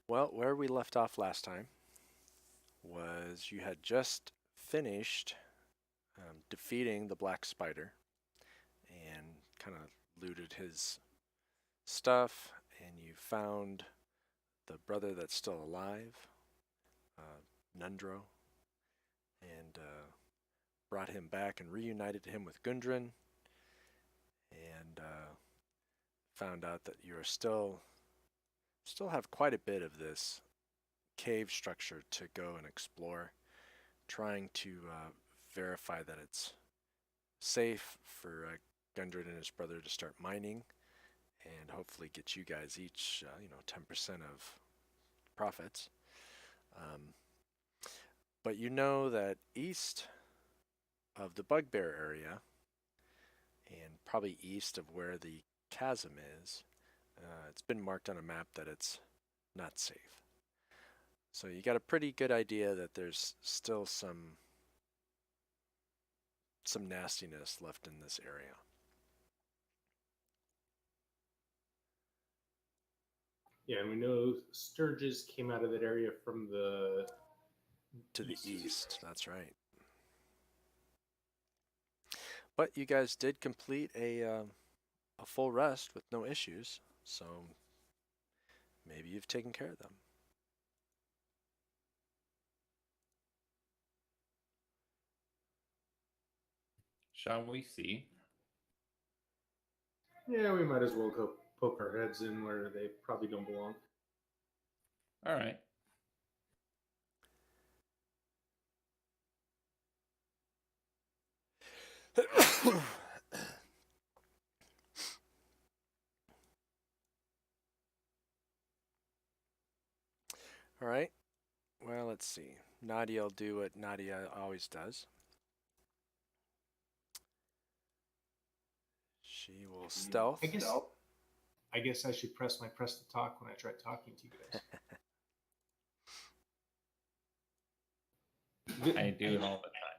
Well, where we left off last time was you had just finished defeating the Black Spider and kind of looted his stuff, and you found the brother that's still alive, uh, Nundro, and brought him back and reunited him with Gundren, and found out that you are still have quite a bit of this cave structure to go and explore, trying to verify that it's safe for Gundren and his brother to start mining, and hopefully get you guys each, 10% of profits. Um, but you know that east of the Bugbear area, and probably east of where the chasm is, it's been marked on a map that it's not safe. So you got a pretty good idea that there's still some nastiness left in this area. Yeah, and we know Sturges came out of that area from the To the east. east, that's right. But you guys did complete a full rest with no issues, so maybe you've taken care of them. Shall we see? Yeah, we might as well go poke our heads in where they probably don't belong. All right. All right. Well, let's see. Nadia will do what Nadia always does. She will stealth. I guess I should press my press to talk when I try talking to you guys. I do it all the time.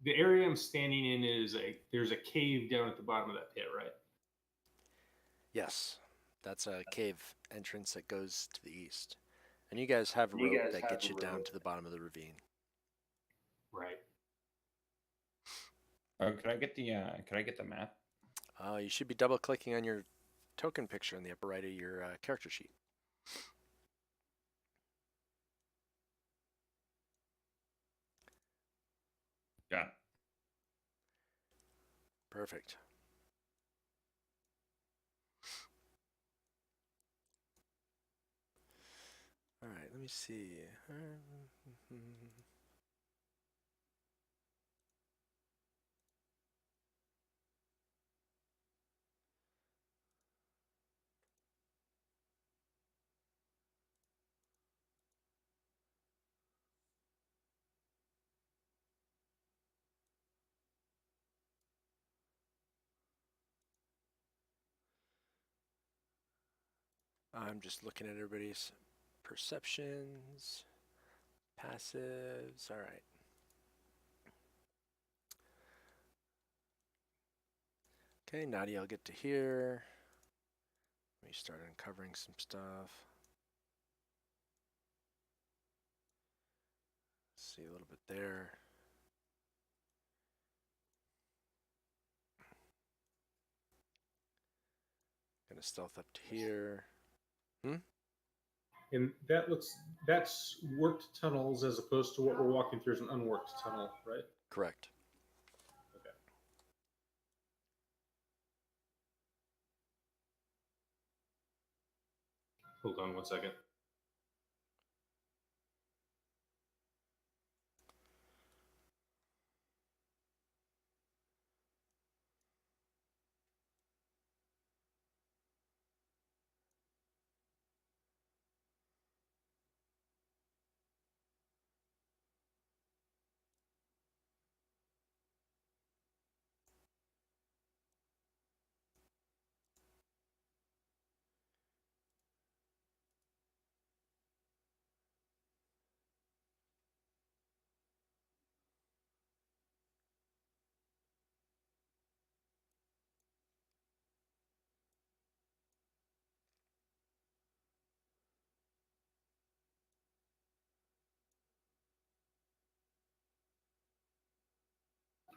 The area I'm standing in is there's a cave down at the bottom of that pit, right? Yes, that's a cave entrance that goes to the east. And you guys have a rope that gets you down to the bottom of the ravine. Right. Oh, could I get the map? You should be double clicking on your token picture in the upper right of your character sheet. Yeah. Perfect. All right, let me see. I'm just looking at everybody's perceptions, passives. All right. Okay, Nadia, I'll get to here. Let me start uncovering some stuff. See a little bit there. Gonna stealth up to here. And that's worked tunnels as opposed to what we're walking through is an unworked tunnel, right? Correct. Okay. Hold on one second.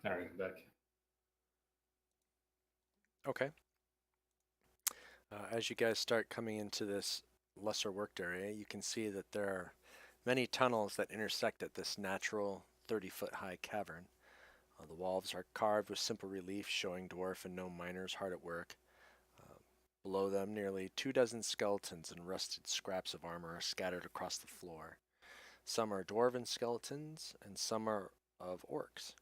All right, I'm back. Okay. As you guys start coming into this lesser worked area, you can see that there are many tunnels that intersect at this natural 30-foot high cavern. The walls are carved with simple relief showing dwarf and gnome miners hard at work. Uh, Below them, nearly 2 dozen skeletons and rusted scraps of armor are scattered across the floor. Some are dwarven skeletons, and some are of orcs.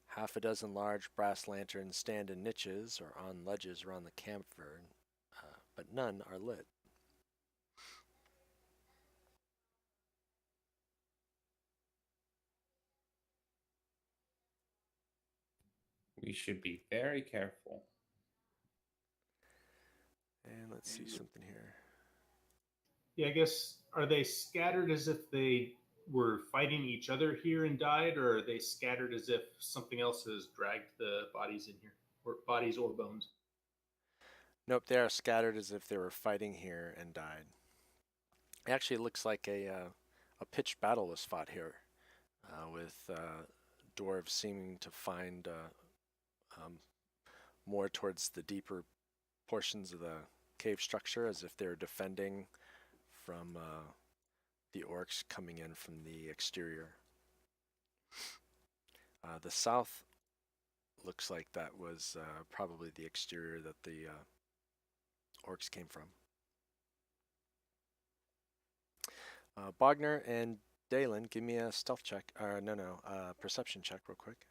Half a dozen large brass lanterns stand in niches or on ledges around the cavern, but none are lit. We should be very careful. And let's see something here. Yeah, I guess, are they scattered as if they were fighting each other here and died, or are they scattered as if something else has dragged the bodies in here, or bodies or bones? Nope, they are scattered as if they were fighting here and died. It actually looks like a pitched battle was fought here, with dwarves seeming to find more towards the deeper portions of the cave structure, as if they're defending from the orcs coming in from the exterior. The south looks like that was probably the exterior that the orcs came from. Bogner and Dalen, give me a stealth check. Perception check real quick.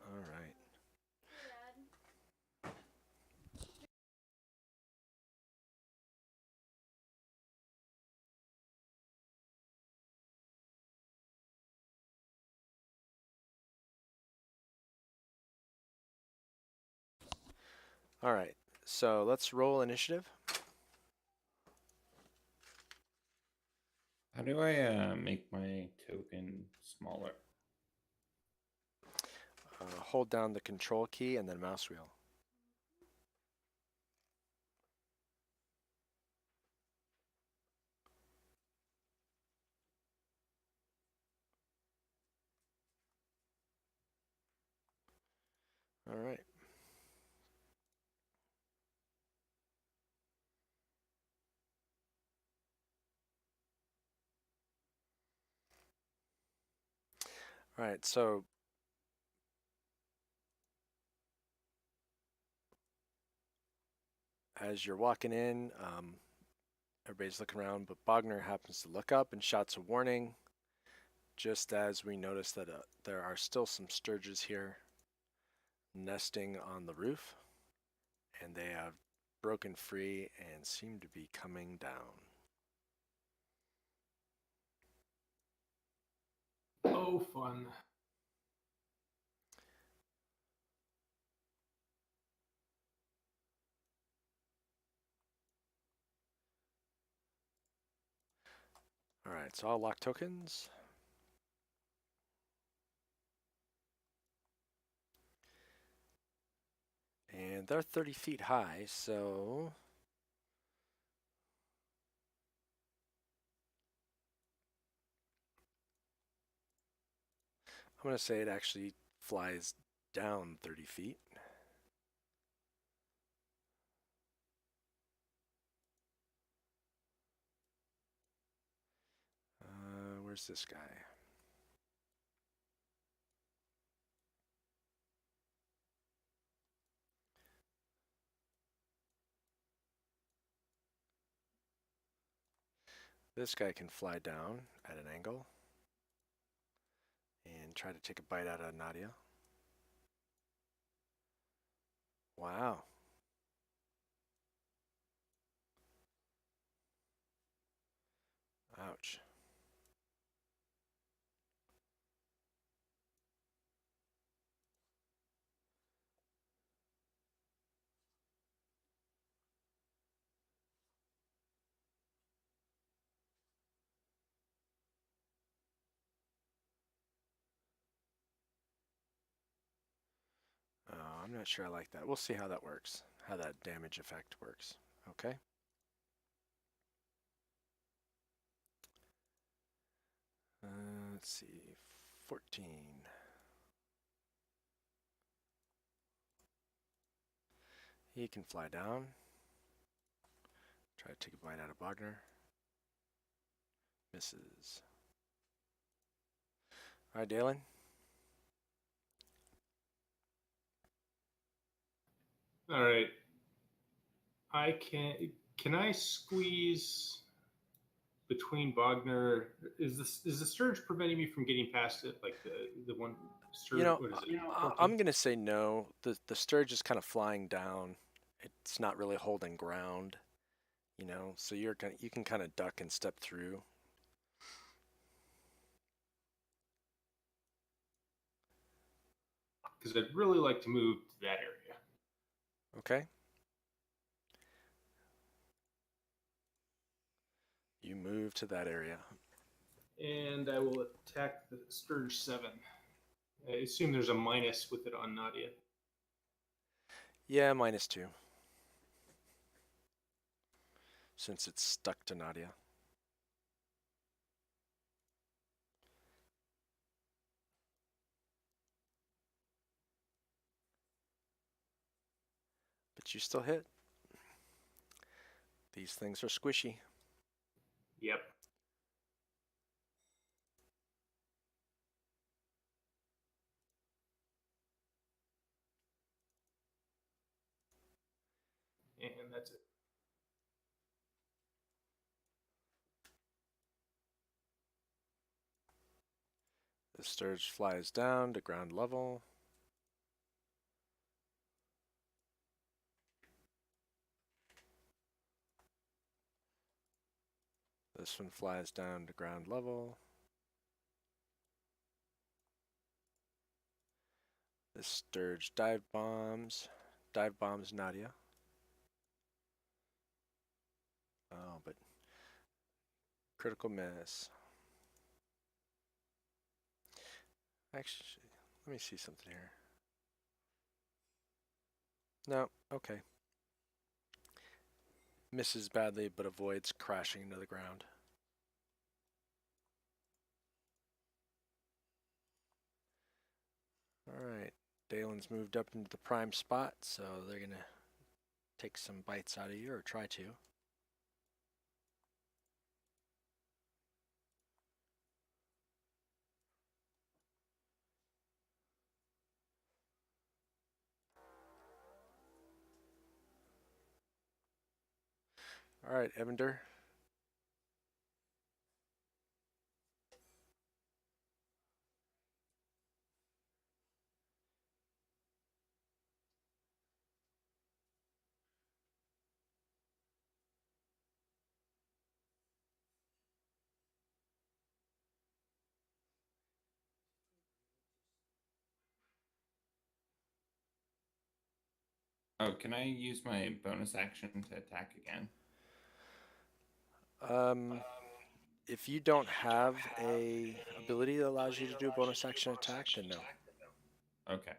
All right. All right. So let's roll initiative. How do I make my token smaller? Hold down the control key and then mouse wheel. All right. All right. So as you're walking in, everybody's looking around, but Bogner happens to look up and shouts a warning, just as we notice that there are still some sturges here nesting on the roof, and they have broken free and seem to be coming down. Oh, fun. All right, so I'll lock tokens. And they're 30 feet high, so I'm going to say it actually flies down 30 feet. Where's this guy? This guy can fly down at an angle and try to take a bite out of Nadia. Wow. Ouch. I'm not sure I like that. We'll see how that works, how that damage effect works. Okay. Let's see, 14. He can fly down. Try to take a bite out of Bogner. Misses. All right, Dalen. All right. I can I squeeze between Bogner? Is the surge preventing me from getting past it? Like the one You surge? know, What is it? I'm gonna say no. The Sturge is kind of flying down. It's not really holding ground. So you can kind of duck and step through. Because I'd really like to move to that area. Okay. You move to that area. And I will attack the Sturge 7. I assume there's a minus with it on Nadia. Yeah, -2. Since it's stuck to Nadia. But you still hit. These things are squishy. Yep. And that's it. The Sturge flies down to ground level. This one flies down to ground level. This Sturge dive bombs Nadia. Oh, but critical miss. Actually, let me see something here. No, okay. Misses badly, but avoids crashing into the ground. Alright, Dalen's moved up into the prime spot, so they're going to take some bites out of you, or try to. Alright, Evander. Oh, can I use my bonus action to attack again? If you don't have a ability that allows you to do a bonus action attack, then no. Okay.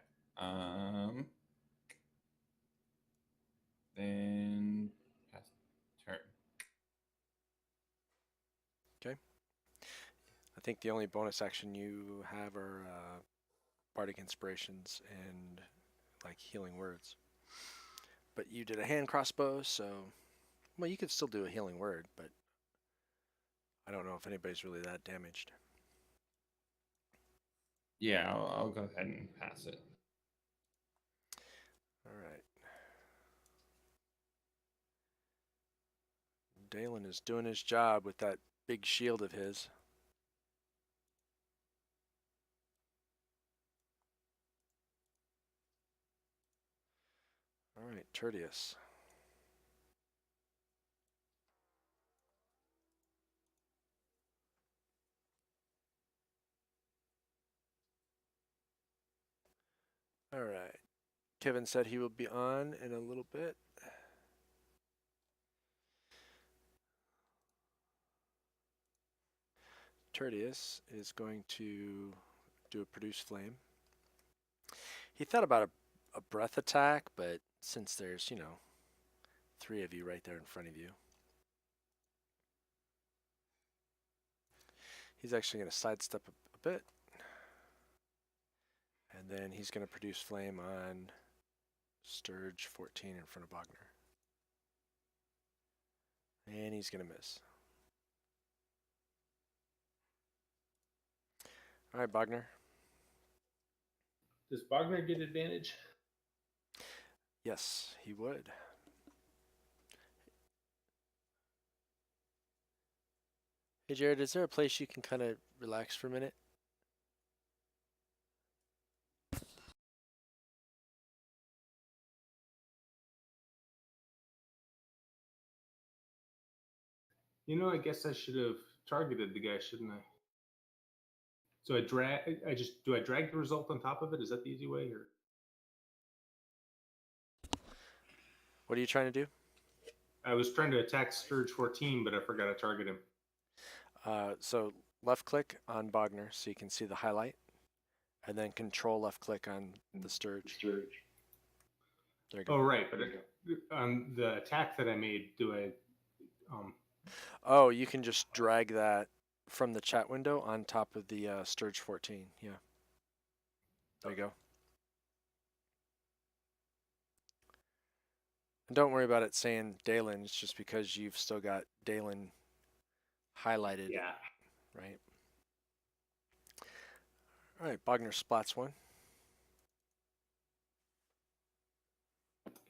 Then pass turn. Okay. I think the only bonus action you have are bardic inspirations and like healing words. But you did a hand crossbow, so well, you could still do a healing word, but I don't know if anybody's really that damaged. Yeah, I'll go ahead and pass it. All right. Dalen is doing his job with that big shield of his. All right, Tertius. All right. Kevin said he will be on in a little bit. Tertius is going to do a produce flame. He thought about a breath attack, but since there's, 3 of you right there in front of you, he's actually going to sidestep a bit. And then he's going to produce flame on Sturge 14 in front of Bogner. And he's going to miss. All right, Bogner. Does Bogner get advantage? Yes, he would. Hey, Jared, is there a place you can kind of relax for a minute? I guess I should have targeted the guy, shouldn't I? So do I drag the result on top of it? Is that the easy way, or? What are you trying to do? I was trying to attack Sturge 14, but I forgot to target him. So left click on Bogner so you can see the highlight, and then control left click on the Sturge. There you go. Oh, right, but on the attack that I made, do I? Oh, you can just drag that from the chat window on top of the Sturge 14. Yeah. There you go. And don't worry about it saying Dalen. It's just because you've still got Dalen highlighted. Yeah. Right. All right, Bogner splats one.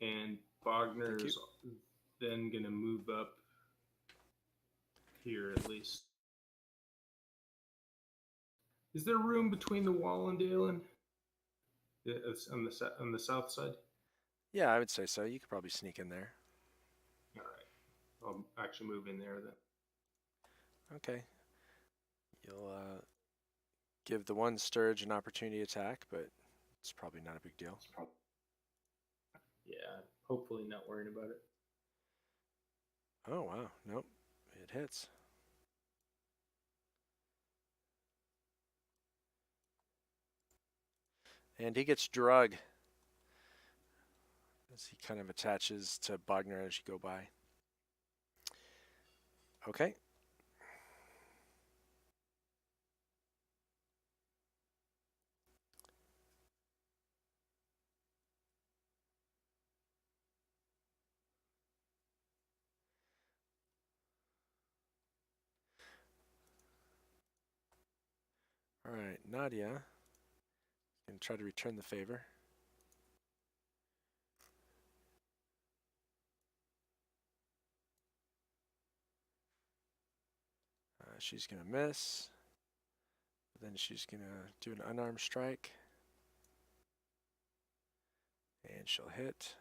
And Bogner's then going to move up here at least. Is there room between the wall and Dalen? It's on the south side? Yeah, I would say so. You could probably sneak in there. All right. I'll actually move in there then. Okay. You'll give the one Sturge an opportunity attack, but it's probably not a big deal. Yeah, hopefully not worrying about it. Oh, wow. Nope. It hits. And he gets drug as he kind of attaches to Bogner as you go by. Okay. All right, Nadia can try to return the favor. She's going to miss. Then she's going to do an unarmed strike. And she'll hit.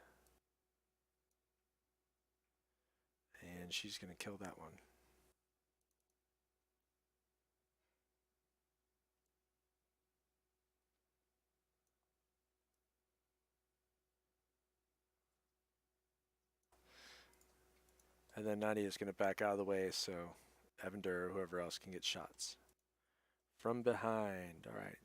And she's going to kill that one. And then Nadia is going to back out of the way so Evander or whoever else can get shots. From behind. All right.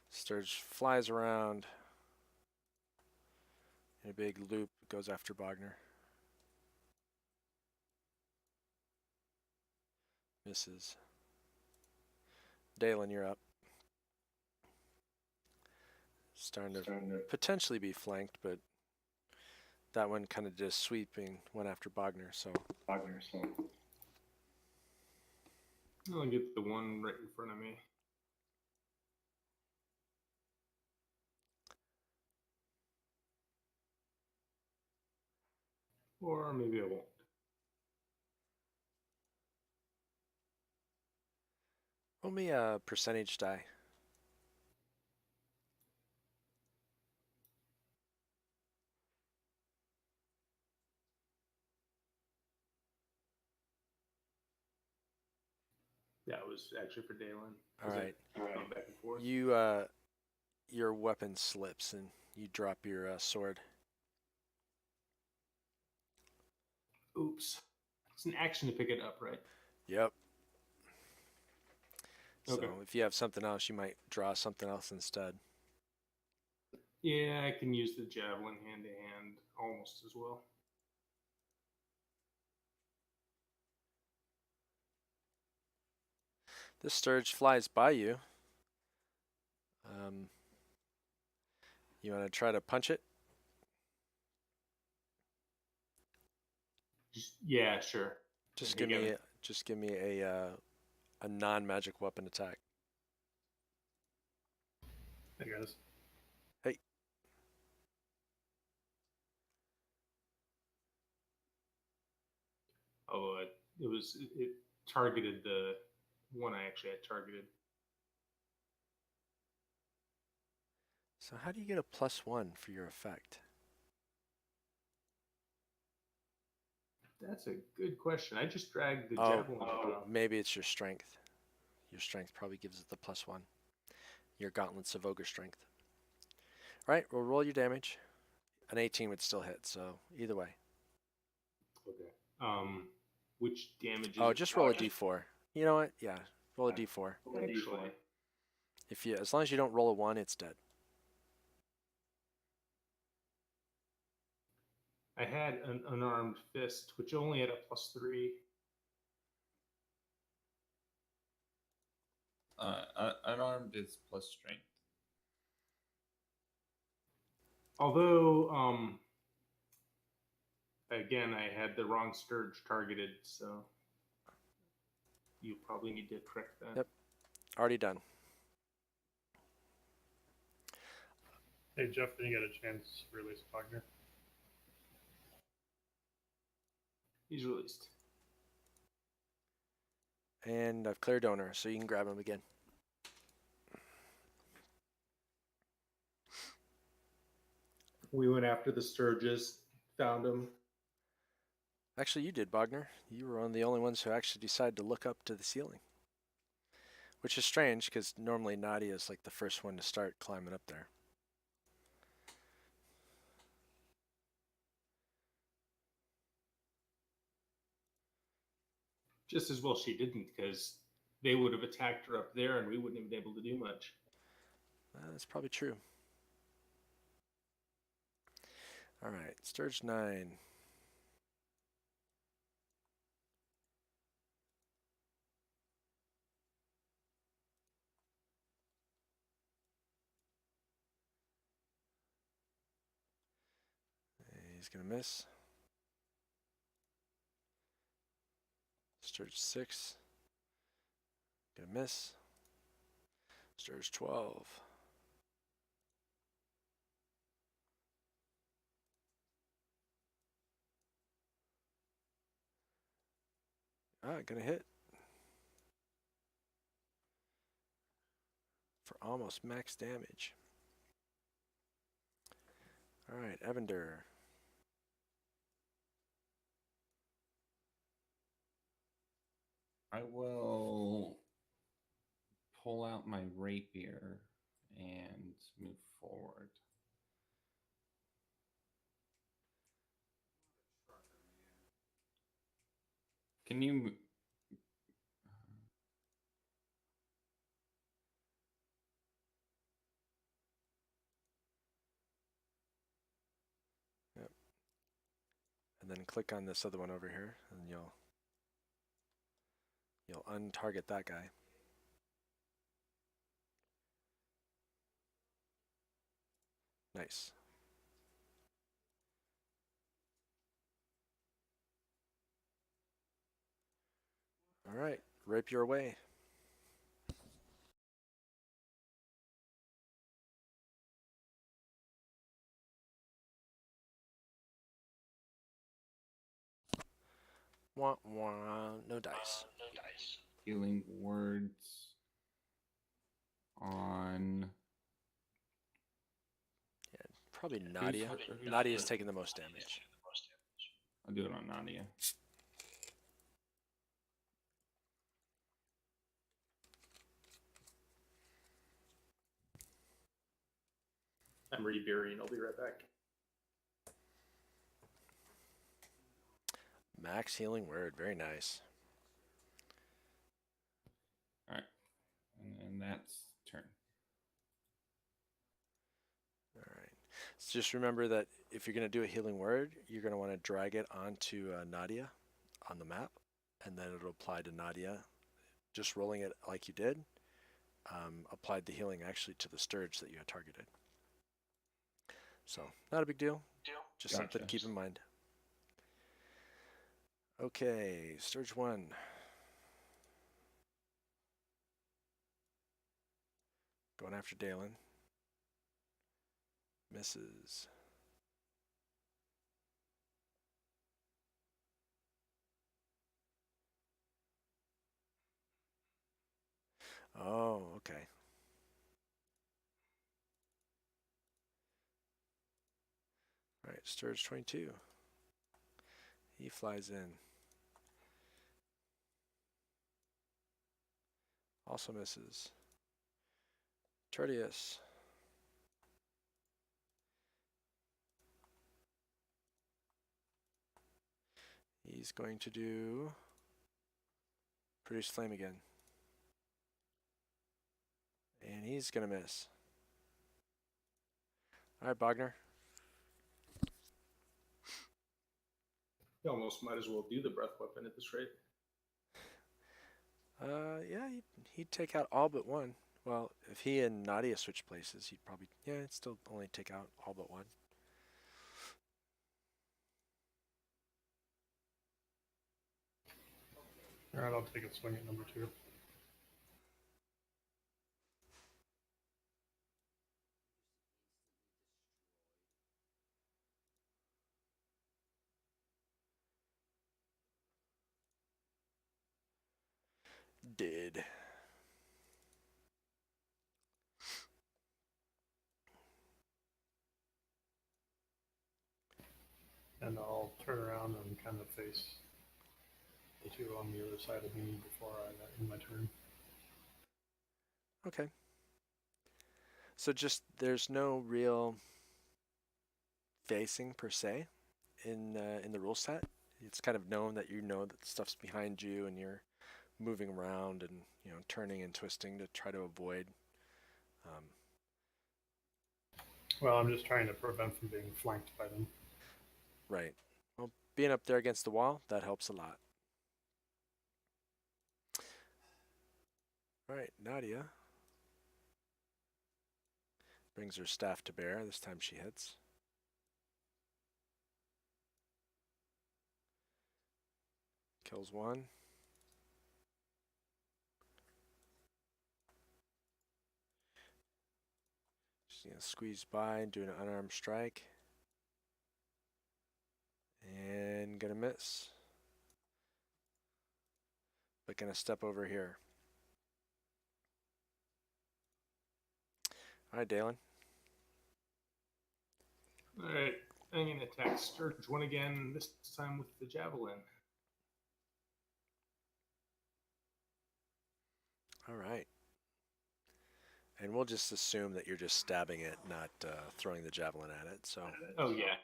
Sturge flies around in a big loop, goes after Bogner. Misses. Dalen, you're up. Starting to potentially be flanked, but that one kind of just sweeping went after Bogner, so. I'll get the one right in front of me. Or maybe I won't. Roll me a percentage die. That was actually for Dalen. All right. Back and forth. You, your weapon slips and you drop your sword. Oops. It's an action to pick it up, right? Yep. So Okay. if you have something else, you might draw something else instead. Yeah, I can use the javelin hand to hand almost as well. This Sturge flies by you. You want to try to punch it? Yeah, sure. Just Hey, give me a non-magic weapon attack. Hey guys. Hey. Oh, it targeted the one I actually had targeted. So how do you get a +1 for your effect? That's a good question. I just dragged the Oh, javelin. maybe it's your strength. Your strength probably gives it the +1. Your gauntlets of ogre strength. All right, we'll roll your damage. An 18 would still hit, so either way. Okay. Which damage is Oh, it? just roll a d4. You know what? Yeah, roll a d4. Actually, As long as you don't roll a 1, it's dead. I had an unarmed fist, which only had a +3. Unarmed is plus strength. Although, again, I had the wrong Sturge targeted, so you probably need to correct that. Yep. Already done. Hey Jeff, when you get a chance, release Wagner. He's released. And I've cleared owner, so you can grab him again. We went after the Sturges, found him. Actually, you did, Bogner. You were one of the only ones who actually decided to look up to the ceiling. Which is strange, because normally Nadia is like the first one to start climbing up there. Just as well she didn't, because they would have attacked her up there and we wouldn't have been able to do much. That's probably true. All right, Sturge 9. He's going to miss. Sturge 6. Going to miss. Sturge 12. Going to hit. For almost max damage. All right, Evander. I will pull out my rapier and move forward. Can you? Yep. And then click on this other one over here, and you'll untarget that guy. Nice. All right, rapier away. Wah, wah, no dice. Healing words on. Yeah, probably Nadia. Nadia's taking the most damage. I'll do it on Nadia. I'm reveering. I'll be right back. Max healing word. Very nice. All right, and that's turn. All right. So just remember that if you're going to do a healing word, you're going to want to drag it onto Nadia on the map, and then it'll apply to Nadia. Just rolling it like you did applied the healing actually to the Sturge that you had targeted. So not a big deal. Just something to keep in mind. Okay, Sturge 1. Going after Dalen. Misses. Oh, okay. All right, Sturge 22. He flies in. Also misses. Tertius. He's going to do produce flame again. And he's going to miss. All right, Bogner. You almost might as well do the breath weapon at this rate. Yeah, he'd take out all but one. Well, if he and Nadia switch places, he'd probably, yeah, he'd still only take out all but one. All right, I'll take a swing at number 2. Did. And I'll turn around and kind of face the 2 on the other side of me before I end my turn. Okay. So just, there's no real facing per se in the rule set. It's kind of known that you know that stuff's behind you and you're moving around and turning and twisting to try to avoid. Well, I'm just trying to prevent from being flanked by them. Right. Well, being up there against the wall, that helps a lot. All right, Nadia brings her staff to bear. This time she hits. Kills one. She's going to squeeze by and do an unarmed strike. And going to miss. But going to step over here. All right, Dalen. All right, I'm going to attack Sturge 1 again, this time with the javelin. All right. And we'll just assume that you're just stabbing it, not throwing the javelin at it. So. Oh, yeah.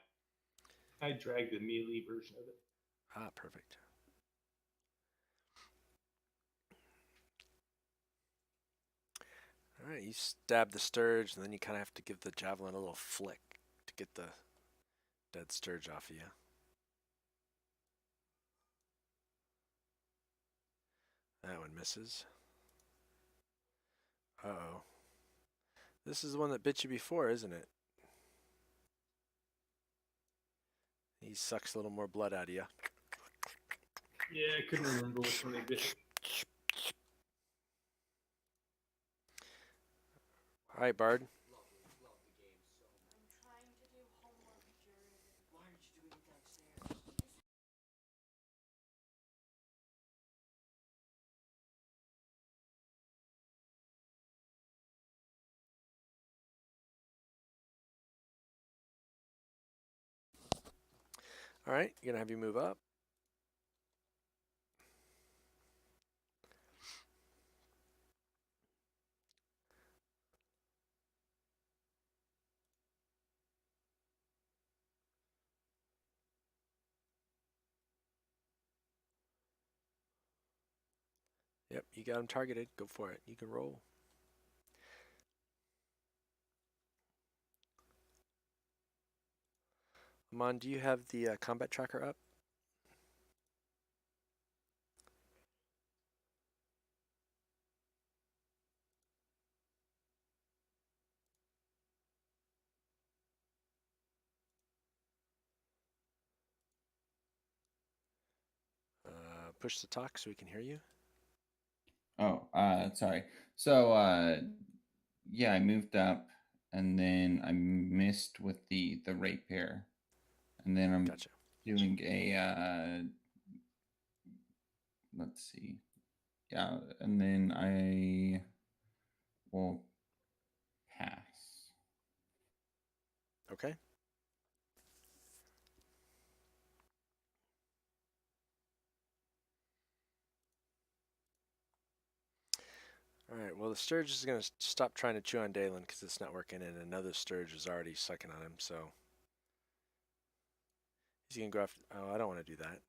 I dragged the melee version of it. Ah, perfect. All right, you stab the Sturge, and then you kind of have to give the javelin a little flick to get the dead Sturge off of you. That one misses. Uh-oh. This is the one that bit you before, isn't it? He sucks a little more blood out of you. Yeah, I couldn't remember which one they bit. All right, Bard. All right, you're going to have you move up. Yep, you got him targeted. Go for it. You can roll. Amon, do you have the combat tracker up? Push the talk so we can hear you. Oh, sorry. So, yeah, I moved up, and then I missed with the rapier, and then I'm Gotcha. doing a let's see, yeah, and then I will pass. Okay. All right. Well, the Sturge is going to stop trying to chew on Dalen because it's not working, and another Sturge is already sucking on him. So he's going to go after. Oh, I don't want to do that.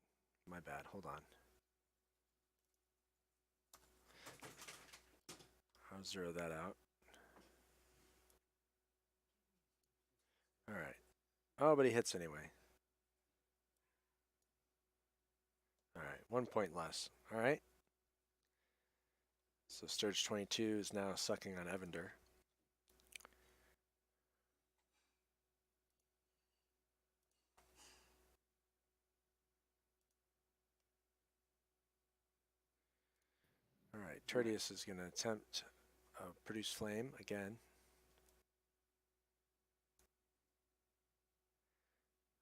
My bad. Hold on. I'll zero that out. All right. Oh, but he hits anyway. All right. 1 point less. All right. So Sturge 22 is now sucking on Evander. All right, Tertius is going to attempt produce flame again.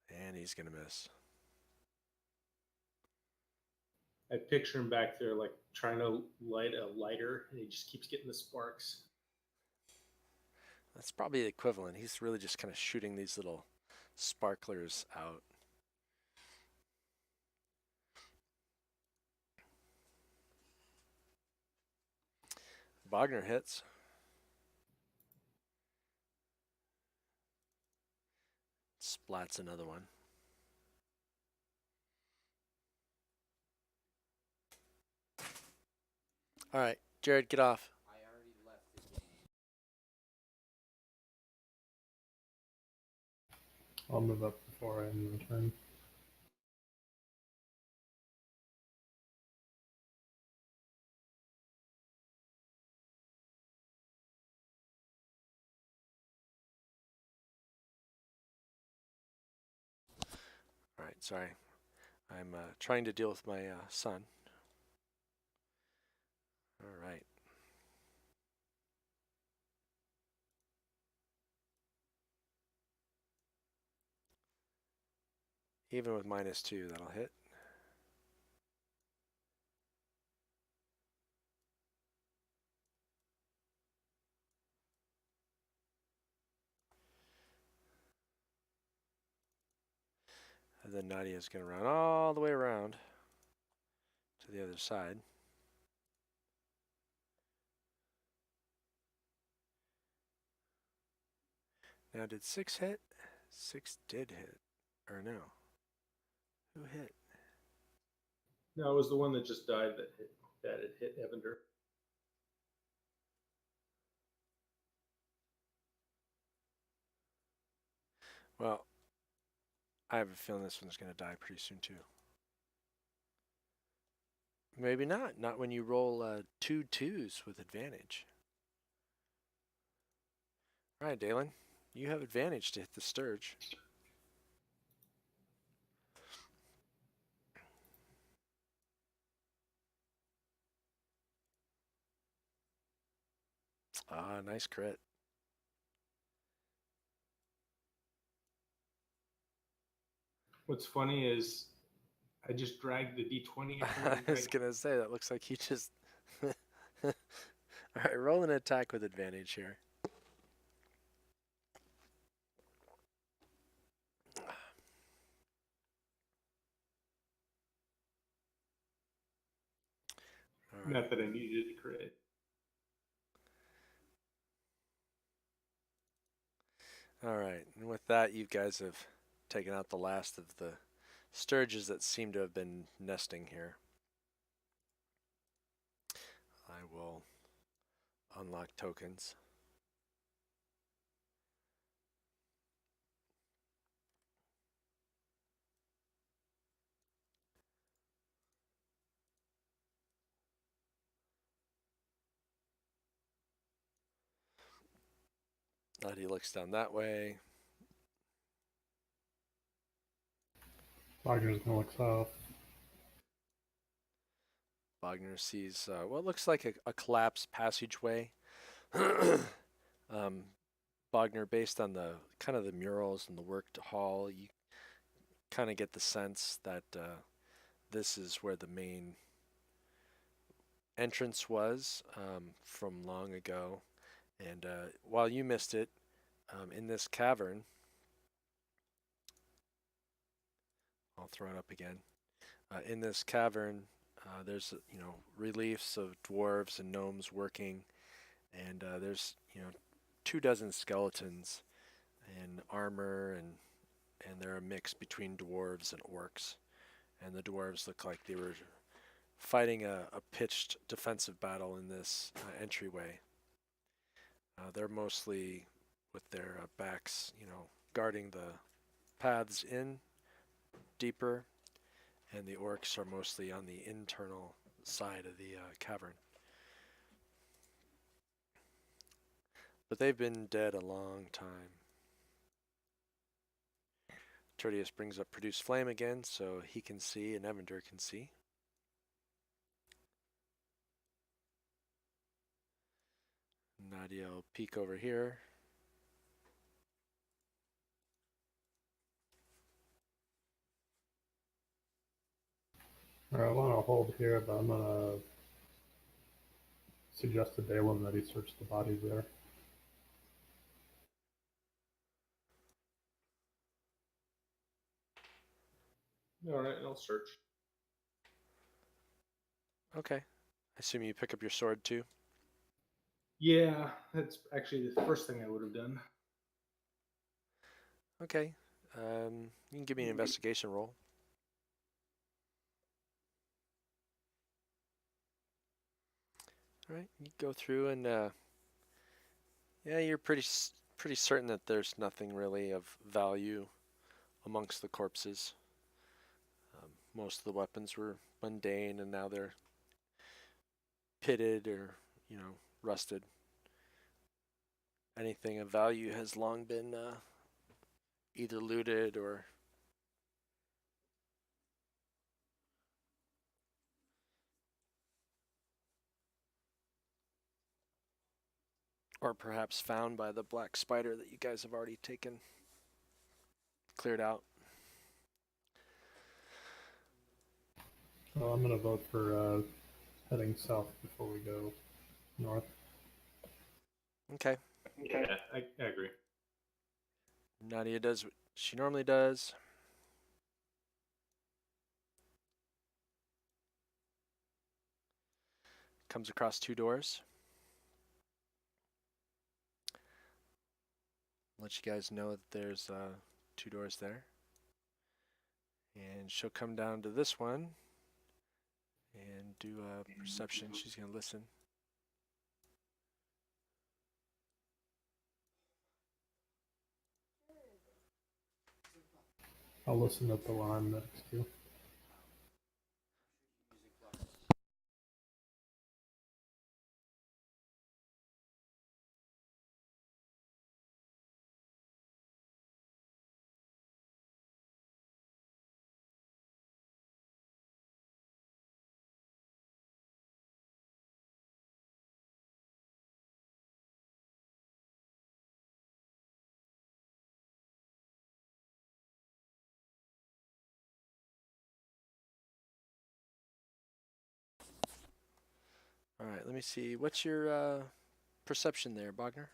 And he's going to miss. I picture him back there like trying to light a lighter, and he just keeps getting the sparks. That's probably the equivalent. He's really just kind of shooting these little sparklers out. Wagner hits. Splats another one. All right, Jared, get off. I'll move up before I end the turn. All right, sorry. I'm trying to deal with my son. All right. Even with -2, that'll hit. And then Nadia's going to run all the way around to the other side. Now, did 6 hit? 6 did hit. Or no? Who hit? No, it was the one that just died that it hit Evander. Well, I have a feeling this one's going to die pretty soon, too. Maybe not. Not when you roll 2 2s with advantage. All right, Dalen. You have advantage to hit the Sturge. Ah, nice crit. What's funny is I just dragged the D20 I was going to say, that looks like he just... All right, roll an attack with advantage here. All right. Not that I needed to crit. All right, and with that, you guys have taken out the last of the sturges that seem to have been nesting here. I will unlock tokens. He looks down that way. Wagner's gonna look south. Wagner sees what looks like a collapsed passageway. Wagner, based on the kind of the murals and the worked hall, you kind of get the sense that this is where the main entrance was from long ago. And while you missed it, in this cavern, I'll throw it up again. In this cavern, there's reliefs of dwarves and gnomes working, and there's 24 skeletons in armor, and they're a mix between dwarves and orcs. And the dwarves look like they were fighting a pitched defensive battle in this entryway. They're mostly with their backs, guarding the paths in deeper, and the orcs are mostly on the internal side of the cavern. But they've been dead a long time. Tertius brings up Produce Flame again, so he can see and Evander can see. Nadia will peek over here. Alright, I want to hold here, but I'm gonna suggest to Balin that he search the bodies there. All right, I'll search. Okay. I assume you pick up your sword too? Yeah, that's actually the first thing I would have done. Okay. You can give me an investigation roll. All right, you go through and yeah, you're pretty certain that there's nothing really of value amongst the corpses. Most of the weapons were mundane, and now they're pitted or rusted. Anything of value has long been either looted or perhaps found by the black spider that you guys have already cleared out. Well, I'm gonna vote for heading south before we go north. Okay. Yeah, I agree. Nadia does what she normally does. Comes across two doors. Let you guys know that there's two doors there. And she'll come down to this one and do a perception. She's going to listen. I'll listen at the one I'm next to. All right, let me see. What's your perception there, Bogner?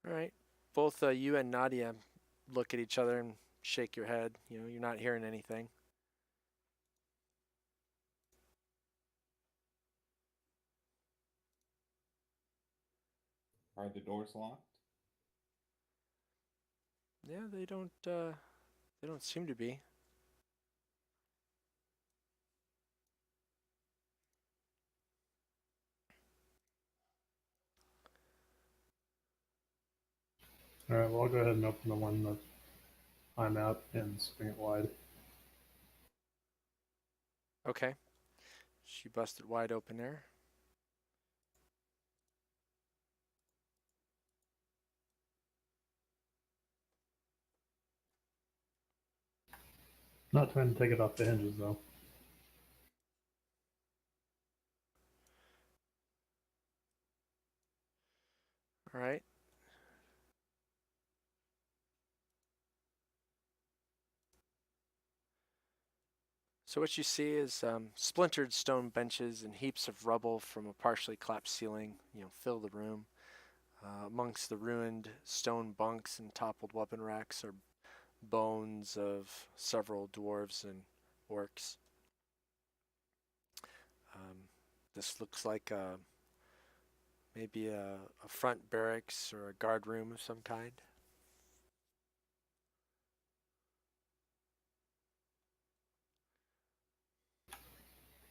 All right. both you and Nadia look at each other and shake your head. You know, you're not hearing anything. Are the doors locked? Yeah, they don't seem to be. All right, well, I'll go ahead and open the one that I'm at and swing it wide. Okay. She busted wide open there. Not trying to take it off the hinges, though. All right. So what you see is splintered stone benches and heaps of rubble from a partially collapsed ceiling, fill the room. Amongst the ruined stone bunks and toppled weapon racks are bones of several dwarves and orcs. This looks like maybe a front barracks or a guard room of some kind.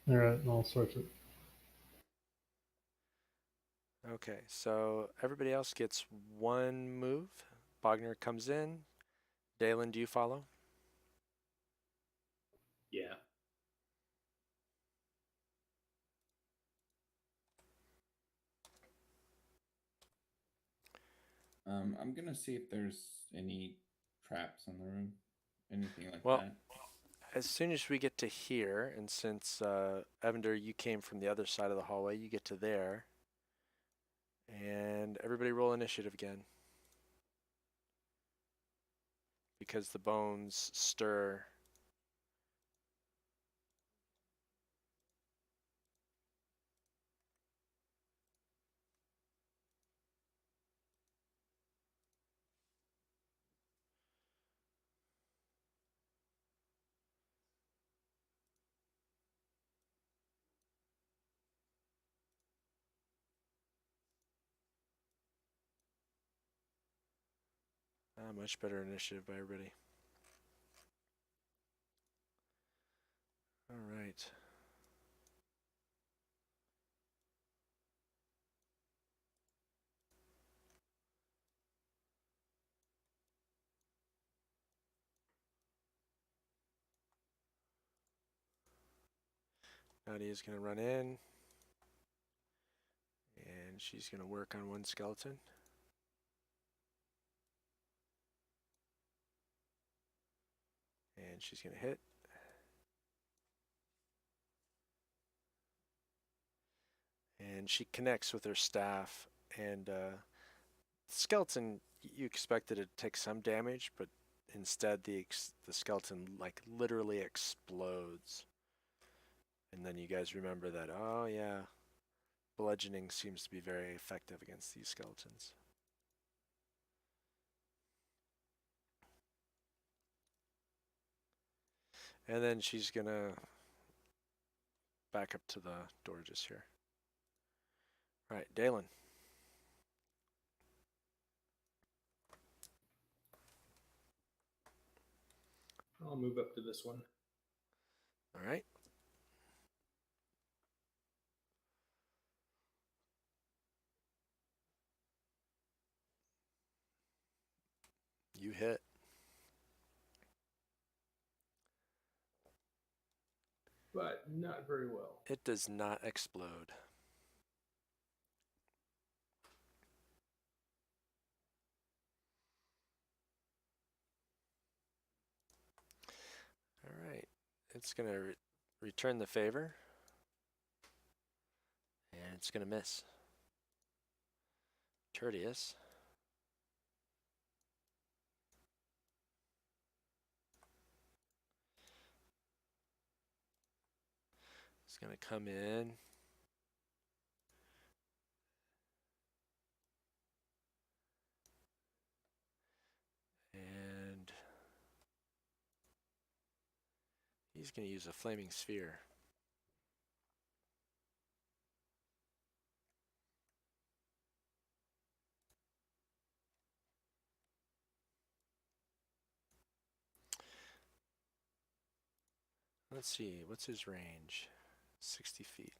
All right, I'll search it. Okay, so everybody else gets one move. Bogner comes in. Dalen, do you follow? Yeah. I'm gonna see if there's any traps in the room, anything like Well, that. as soon as we get to here, and since Evander, you came from the other side of the hallway, you get to there. And everybody roll initiative again. Because the bones stir. Much better initiative by everybody. All right. Nadia's going to run in. And she's going to work on one skeleton. And she's going to hit. And she connects with her staff. And skeleton, you expected it to take some damage, but instead the skeleton like literally explodes. And then you guys remember that, oh yeah, bludgeoning seems to be very effective against these skeletons. And then she's gonna back up to the door just here. All right, Dalen. I'll move up to this one. All right. You hit. But not very well. It does not explode. All right. It's going to return the favor. And it's going to miss. Tertius. It's going to come in. He's going to use a flaming sphere. Let's see, what's his range? 60 feet.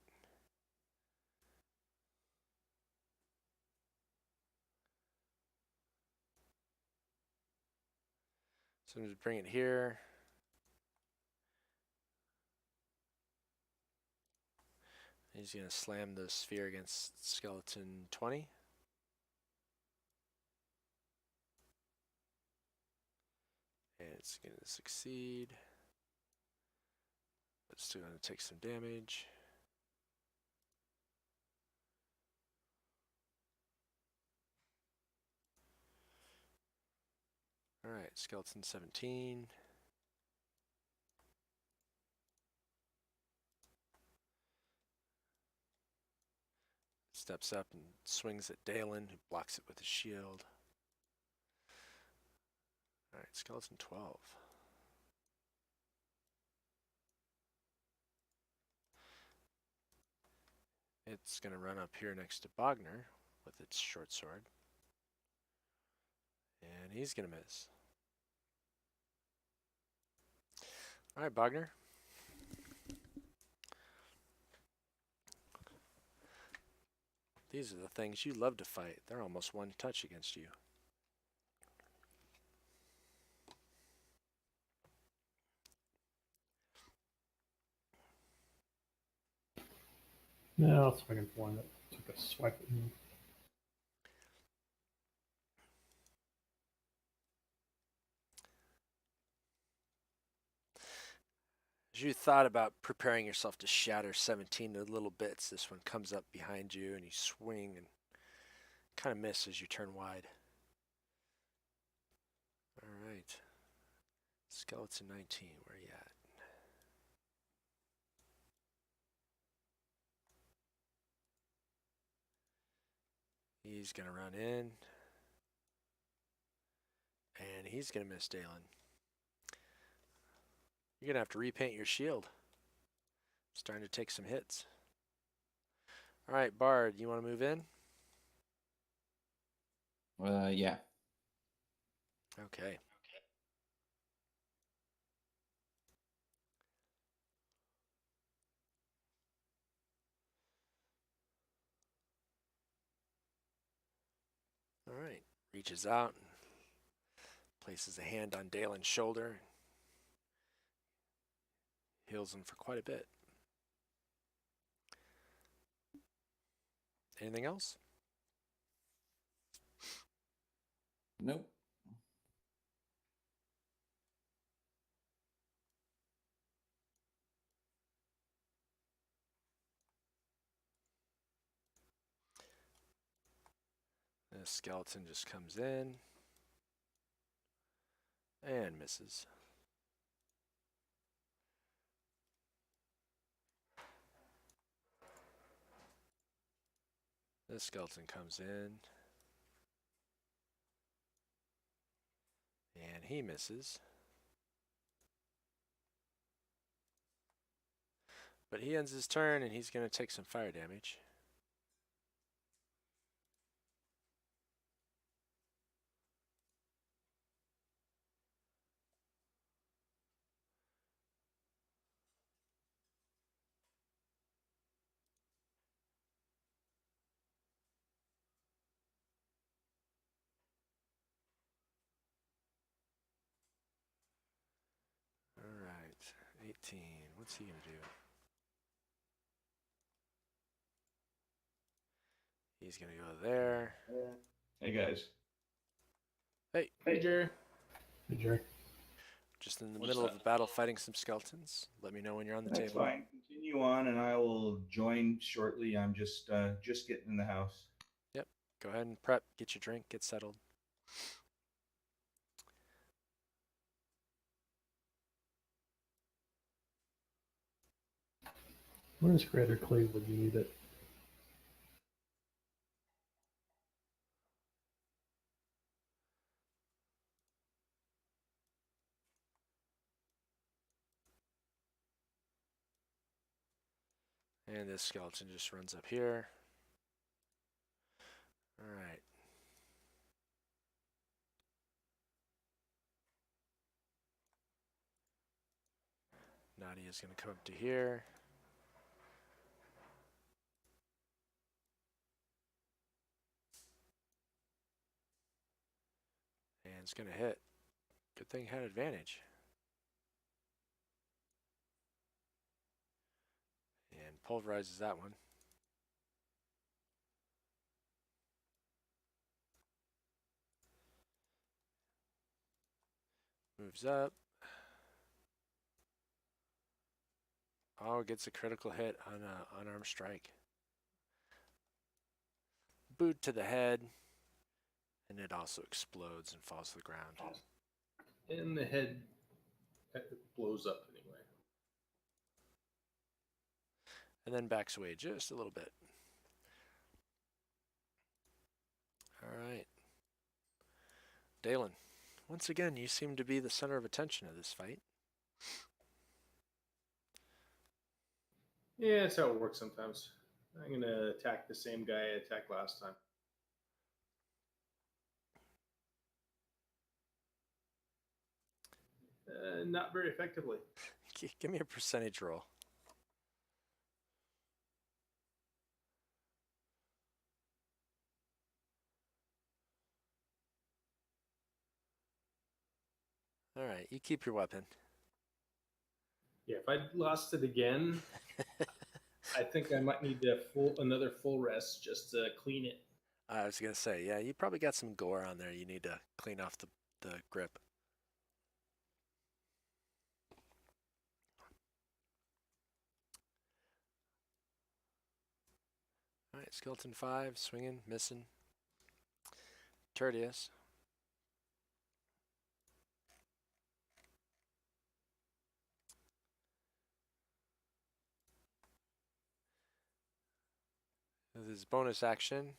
So I'm just bring it here. He's going to slam the sphere against skeleton 20. And it's going to succeed. But it's still going to take some damage. Alright, skeleton 17. Steps up and swings at Dalen, who blocks it with his shield. Alright, skeleton 12. It's going to run up here next to Bogner with its short sword. And he's going to miss. Alright, Bogner. These are the things you love to fight. They're almost one touch against you. No, it's looking for one that took a swipe at me. As you thought about preparing yourself to shatter 17 to little bits, this one comes up behind you and you swing and kind of miss as you turn wide. Alright. Skeleton 19, where you at? He's going to run in. And he's going to miss Dalen. You're going to have to repaint your shield. Starting to take some hits. Alright, Bard, you want to move in? Yeah. Okay. Alright. Reaches out and places a hand on Dalen's shoulder. Heals him for quite a bit. Anything else? Nope. The skeleton just comes in and misses. The skeleton comes in and he misses. But he ends his turn and he's going to take some fire damage. Alright, 18. What's he going to do? He's going to go there. Hey guys. Hey, Jerry. Hey, Jerry. Just in the What's middle of up? a battle fighting some skeletons. Let me know when you're on the That's table. fine. Continue on, and I will join shortly. I'm just getting in the house. Yep. Go ahead and prep. Get your drink. Get settled. Where's Greater Cleveland? You need it. And this skeleton just runs up here. All right. Nadia's going to come up to here. And it's going to hit. Good thing it had advantage. And pulverizes that one. Moves up. Oh, gets a critical hit on an unarmed strike. Boot to the head. And it also explodes and falls to the ground. And the head blows up anyway. And then backs away just a little bit. All right. Dalen, once again, you seem to be the center of attention of this fight. Yeah, that's how it works sometimes. I'm going to attack the same guy I attacked last time. Not very effectively. Give me a percentage roll. All right, you keep your weapon. Yeah, if I lost it again, I think I might need another full rest just to clean it. I was going to say, yeah, you probably got some gore on there. You need to clean off the grip. All right, skeleton 5, swinging, missing. Tertius. With his bonus action,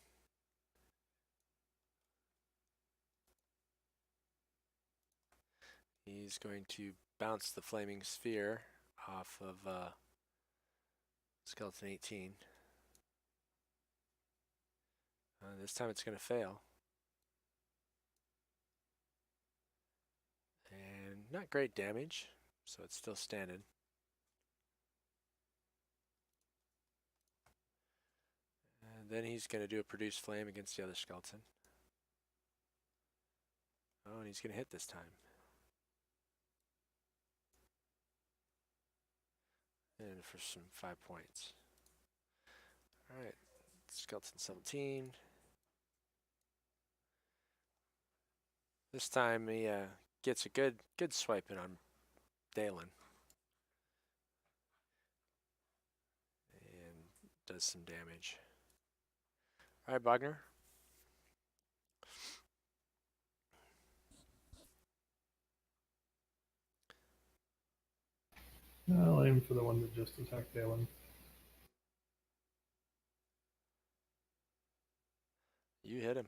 he's going to bounce the flaming sphere off of skeleton 18. This time it's going to fail. And not great damage, so it's still standing. And then he's going to do a produce flame against the other skeleton. Oh, and he's going to hit this time. And for some 5 points. All right, skeleton 17. This time he gets a good swipe in on Dalen. And does some damage. All right, Bogner. I'll aim for the one that just attacked Dalen. You hit him.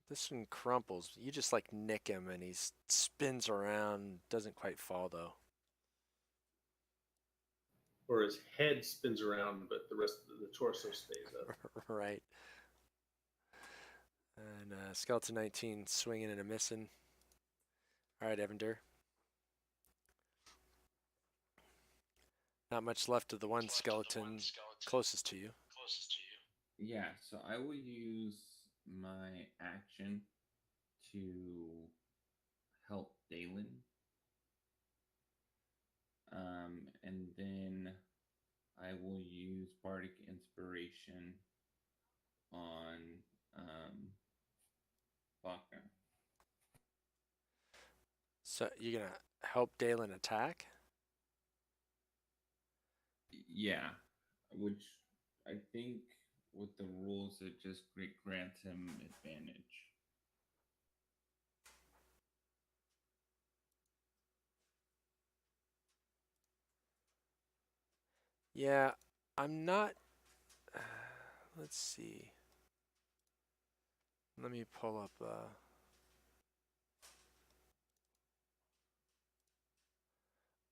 This one crumples. You just like nick him and he spins around. Doesn't quite fall though. Or his head spins around, but the rest of the torso stays up. Right. And skeleton 19 swinging and a missing. All right, Evander. Not much left of the one skeleton closest to you. Yeah, so I will use my action to help Dalen. And then I will use Bardic Inspiration on Faulkner. So you're going to help Dalen attack? Yeah, which I think with the rules it just grants him advantage. Yeah, I'm not. Let's see. Let me pull up.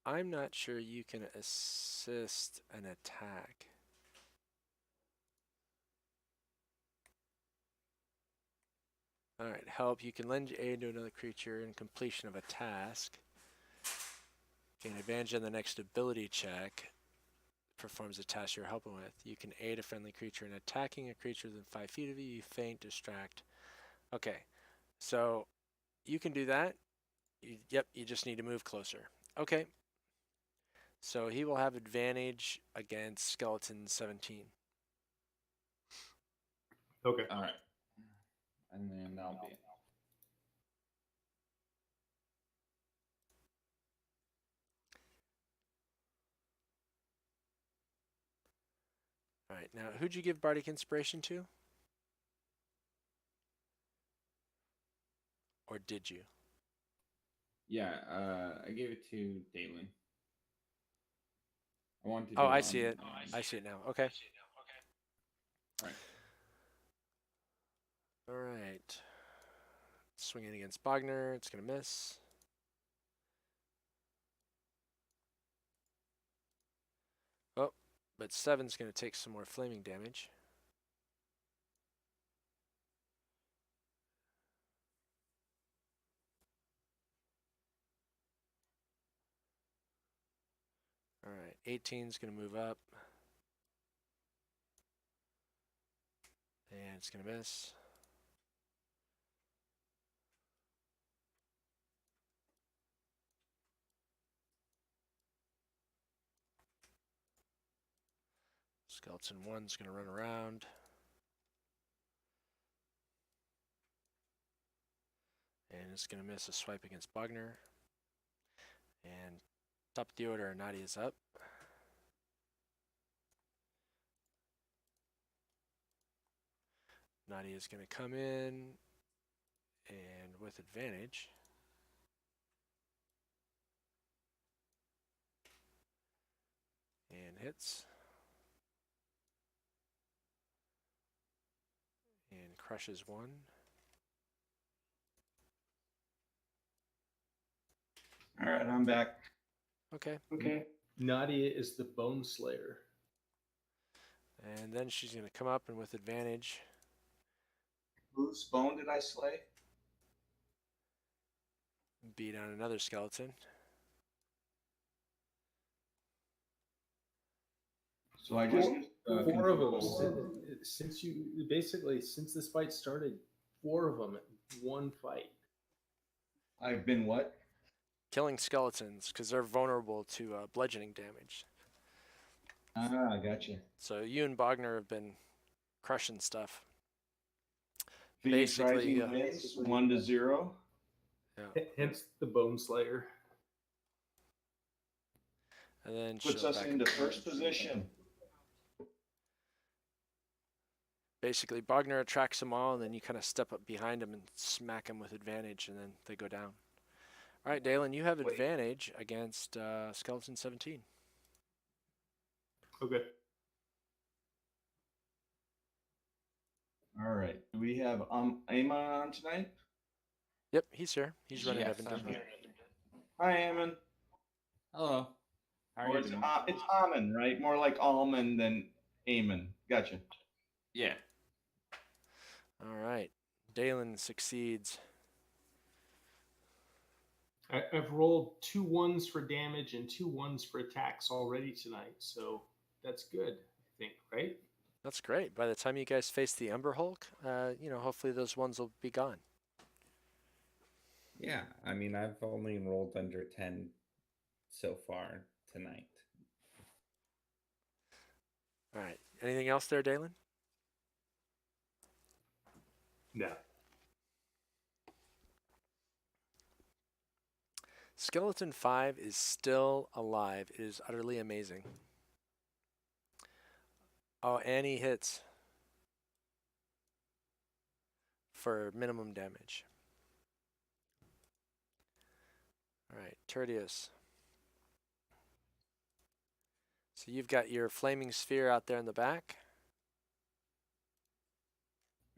I'm not sure you can assist an attack. Alright, help. You can lend aid to another creature in completion of a task. Gain advantage on the next ability check. Performs a task you're helping with. You can aid a friendly creature in attacking a creature within 5 feet of you. You feint, distract. Okay, so you can do that. Yep, you just need to move closer. Okay. So he will have advantage against Skeleton 17. Okay. All right. And then that'll be it. All right, now who'd you give Bardic Inspiration to? Or did you? Yeah, I gave it to Dalen. I wanted to Oh, do I it see it. I see it now. Okay. Right. All right. Swinging against Bogner. It's going to miss. Oh, but 7's going to take some more flaming damage. All right, 18's going to move up. And it's going to miss. Skeleton 1's going to run around. And it's going to miss a swipe against Bogner. And top of the order, Nadia's up. Nadia's going to come in and with advantage. And hits. And crushes 1. All right, I'm back. Okay. Okay. Nadia is the Bone Slayer. And then she's going to come up and with advantage. Whose bone did I slay? Beat on another skeleton. So I just Four of them. Since this fight started, 4 of them in one fight. I've been what? Killing skeletons because they're vulnerable to bludgeoning damage. Ah, gotcha. So you and Bogner have been crushing stuff. Phoenix Basically, Rising wins 1-0. Yeah. Hence the Bone Slayer. And then Puts she'll us back into up. first position. Basically, Bogner attracts them all, and then you kind of step up behind them and smack them with advantage, and then they go down. All right, Dalen, you have advantage against Skeleton 17. Okay. All right. Do we have Amon on tonight? Yep, he's here. He's running Yes, Evan. I'm here. Hi, Amon. Hello. How are Or you it's, doing? it's Amon, right? More like almond than Amon. Gotcha. Yeah. All right. Dalen succeeds. I've rolled 2 1s for damage and 2 1s for attacks already tonight, so that's good, I think, right? That's great. By the time you guys face the Ember Hulk, hopefully those ones will be gone. Yeah, I mean, I've only rolled under 10 so far tonight. All right. Anything else there, Dalen? No. Skeleton 5 is still alive. It is utterly amazing. Oh, and he hits for minimum damage. All right, Tertius. So you've got your flaming sphere out there in the back.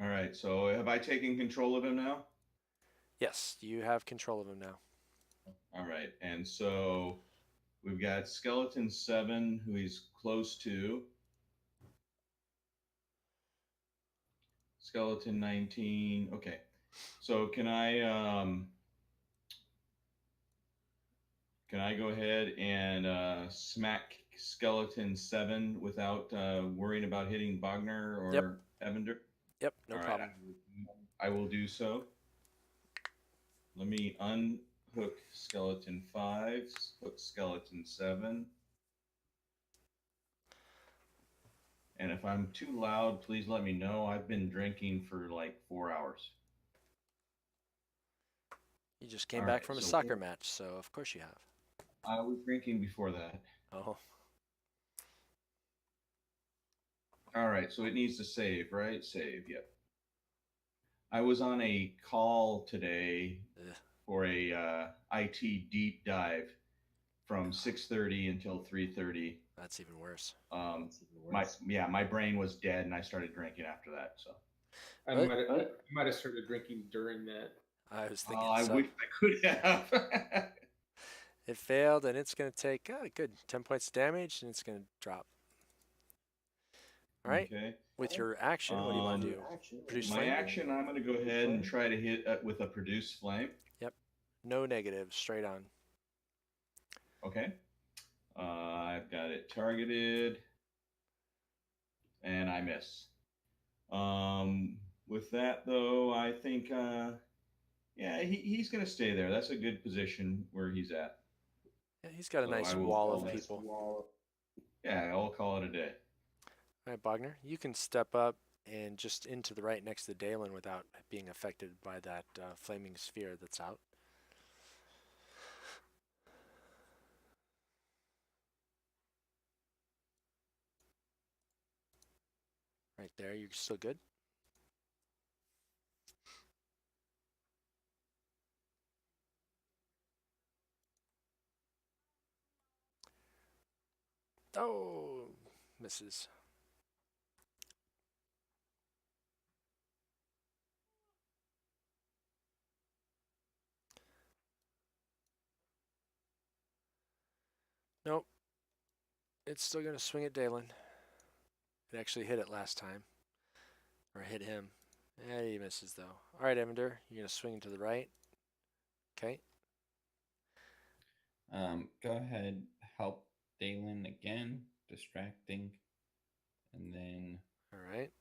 All right. So have I taken control of him now? Yes, you have control of him now. All right. And so we've got Skeleton 7, who he's close to. Skeleton 19. Okay. So can I go ahead and smack Skeleton 7 without worrying about hitting Bogner or Yep. Evander? Yep, no All right, problem. I will do so. Let me unhook Skeleton 5, hook Skeleton 7. And if I'm too loud, please let me know. I've been drinking for like 4 hours. You just came All back right, from a so soccer match, so of course you have. I was drinking before that. Oh, All right, so it needs to save, right? Save, yep. I was on a call today ugh. for a IT deep dive from 6:30 until 3:30. That's even worse. My brain was dead, and I started drinking after that. So I What? might have started drinking during that. I was thinking I so. wish I could have. It failed, and it's going to take a good 10 points of damage, and it's going to drop. All right. Okay. With your action, what do you want to do? Produce My flame? action, I'm going to go ahead and try to hit with a produce flame. Yep. No negative, straight on. Okay. I've got it targeted, and I miss. With that, though, I think, yeah, he's going to stay there. That's a good position where he's at. Yeah, he's got a So nice I will wall call of that- people. Yeah, I'll call it a day. All right, Bogner, you can step up and just into the right next to Dalen without being affected by that flaming sphere that's out. Right there, you're still good. Oh, misses. Nope. It's still going to swing at Dalen. It actually hit it last time. Or hit him. Yeah, he misses though. All right, Evander, you're going to swing to the right. Okay. Go ahead, help Dalen again, distracting, and then All right.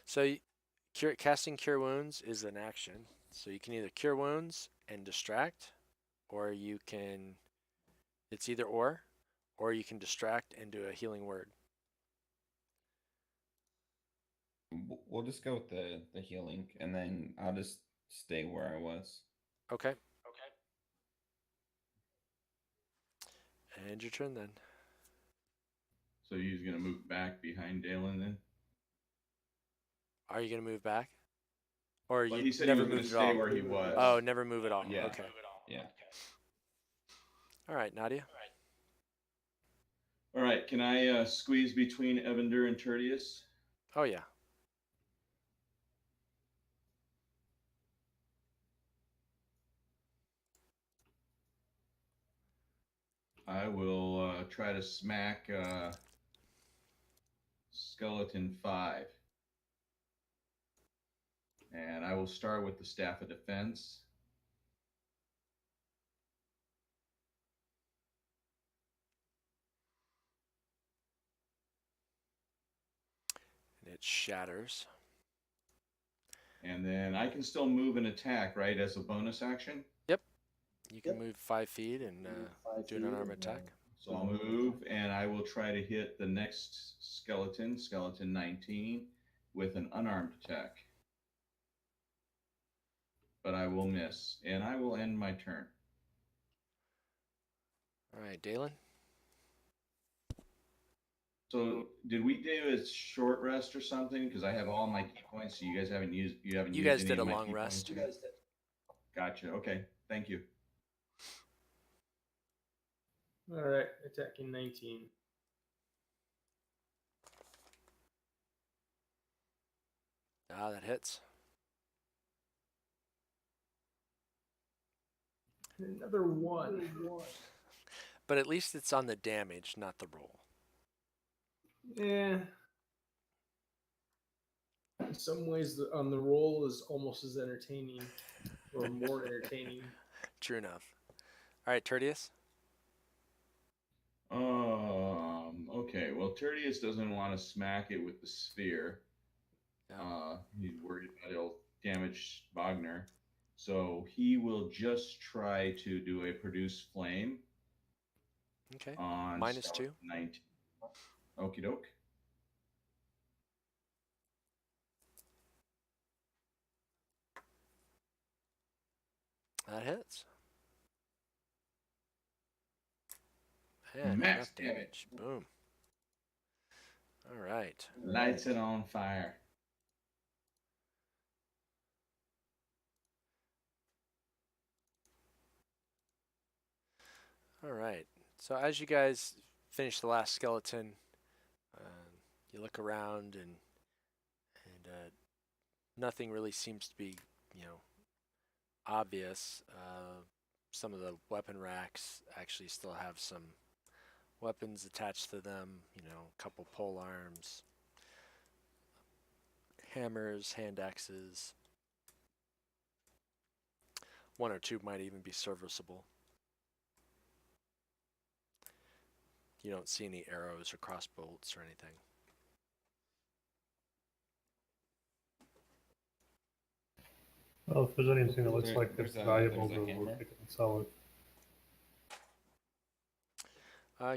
So casting Cure Wounds is an action. So you can either Cure Wounds and distract, or you can, it's either or you can distract and do a healing word. we'll just go with the healing, and then I'll just stay where I was. Okay. And your turn then. So he's going to move back behind Dalen then? Are you going to move back? Or Well, you he said never he was going moved to at all? stay where he was. Oh, never move at all. Yeah. Okay. Yeah. All right, Nadia. All right, can I squeeze between Evander and Tertius? Oh, yeah. I will try to smack Skeleton 5. And I will start with the Staff of Defense. And it shatters. And then I can still move and attack, right, as a bonus action? Yep. You can move 5 feet and do an unarmed attack. So I'll move, and I will try to hit the next skeleton, Skeleton 19, with an unarmed attack. But I will miss, and I will end my turn. All right, Dalen. So did we do a short rest or something? Because I have all my key points. So you guys haven't used. You haven't. You used guys any did of a my long key rest. points? You guys did. Gotcha. Okay. Thank you. All right, attacking 19. Ah, that hits. Another one. But at least it's on the damage, not the roll. Yeah. In some ways, on the roll is almost as entertaining, or more entertaining. True enough. All right, Tertius. Okay. Well, Tertius doesn't want to smack it with the sphere. Yeah. He's worried about it'll damage Wagner. So he will just try to do a produce flame Okay. on Minus 2. 19. Okie doke. That hits. And Max enough damage. Boom. All right. Lights it on fire. All right. So as you guys finish the last skeleton, you look around and nothing really seems to be, obvious. Some of the weapon racks actually still have some weapons attached to them. A couple pole arms, hammers, hand axes. One or two might even be serviceable. You don't see any arrows or crossbolts or anything. Well, if there's anything that looks There- like there's it's a- valuable, there's a we'll hammer. take it and sell it.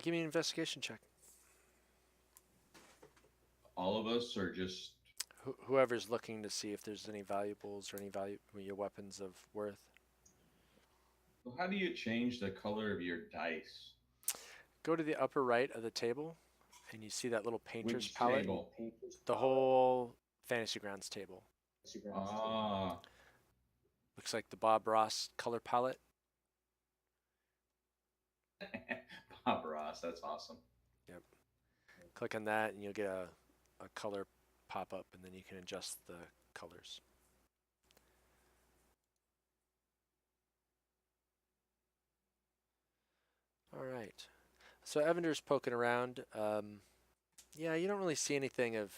Give me an investigation check. All of us are just Whoever's looking to see if there's any valuables or any your weapons of worth. So how do you change the color of your dice? Go to the upper right of the table, and you see that little painter's Which palette. table? The whole Fantasy Grounds table. Ah, Looks like the Bob Ross color palette. Bob Ross, that's awesome. Yep. Click on that, and you'll get a color pop up, and then you can adjust the colors. All right. So Evander's poking around. Yeah, you don't really see anything of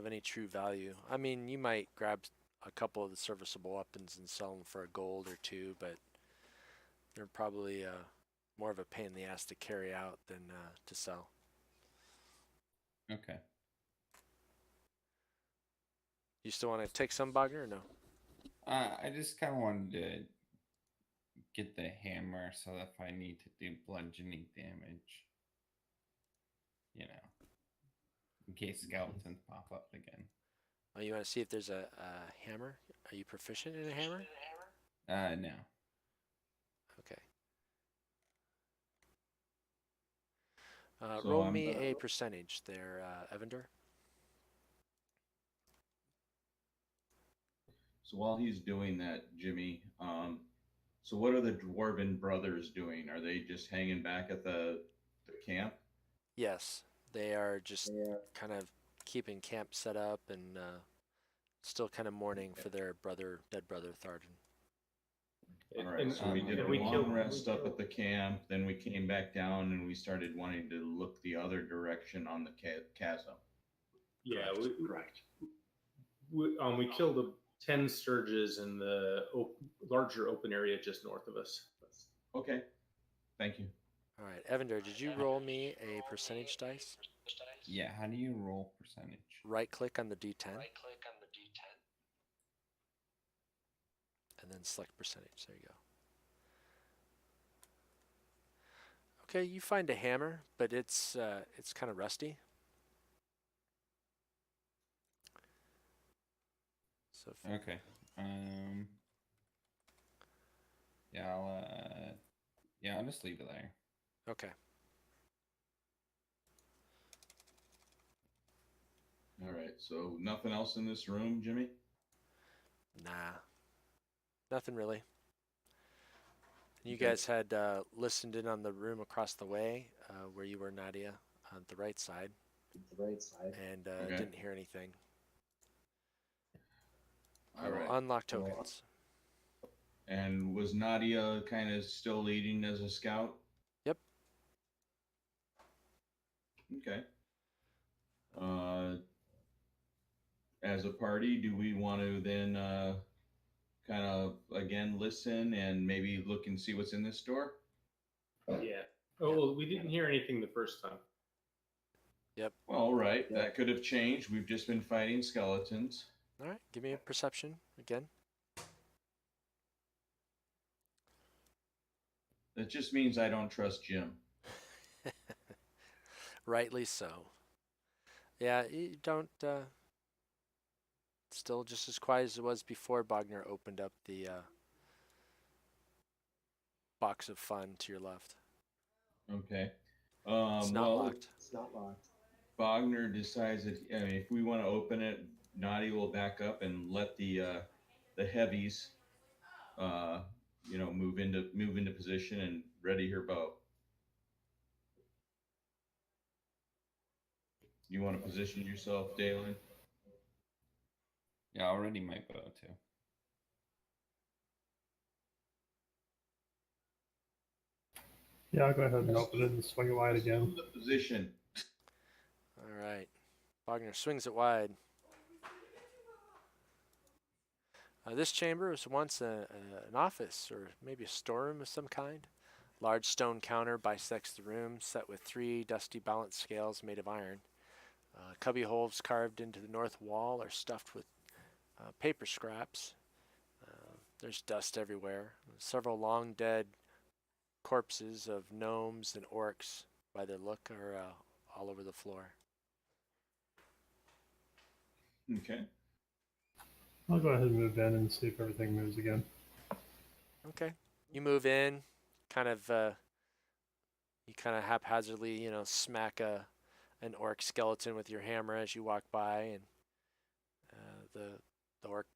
any true value. I mean, you might grab a couple of the serviceable weapons and sell them for a gold or two, but they're probably more of a pain in the ass to carry out than to sell. Okay. You still want to take some, Bogner, or no? I just kind of wanted to get the hammer so that if I need to do bludgeoning damage, in case skeletons pop up again. Oh, you want to see if there's a hammer? Are you proficient in a hammer? No. Okay. So Roll I'm- me a percentage there, Evander. So while he's doing that, Jimmy, so what are the Dwarven brothers doing? Are they just hanging back at the camp? Yes, they are just kind of keeping camp set up and still kind of mourning for their dead brother Tharden. All right, so we did a long rest up at the camp, then we came back down and we started wanting to look the other direction on the chasm. Yeah, we killed 10 sturges in the larger open area just north of us. Okay, thank you. All right, Evander, did you roll me a percentage dice? Yeah, how do you roll percentage? Right click on the D10. And then select percentage. There you go. Okay, you find a hammer, but it's kind of rusty. So Okay. Yeah, I'll just leave it there. okay. All right, so nothing else in this room, Jimmy? Nah, nothing really. You Okay. guys had listened in on the room across the way where you were, Nadia, on the right side, and Okay. didn't hear anything. Unlock tokens. And was Nadia kind of still leading as a scout? Yep. Okay. As a party, do we want to then kind of again listen and maybe look and see what's in this store? Yeah. Oh, well, we didn't hear anything the first time. Yep. Well, right. That could have changed. We've just been fighting skeletons. All right. Give me a perception again. That just means I don't trust Jim. Rightly so. Yeah, you don't. Still just as quiet as it was before Bogner opened up the box of fun to your left. Okay. It's not locked. It's not locked. Bogner decides that if we want to open it, Naughty will back up and let the heavies, move into position and ready her bow. You want to position yourself, Dalen? Yeah, I'll ready my bow too. Yeah, I'll go ahead and open it and swing it wide again. The position. All right. Bogner swings it wide. This chamber was once an office or maybe a storeroom of some kind. Large stone counter bisects the room, set with 3 dusty balance scales made of iron. Cubby holes carved into the north wall are stuffed with paper scraps. There's dust everywhere. Several long dead corpses of gnomes and orcs, by their look, are all over the floor. Okay. I'll go ahead and move in and see if everything moves again. Okay. You move in, kind of haphazardly, smack an orc skeleton with your hammer as you walk by, and the orc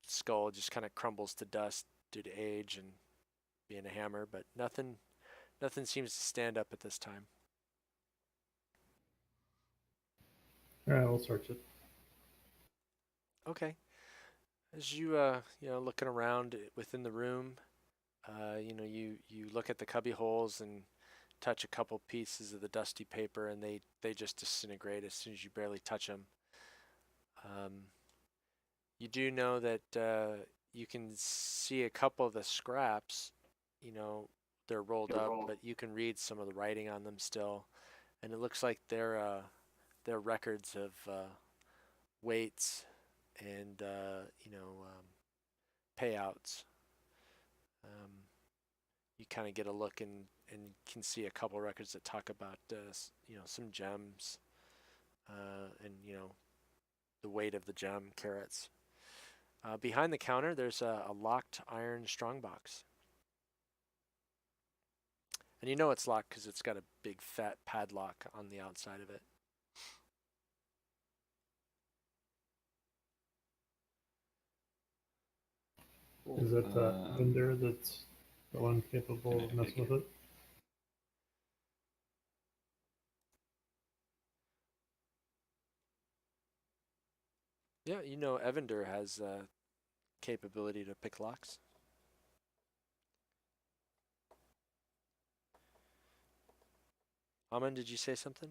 skull just kind of crumbles to dust due to age and being a hammer, but nothing seems to stand up at this time. All right, we'll search it. Okay. As you looking around within the room, you look at the cubby holes and touch a couple pieces of the dusty paper, and they just disintegrate as soon as you barely touch them. You do know that you can see a couple of the scraps. They're rolled up, but you can read some of the writing on them still, and it looks like they're records of weights and payouts. You kind of get a look and can see a couple records that talk about some gems and the weight of the gem carats. Behind the counter, there's a locked iron strongbox. And you know it's locked because it's got a big fat padlock on the outside of it. Is that the vendor that's the one capable of messing with it? Yeah, Evander has capability to pick locks. Aman, did you say something?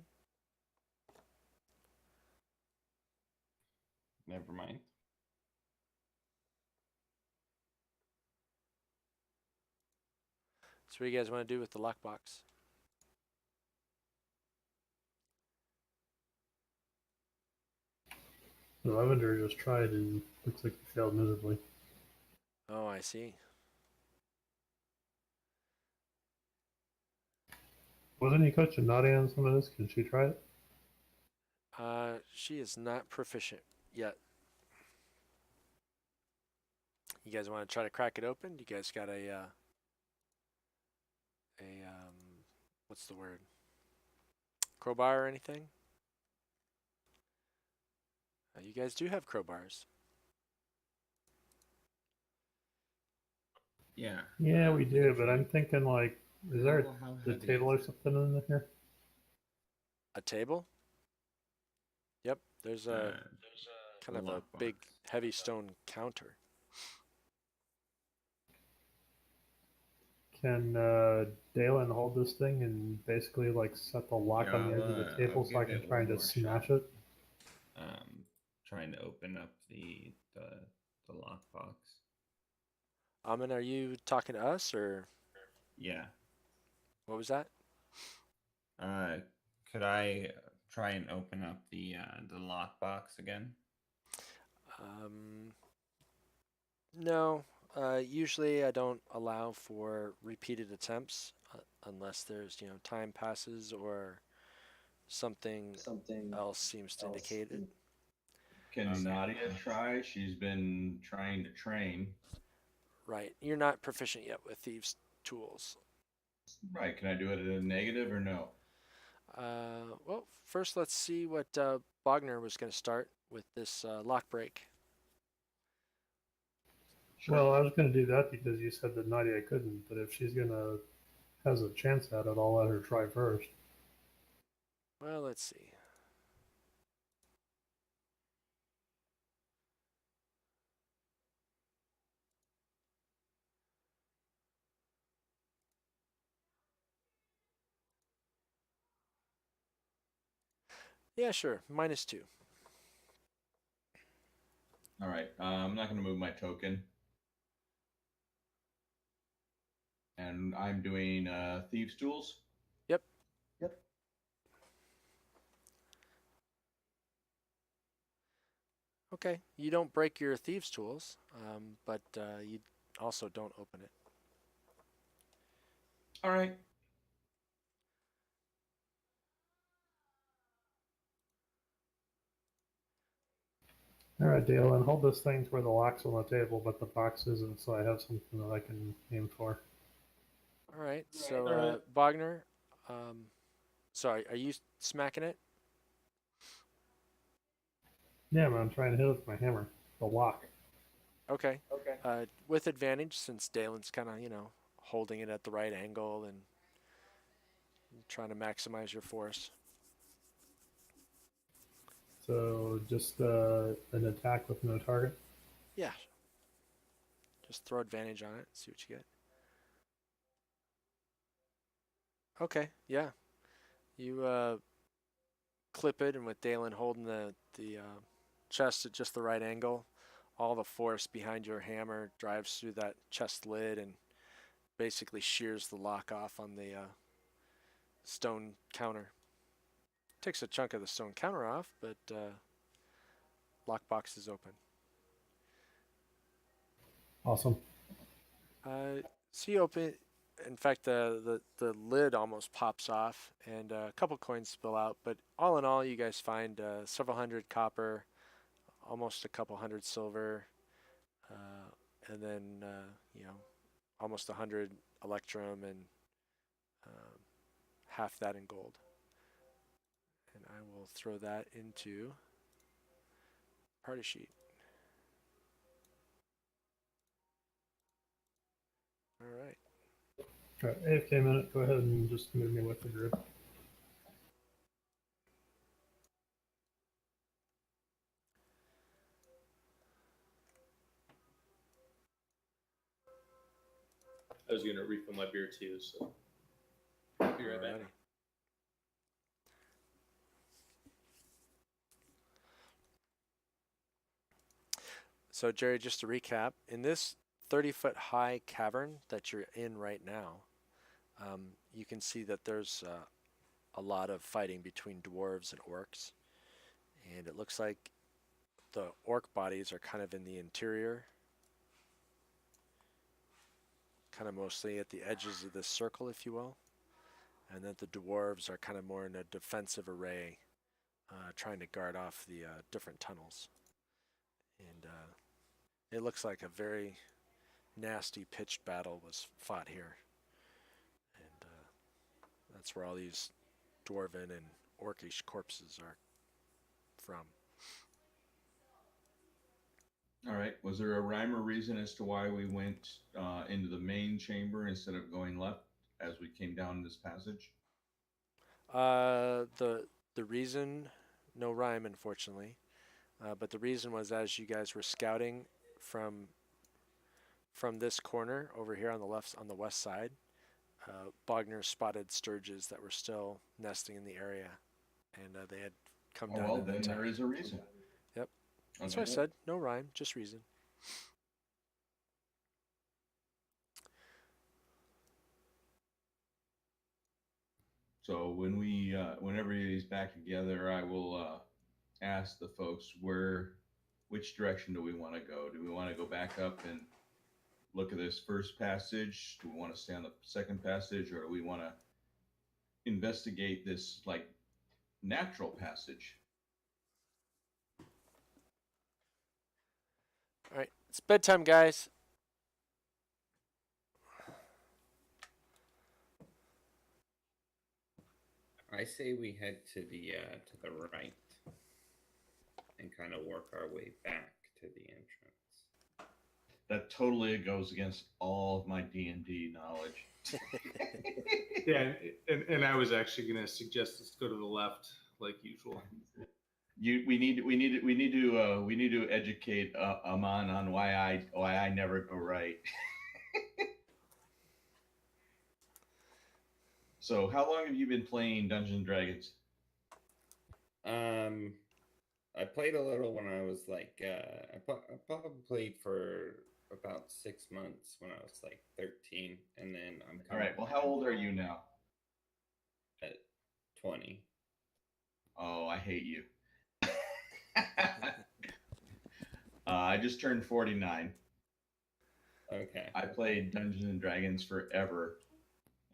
Never mind. So what do you guys want to do with the lockbox? The Lavender just tried and looks like he failed miserably. Oh, I see. Wasn't he coaching Nadia on some of this? Can she try it? She is not proficient yet. You guys want to try to crack it open? You guys got a what's the word? Crowbar or anything? You guys do have crowbars. Yeah. Yeah, we do, but I'm thinking like, is there a table or something in here? A table? Yep, there's a kind the of a lockbox. big, heavy stone counter. Can Dalen hold this thing and basically like set the lock on the edge of the table so I can try and just smash it? Trying to open up the lockbox. Amin, are you talking to us or Yeah. what was that? Could I try and open up the lockbox again? No. Usually I don't allow for repeated attempts unless there's, time passes or something else seems to indicate it. Can Nadia try? She's been trying to train. Right. You're not proficient yet with thieves' tools. Right. Can I do it at a negative or no? Well, first let's see what Bogner was going to start with this lock break. Sure. Well, I was going to do that because you said that Nadia couldn't, but if she's going to has a chance at it, I'll let her try first. Well, let's see. Yeah, sure. -2. All right. I'm not going to move my token. And I'm doing Thieves' Tools. Yep. Okay. You don't break your thieves' tools, but you also don't open it. All right. All right, Dale, and hold this thing to where the lock's on the table, but the box isn't, so I have something that I can aim for. All right. So, Bogner, sorry, are you smacking it? Yeah, man, I'm trying to hit it with my hammer. The lock. Okay. With advantage, since Dalen's kind of, holding it at the right angle and trying to maximize your force. So just an attack with no target. Yeah. Just throw advantage on it. See what you get. Okay. Yeah. You clip it, and with Dalen holding the chest at just the right angle, all the force behind your hammer drives through that chest lid and basically shears the lock off on the stone counter. Takes a chunk of the stone counter off, but lockbox is open. Awesome. So you open. In fact, the lid almost pops off, and a couple coins spill out. But all in all, you guys find several hundred copper, almost a couple hundred silver, and then almost 100 electrum and half that in gold. And I will throw that into party sheet. All right. All right, AFK minute. Go ahead and just move me with the group. I was going to refill my beer too, so be right back. Alrighty. So, Jerry, just to recap, in this 30-foot high cavern that you're in right now, you can see that there's a lot of fighting between dwarves and orcs. And it looks like the orc bodies are kind of in the interior, kind of mostly at the edges of this circle, if you will. And then the dwarves are kind of more in a defensive array, trying to guard off the different tunnels. And it looks like a very nasty pitched battle was fought here. And that's where all these dwarven and orcish corpses are from. All right. Was there a rhyme or reason as to why we went into the main chamber instead of going left as we came down this passage? The reason, no rhyme, unfortunately. But the reason was, as you guys were scouting from this corner over here on the west side, Bogner spotted sturges that were still nesting in the area, and they had come down. Well, then there is a reason. Yep. That's Okay. what I said. No rhyme, just reason. So when when everybody's back together, I will ask the folks which direction do we want to go? Do we want to go back up and look at this first passage? Do we want to stay on the second passage, or do we want to investigate this like natural passage? All right, it's bedtime, guys. I say we head to the right and kind of work our way back to the entrance. That totally goes against all of my D&D knowledge. Yeah, and I was actually going to suggest let's go to the left, like usual. We need to educate Aman on why I never go right. So, how long have you been playing Dungeons and Dragons? I played a little when I was like I probably played for about 6 months when I was like 13, and then I'm All right. Well, how old are you now? At 20. Oh, I hate you. I just turned 49. Okay. I played Dungeons and Dragons forever,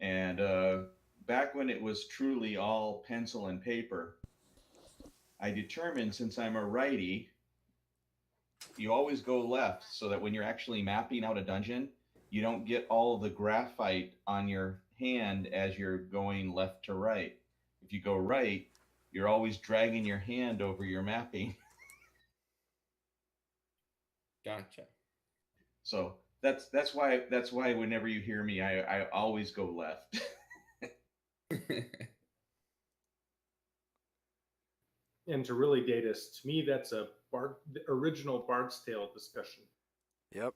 and back when it was truly all pencil and paper, I determined, since I'm a righty, you always go left so that when you're actually mapping out a dungeon, you don't get all the graphite on your hand as you're going left to right. If you go right, you're always dragging your hand over your mapping. Gotcha. So that's why whenever you hear me, I always go left. And to really date us, to me, that's the original Bard's Tale discussion. Yep.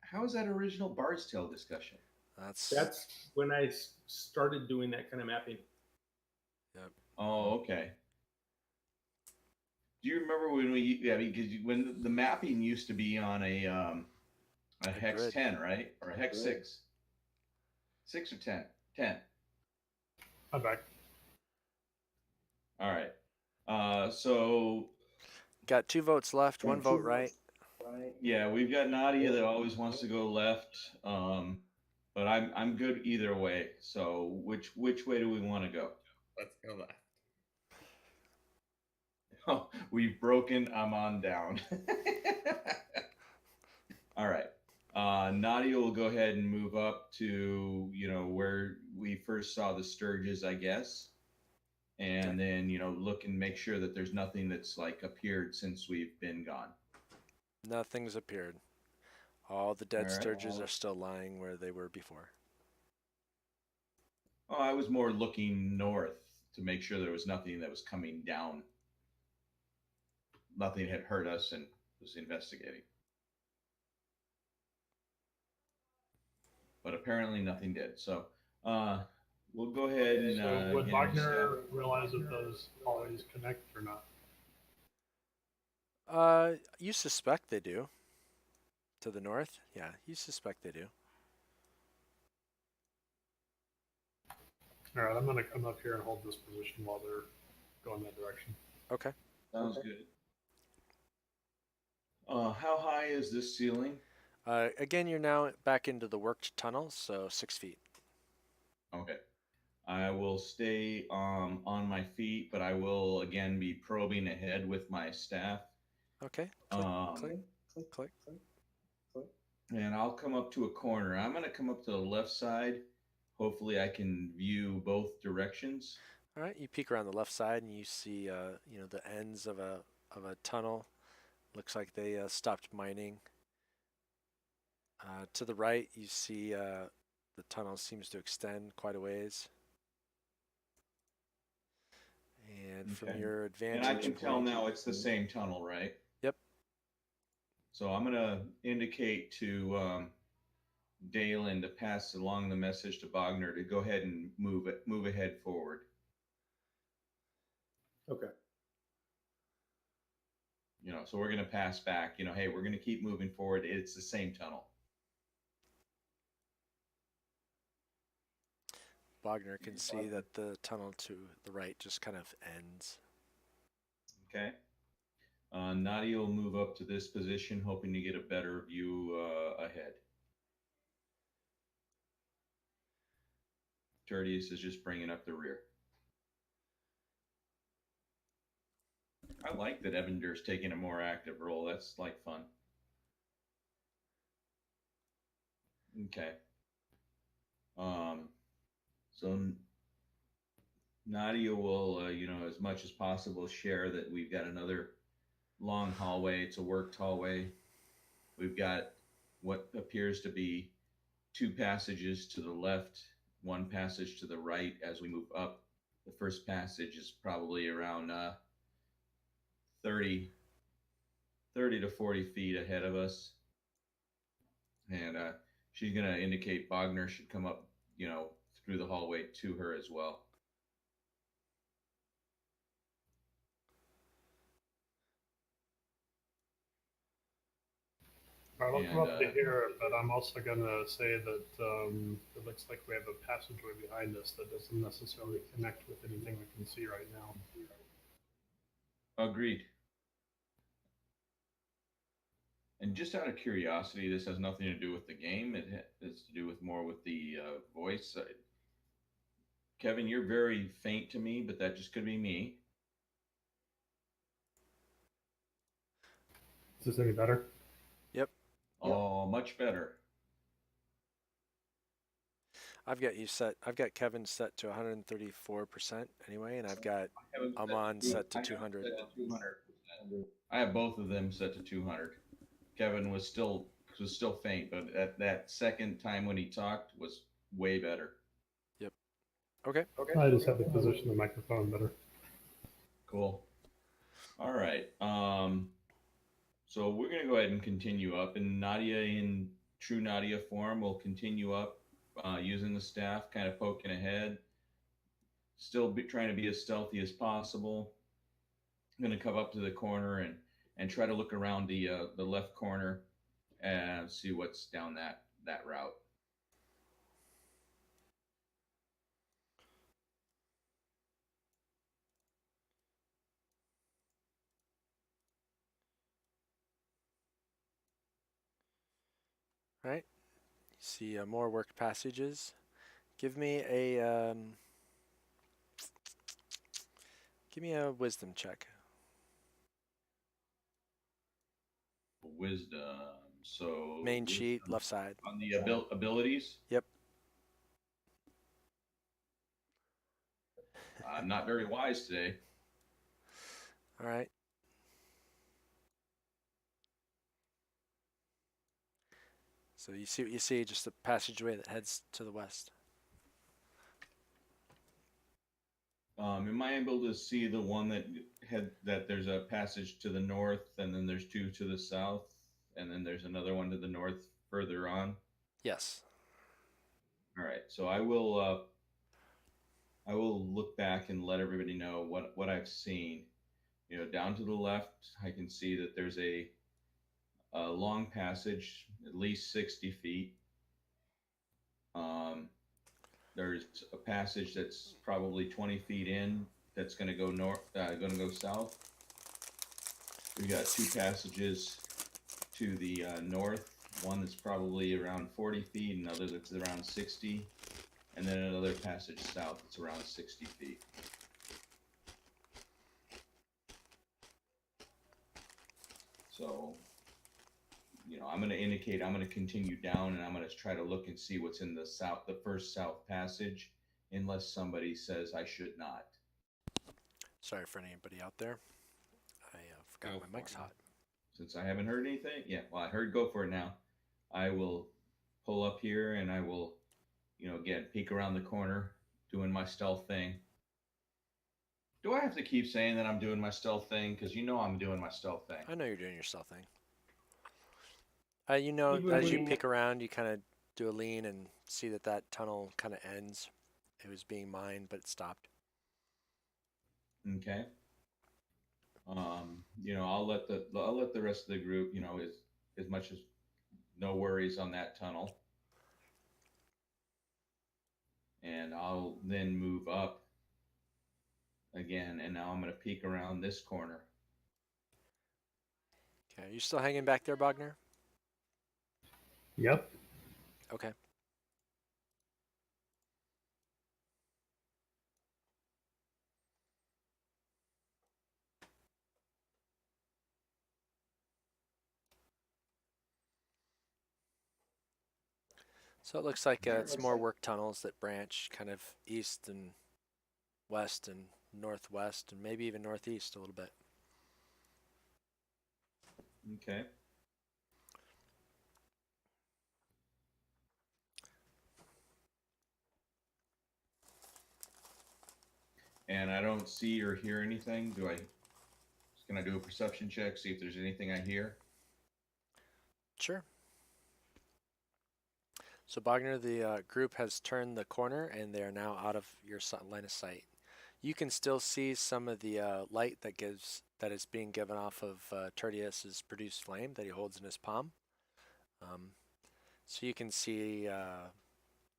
How is that original Bard's Tale discussion? That's when I started doing that kind of mapping. Yep. Oh, okay. Do you remember when because when the mapping used to be on a hex grid. 10, right? Or a hex 6. 6 or 10? 10. I'm back. All right. So got 2 votes left, 1 vote right. yeah, we've got Nadia that always wants to go left. But I'm good either way. So which way do we want to go? Let's go left. Oh, we've broken Amon down. All right. Nadia will go ahead and move up to, where we first saw the sturges, I guess. And then, look and make sure that there's nothing that's like appeared since we've been gone. Nothing's appeared. All the dead sturges are still lying where they were before. Oh, I was more looking north to make sure there was nothing that was coming down. Nothing had hurt us and was investigating. But apparently nothing did. So we'll go ahead and... So would Wagner realize if those always connect or not? You suspect they do. To the north? Yeah, you suspect they do. All right, I'm gonna come up here and hold this position while they're going that direction. Okay. Sounds good. How high is this ceiling? Again, you're now back into the worked tunnel, so 6 feet. Okay. I will stay on my feet, but I will again be probing ahead with my staff. Okay. Click, click, click. And I'll come up to a corner. I'm going to come up to the left side. Hopefully I can view both directions. All right, you peek around the left side and you see, the ends of a tunnel. Looks like they stopped mining. To the right, you see the tunnel seems to extend quite a ways. And from Okay. your And I advantage can tell point, now it's the same tunnel, right? Yep. So I'm going to indicate to Dalen to pass along the message to Bogner to go ahead and move ahead forward. Okay. So we're going to pass back, hey, we're going to keep moving forward. It's the same tunnel. Bogner can see that the tunnel to the right just kind of ends. Okay. Nadia will move up to this position, hoping to get a better view ahead. Tertius is just bringing up the rear. I like that Evander's taking a more active role. That's like fun. Okay. So Nadia will, as much as possible, share that we've got another long hallway. It's a worked hallway. We've got what appears to be 2 passages to the left, 1 passage to the right as we move up. The first passage is probably around 30 to 40 feet ahead of us. And she's going to indicate Bogner should come up, through the hallway to her as well. I'll come up to here, but I'm also going to say that it looks like we have a passageway behind us that doesn't necessarily connect with anything we can see right now. Agreed. And just out of curiosity, this has nothing to do with the game. It has to do with more with the voice. Kevin, you're very faint to me, but that just could be me. Is this any better? Yep. Oh, much better. I've got Kevin set to 134% anyway, and I've got Amon set to 200. I have both of them set to 200. Kevin was still faint, but at that second time when he talked was way better. Yep. Okay. I just have to position the microphone better. Cool. All right. So we're going to go ahead and continue up, and Nadia, in true Nadia form, will continue up using the staff, kind of poking ahead, still trying to be as stealthy as possible. I'm going to come up to the corner and try to look around the left corner and see what's down that route. All right. You see more worked passages. Give me a wisdom check. Wisdom. So Main wisdom sheet, left side. on the abilities. Yep. I'm not very wise today. All right. So you see what you see, just a passageway that heads to the west. Am I able to see the one that there's a passage to the north, and then there's 2 to the south, and then there's another one to the north further on? Yes. All right. So I will look back and let everybody know what I've seen. Down to the left, I can see that there's a long passage, at least 60 feet. There's a passage that's probably 20 feet in that's going to go north, going to go south. We got 2 passages to the north. One that's probably around 40 feet, another that's around 60, and then another passage south that's around 60 feet. So, I'm going to indicate I'm going to continue down, and I'm going to try to look and see what's in the first south passage, unless somebody says I should not. Sorry for anybody out there. I forgot my mic's hot. Since I haven't heard anything, yeah. Well, I heard go for it now. I will pull up here, and I will, again, peek around the corner, doing my stealth thing. Do I have to keep saying that I'm doing my stealth thing? Because you know I'm doing my stealth thing. I know you're doing your stealth thing. You know, Even as you when peek around, you kind of do a lean and see that that tunnel kind of ends. It was being mined, but it stopped. Okay. I'll let the rest of the group, as much as no worries on that tunnel, and I'll then move up again, and now I'm going to peek around this corner. Okay, you still hanging back there, Bogner? Yep. Okay. So it looks like it's more work tunnels that branch kind of east and west and northwest and maybe even northeast a little bit. Okay. And I don't see or hear anything. Can I do a perception check, see if there's anything I hear? Sure. So Bogner, the group has turned the corner and they are now out of your line of sight. You can still see some of the light that is being given off of Tertius's produced flame that he holds in his palm. So you can see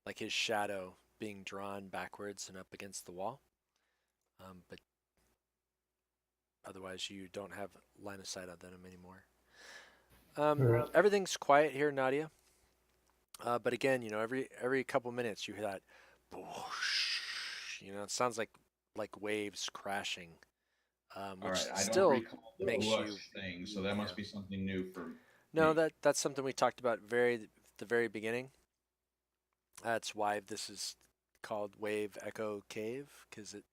like his shadow being drawn backwards and up against the wall. But otherwise, you don't have line of sight on them anymore. Right. Everything's quiet here, Nadia. But again, every couple minutes you hear that, whoosh, it sounds like waves crashing, All which right, I don't still recall the makes whoosh you. thing, so that Yeah. must be something new for No, me. that's something we talked about the very beginning. That's why this is called Wave Echo Cave, because it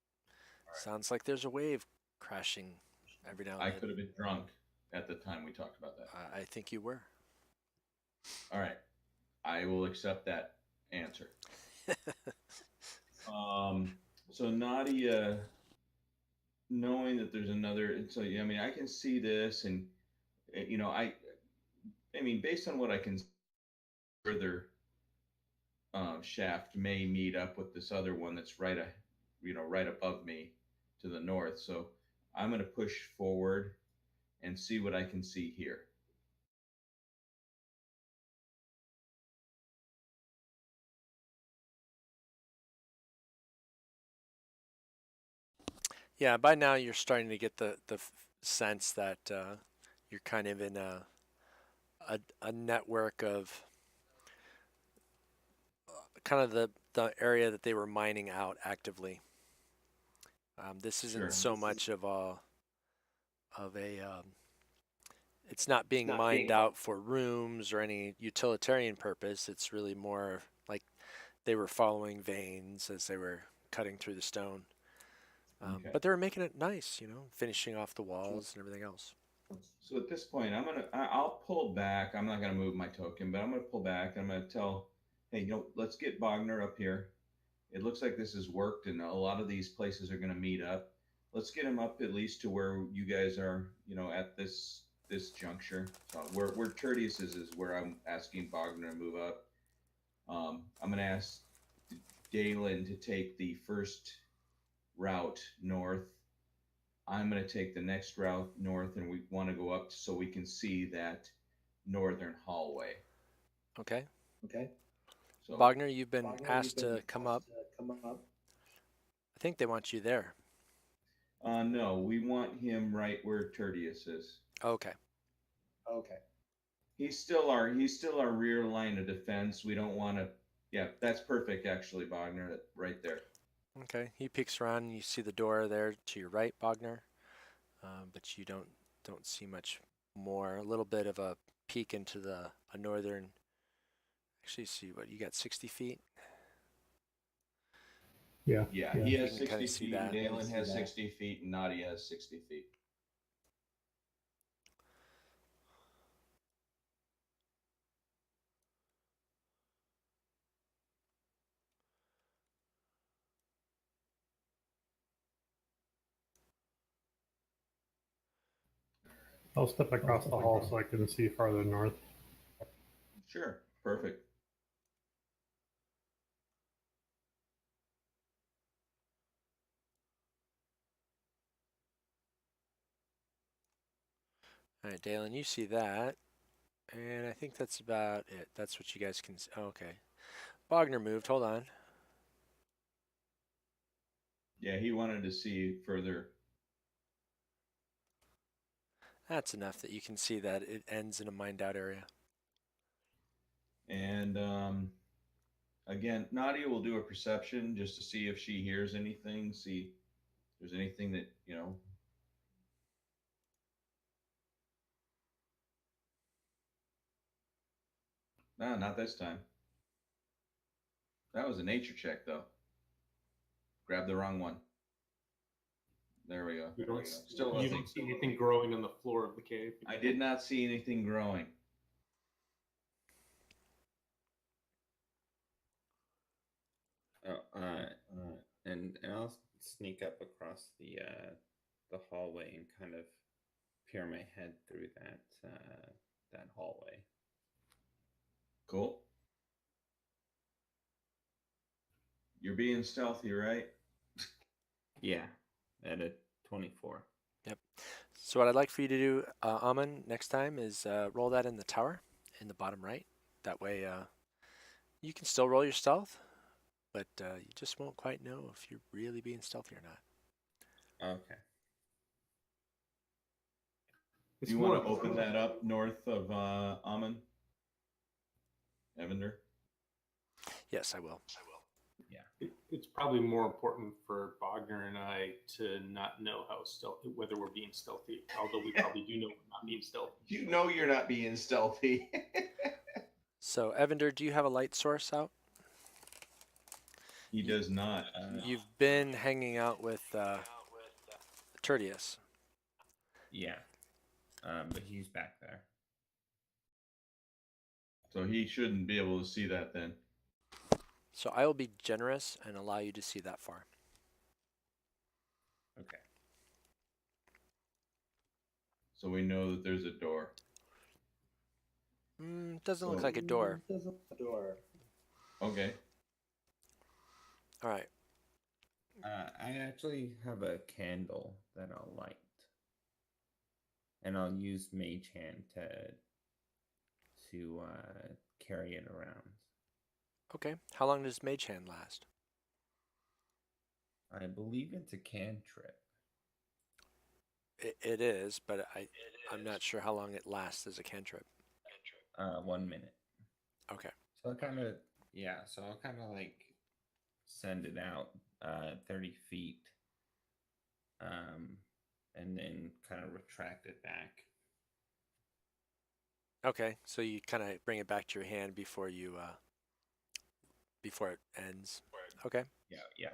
sounds like there's a wave crashing every now and I then. could have been drunk at the time we talked about that. I think you were. All right, I will accept that answer. Um, so Nadia, knowing that there's another, so yeah, I mean, I can see this, and I mean, based on what I can further shaft may meet up with this other one that's right above me to the north. So I'm going to push forward and see what I can see here. Yeah, by now you're starting to get the sense that you're kind of in a network of kind of the area that they were mining out actively. This isn't Sure. so much of a it's not being mined out for rooms or any utilitarian purpose. It's really more like they were following veins as they were cutting through the stone. Okay. But they were making it nice, finishing off the walls and everything else. So at this point, I'll pull back. I'm not gonna move my token, but I'm gonna pull back. I'm gonna tell, hey, let's get Bogner up here. It looks like this has worked, and a lot of these places are gonna meet up. Let's get him up at least to where you guys are, at this juncture. So where Tertius is where I'm asking Bogner to move up. I'm gonna ask Dalen to take the first route north. I'm going to take the next route north, and we want to go up so we can see that northern hallway. Okay. So, Bogner, you've been asked to come up. I think they want you there. no, we want him right where Tertius is. Okay. He's still our rear line of defense. We don't want to. Yeah, that's perfect, actually, Bogner, right there. Okay. He peeks around and you see the door there to your right, Bogner, but you don't see much more. A little bit of a peek into a northern. Actually, see what you got, 60 feet. Yeah. Yeah, he has You can 60 kinda see feet. that. Dalen has 60 feet, and Nadia has 60 feet. I'll step across the hall so I can see farther north. Sure. Perfect. All right, Dalen, you see that. And I think that's about it. That's what you guys can see. Oh, okay. Bogner moved. Hold on. Yeah, he wanted to see further. That's enough that you can see that it ends in a mined out area. And again, Nadia will do a perception just to see if she hears anything, see if there's anything that, No, not this time. That was a nature check, though. Grab the wrong one. There we go. Still You don't see anything growing on the floor of the cave? I did not see anything growing. And I'll sneak up across the hallway and kind of peer my head through that hallway. Cool. You're being stealthy, right? Yeah, at a 24. Yep. So what I'd like for you to do, Amun, next time is roll that in the tower in the bottom right. That way you can still roll your stealth, but you just won't quite know if you're really being stealthy or not. Okay. Do you want to open that up north of Amun? Evander? Yes, I will. It's probably more important for Bogner and I to not know how stealthy, whether we're being stealthy, although we probably do know we're not being stealthy. You know you're not being stealthy. So, Evander, do you have a light source out? He does not. You've been hanging out with Tertius. Yeah. But he's back there. So he shouldn't be able to see that then. So I will be generous and allow you to see that far. Okay. So we know that there's a door. Doesn't look like a door. Okay. All right. I actually have a candle that I'll light. And I'll use Mage Hand to carry it around. Okay. How long does Mage Hand last? I believe it's a cantrip. It is, but I'm not sure how long it lasts as a cantrip. 1 minute. Okay. So I'll kind of like send it out 30 feet. And then kind of retract it back. Okay. So you kind of bring it back to your hand before you before it ends. Okay. Yeah.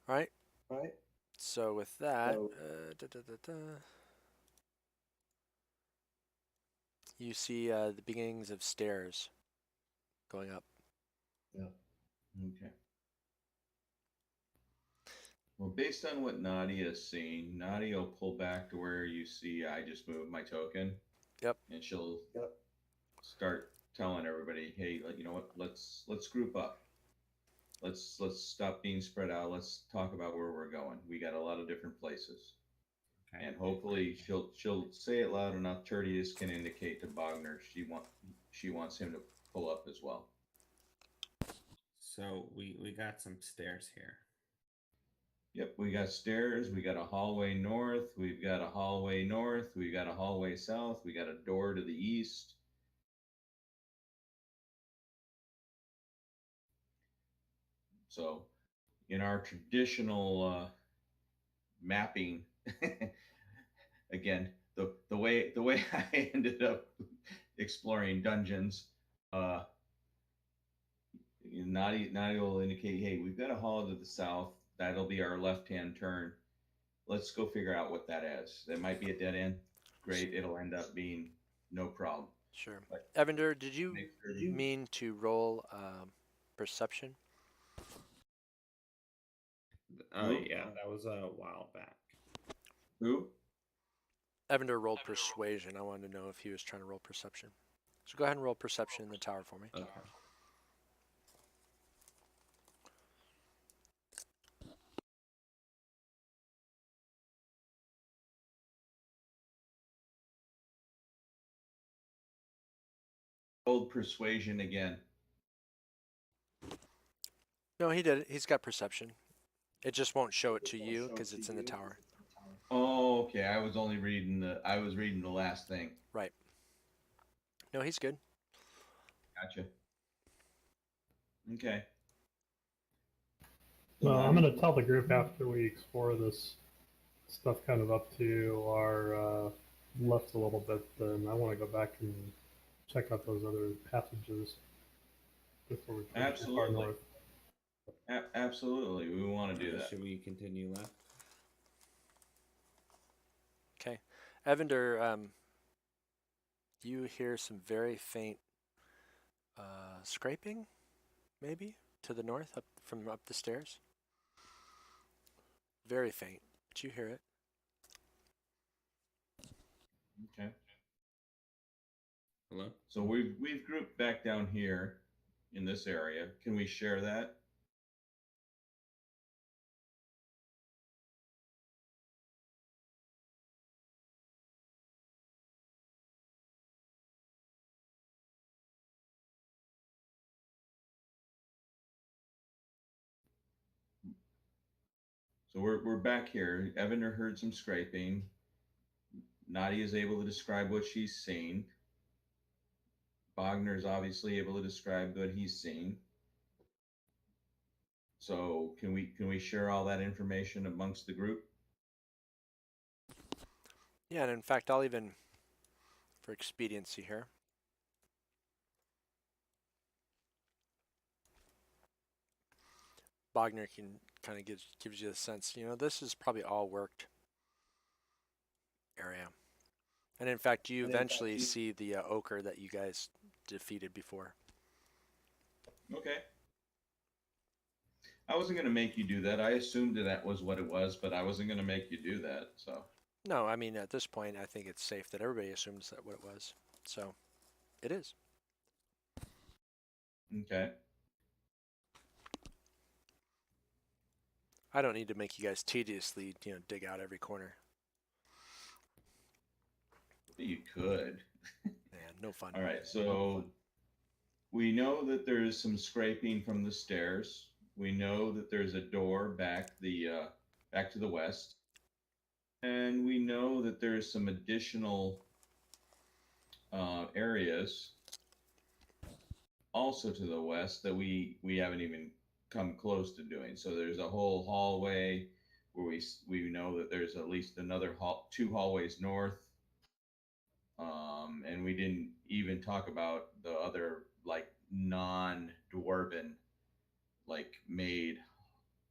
All right. So with that, you see the beginnings of stairs going up. Yeah. Okay. Well, based on what Nadia is seeing, Nadia will pull back to where you see I just moved my token. Yep. And she'll start telling everybody, hey, you know what? Let's group up. Let's stop being spread out. Let's talk about where we're going. We got a lot of different places. Okay. And hopefully she'll say it loud enough. Tertius can indicate to Bogner she wants him to pull up as well. So we got some stairs here. Yep, we got stairs, we got a hallway north, we've got a hallway north, we got a hallway south, we got a door to the east. So in our traditional mapping, again, the way I ended up exploring dungeons, Nadia will indicate, hey, we've got a hall to the south. That'll be our left-hand turn. Let's go figure out what that is. That might be a dead end. Great, it'll end up being no problem. Sure. Evander, did you mean to roll perception? Oh, yeah, that was a while back. Who? Evander rolled persuasion. I wanted to know if he was trying to roll perception. So go ahead and roll perception in the tower for me. Okay. Old persuasion again. No, he did it. He's got perception. It just won't show it to you because it's in the tower. Oh, okay. I was reading the last thing. Right. No, he's good. Gotcha. Okay. Well, I'm going to tell the group after we explore this stuff kind of up to our left a little bit, then I want to go back and check out those other passages before we push too far Absolutely. north. Absolutely. We want to do that. Should we continue left? Okay. Evander, you hear some very faint scraping, maybe, to the north, up the stairs. Very faint, but you hear it. Okay. Hello? So we've grouped back down here in this area. Can we share that? So we're back here. Evander heard some scraping. Nadia is able to describe what she's seen. Bogner's obviously able to describe what he's seen. So can we share all that information amongst the group? Yeah, and in fact, I'll even, for expediency here, Bogner can kind of gives you a sense. You know, this is probably all worked area. And in fact, you eventually see the ochre that you guys defeated before. Okay. I wasn't going to make you do that. I assumed that was what it was, but I wasn't going to make you do that. So. No, I mean, at this point, I think it's safe that everybody assumes that what it was. So, it is. Okay. I don't need to make you guys tediously, dig out every corner. You could. Man, no fun. All right. So we know that there is some scraping from the stairs. We know that there's a door back to the west, and we know that there's some additional areas also to the west that we haven't even come close to doing. So there's a whole hallway where we know that there's at least another two hallways north, and we didn't even talk about the other like non-dwarven like made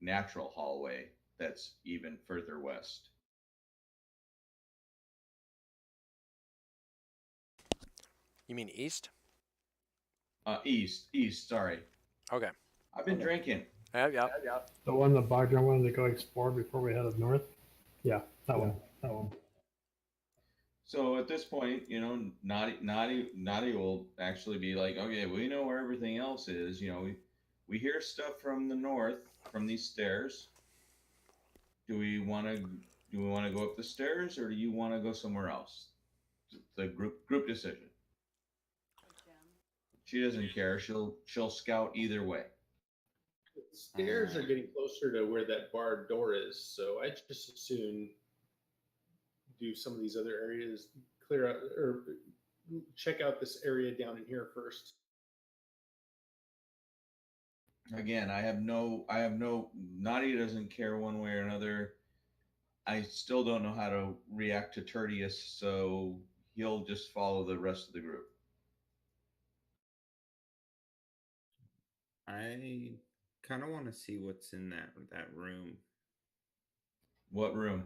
natural hallway that's even further west. You mean east? East. Sorry, Okay. I've been drinking. Yeah. The one that Bogner wanted to go explore before we headed north? Yeah, that one. So at this point, Naughty will actually be like, okay, we know where everything else is. We hear stuff from the north from these stairs. Do we want to go up the stairs, or do you want to go somewhere else? The group decision. She doesn't care. She'll scout either way. The stairs are getting closer to where that barred door is, so I just as soon do some of these other areas, clear out or check out this area down in here first. Again, I have no. Nadia doesn't care one way or another. I still don't know how to react to Tertius, so he'll just follow the rest of the group. I kind of want to see what's in that room. What room?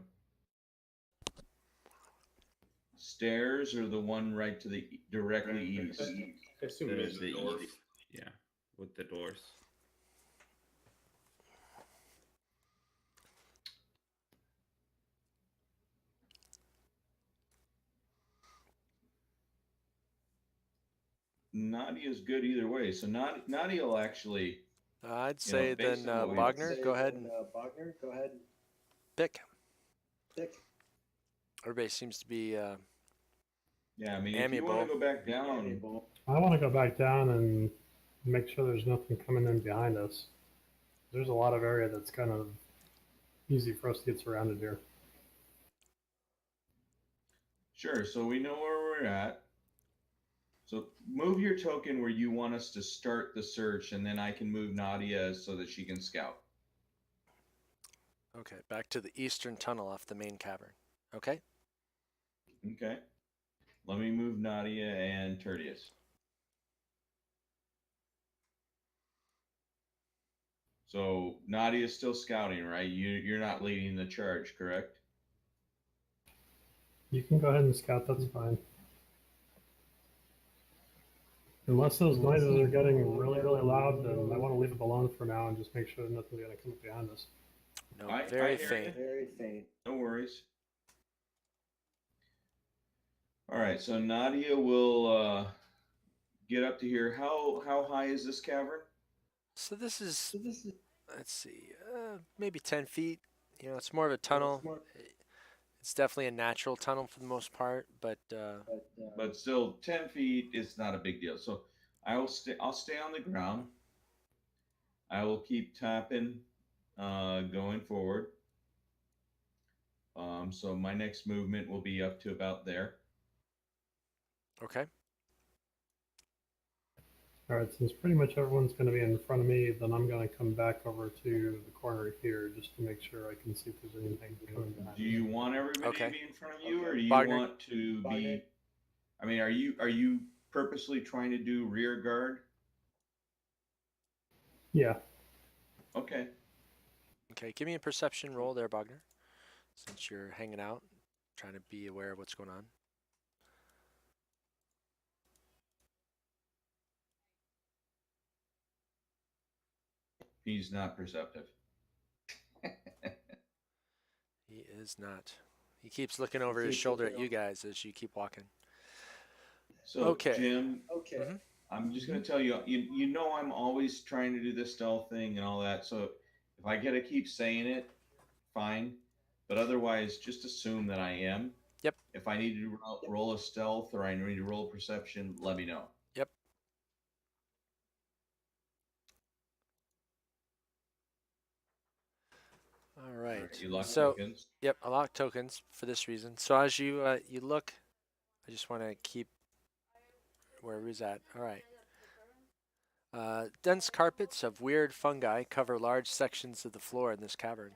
Stairs or the one right to the directly east? I assume there's a door. East. Yeah, with the doors. Nadia's good either way. So Nadia will actually, I'd say based then on what we Bogner, go ahead and pick. Everybody seems to be yeah, I mean, if you want to amiable. go back down, I want to go back down and make sure there's nothing coming in behind us. There's a lot of area that's kind of easy for us to get surrounded here. sure. So we know where we're at. So move your token where you want us to start the search, and then I can move Nadia so that she can scout. Okay, back to the eastern tunnel off the main cavern. Okay. Okay. Let me move Nadia and Tertius. So Nadia's still scouting, right? You're not leading the charge, correct? You can go ahead and scout, that's fine. Unless those noises are getting really, really loud, then I want to leave it alone for now and just make sure nothing's going to come up behind us. No, I very hear faint. you. No worries. All right, so Nadia will get up to here. How high is this cavern? So this is, let's see, maybe 10 feet. You know, it's more of a tunnel. It's definitely a natural tunnel for the most part, but But still, 10 feet is not a big deal. So I'll stay on the ground. I will keep tapping, going forward. So my next movement will be up to about there. okay. All right, since pretty much everyone's going to be in front of me, then I'm going to come back over to the corner here just to make sure I can see if there's anything coming behind Do me. you want everybody Okay. to be in front of you, or do you Bogner. want to be? I mean, are you purposely trying to do rear guard? Yeah, Okay. Okay, give me a perception roll there, Bogner, since you're hanging out, trying to be aware of what's going on. He's not perceptive. He is not. He keeps looking over his shoulder at you guys as you keep walking. So, Okay. Jim, Mhm. I'm just going to tell you, you know, I'm always trying to do this stealth thing and all that. So if I got to keep saying it, fine. But otherwise, just assume that I am. Yep. If I need to roll a stealth or I need to roll a perception, let me know. Yep. All right. You lock So, tokens. yep, I lock tokens for this reason. So as you you look, I just want to keep where he's at. All right. Dense carpets of weird fungi cover large sections of the floor in this cavern.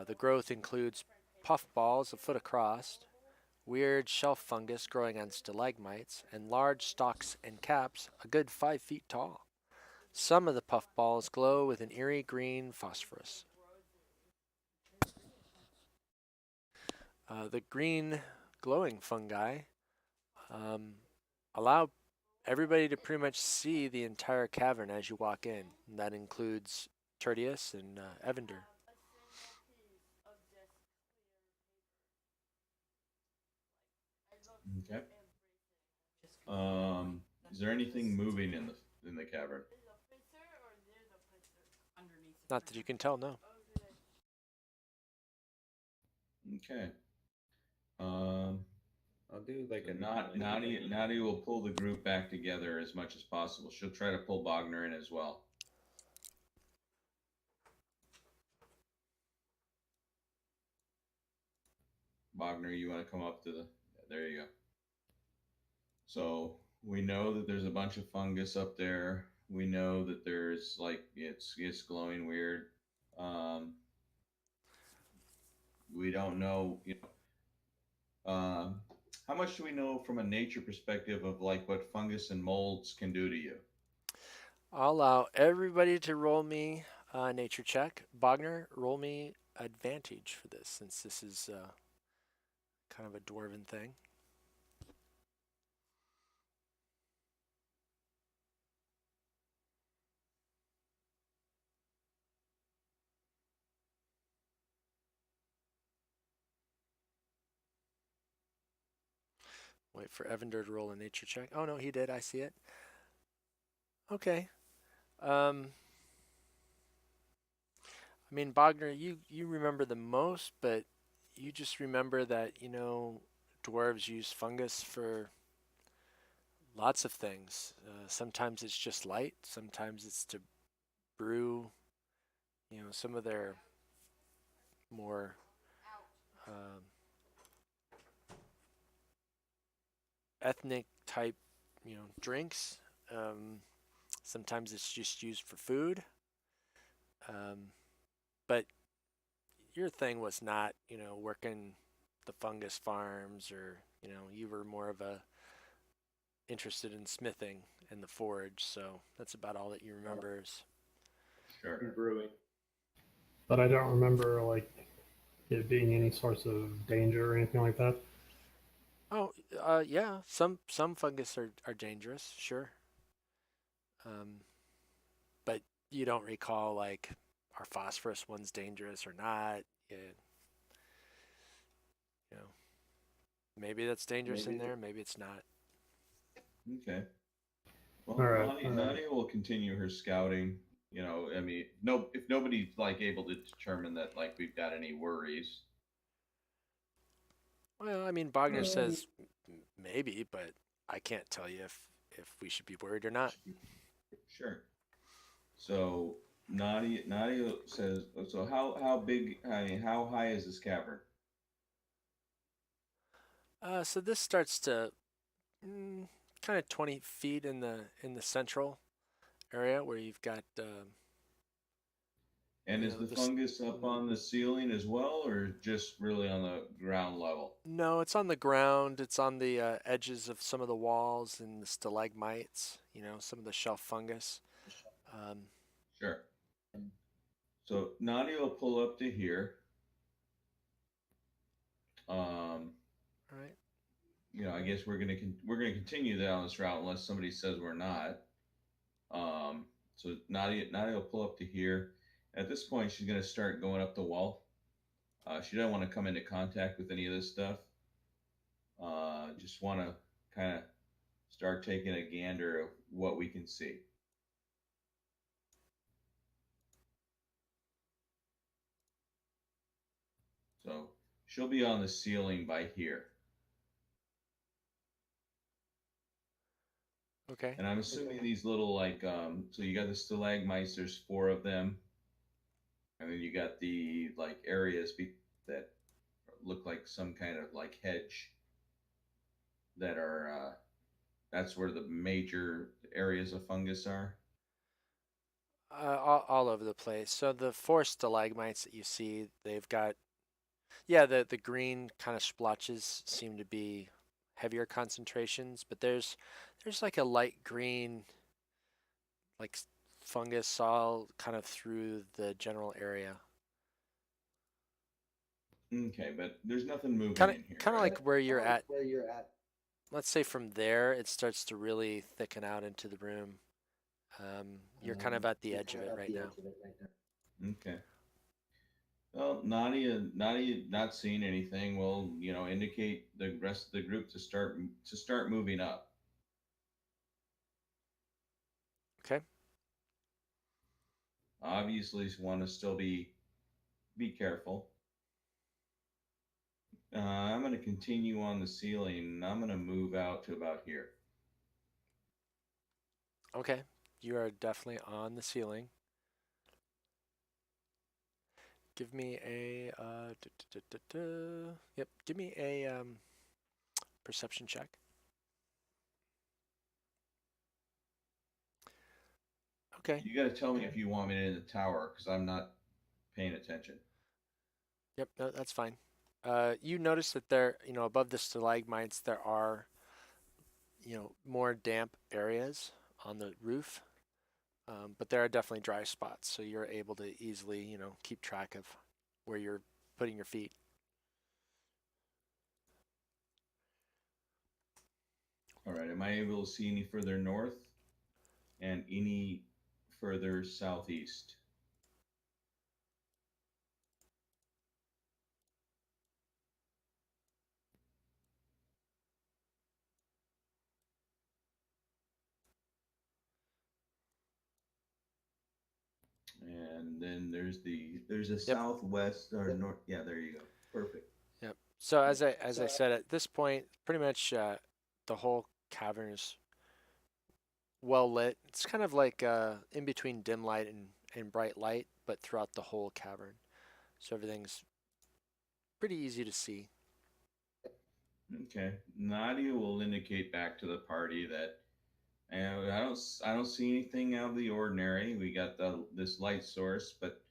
The growth includes puffballs a foot across, weird shelf fungus growing on stalagmites, and large stalks and caps a good 5 feet tall. Some of the puffballs glow with an eerie green phosphorus. The green glowing fungi allow everybody to pretty much see the entire cavern as you walk in. And that includes Tertius and Evander. Okay. Is there anything moving in the cavern? Not that you can tell, no. Okay. I'll do like a Nadia will pull the group back together as much as possible. She'll try to pull Bogner in as well. Bogner, you want to come up to the? There you go. So we know that there's a bunch of fungus up there. We know that there's like it's glowing weird. We don't know, how much do we know from a nature perspective of like what fungus and molds can do to you? I'll allow everybody to roll me a nature check. Bogner, roll me advantage for this, since this is kind of a dwarven thing. Wait for Evander to roll a nature check. Oh no, he did. I see it. Okay. I mean, Bogner, you remember the most, but you just remember that dwarves use fungus for lots of things. Sometimes it's just light. Sometimes it's to brew. Some of their more um, ethnic type, drinks. Sometimes it's just used for food. But your thing was not, working the fungus farms, or you were more of a interested in smithing and the forge. So that's about all that you remember. Sure. And brewing. But I don't remember like it being any sorts of danger or anything like that. Oh, yeah. Some fungus are dangerous, sure. But you don't recall like our phosphorus one's dangerous or not. You know, maybe that's dangerous in there. Maybe it's not. Okay. Well, All right. Nadia will continue her scouting. I mean, no, if nobody's like able to determine that like we've got any worries. Well, I mean, Bogner says maybe, but I can't tell you if we should be worried or not. Sure. So Nadia says, so how big? I mean, how high is this cavern? So this starts to kind of 20 feet in the central area where you've got. And is the this. fungus up on the ceiling as well, or just really on the ground level? No, it's on the ground. It's on the edges of some of the walls and the stalagmites. Some of the shelf fungus. Sure. So Nadia will pull up to here. All right. I guess we're gonna continue down this route unless somebody says we're not. So Nadia will pull up to here. At this point, she's gonna start going up the wall. She doesn't want to come into contact with any of this stuff. Just want to kind of start taking a gander of what we can see. So she'll be on the ceiling by here. Okay. And I'm assuming these little so you got the stalagmites, there's 4 of them. And then you got the like areas that look like some kind of like hedge that are that's where the major areas of fungus are. All over the place. So the 4 stalagmites that you see, they've got, yeah, the green kind of splotches seem to be heavier concentrations, but there's like a light green, like fungus all kind of through the general area. Okay, but there's nothing moving Kind of in here. kind of right? like where you're at. Let's say from there, it starts to really thicken out into the room. You're kind of at the edge of it right now. Okay. Well, Nadia, not seeing anything will, indicate the rest of the group to start moving up. Okay. Obviously, want to still be careful. I'm going to continue on the ceiling. I'm going to move out to about here. Okay. You are definitely on the ceiling. Give me a yep. Give me a perception check. Okay. You got to tell me if you want me in the tower because I'm not paying attention. Yep. No, that's fine. You notice that there, above the stalagmites, there are, more damp areas on the roof, but there are definitely dry spots, so you're able to easily, keep track of where you're putting your feet. All right. Am I able to see any further north and any further southeast? and then there's a Yep. southwest or north. Yeah, there you go. Perfect. Yep. So as I said, at this point, pretty much the whole cavern is well lit. It's kind of like in between dim light and bright light, but throughout the whole cavern. So everything's pretty easy to see. Okay. Nadia will indicate back to the party that I don't see anything out of the ordinary. We got this light source, but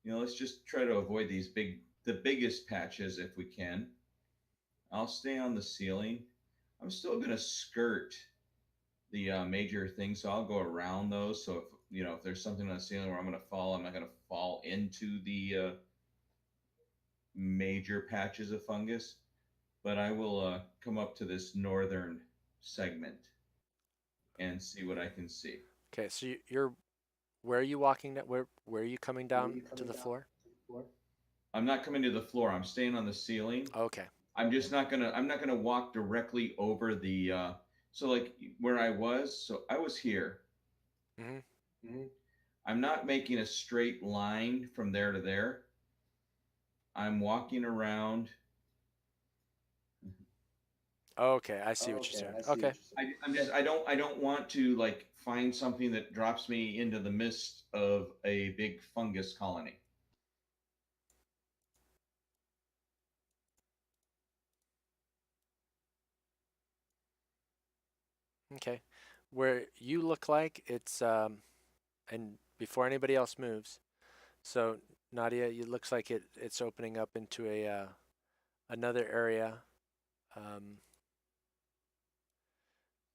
let's just try to avoid the biggest patches if we can. I'll stay on the ceiling. I'm still gonna skirt the major things, so I'll go around those. So if there's something on the ceiling where I'm gonna fall, I'm not gonna fall into the major patches of fungus. But I will come up to this northern segment and see what I can see. Okay, so you're where are you walking down? Where are you coming down to the floor? I'm not coming to the floor. I'm staying on the ceiling. Okay. I'm not gonna walk directly over the so like where I was. So I was here. Mhm. I'm not making a straight line from there to there. I'm walking around. Okay, I see what you're saying. Okay. I don't want to like find something that drops me into the midst of a big fungus colony. Okay. Where you look like it's and before anybody else moves. So Nadia, it looks like it's opening up into a another area. Um,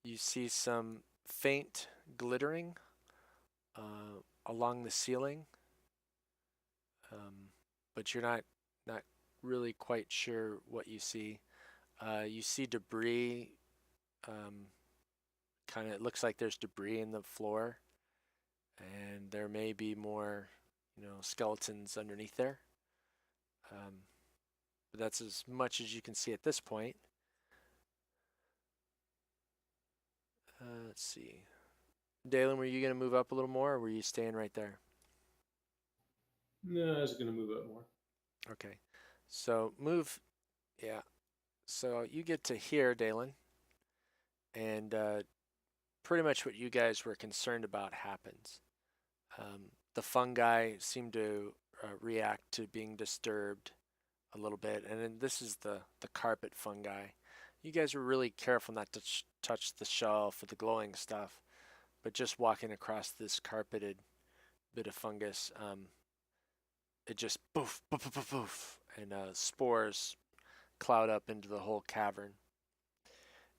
you see some faint glittering along the ceiling, but you're not really quite sure what you see. You see debris. Kind of, it looks like there's debris in the floor, and there may be more, skeletons underneath there. But that's as much as you can see at this point. Let's see. Dalen, were you going to move up a little more, or were you staying right there? No, I was gonna move up more. Okay. So move, yeah. So you get to here, Dalen, and pretty much what you guys were concerned about happens. The fungi seem to react to being disturbed a little bit, and then this is the carpet fungi. You guys were really careful not to touch the shelf or the glowing stuff, but just walking across this carpeted bit of fungus, it just poof, poof, poof, poof, poof, and spores cloud up into the whole cavern.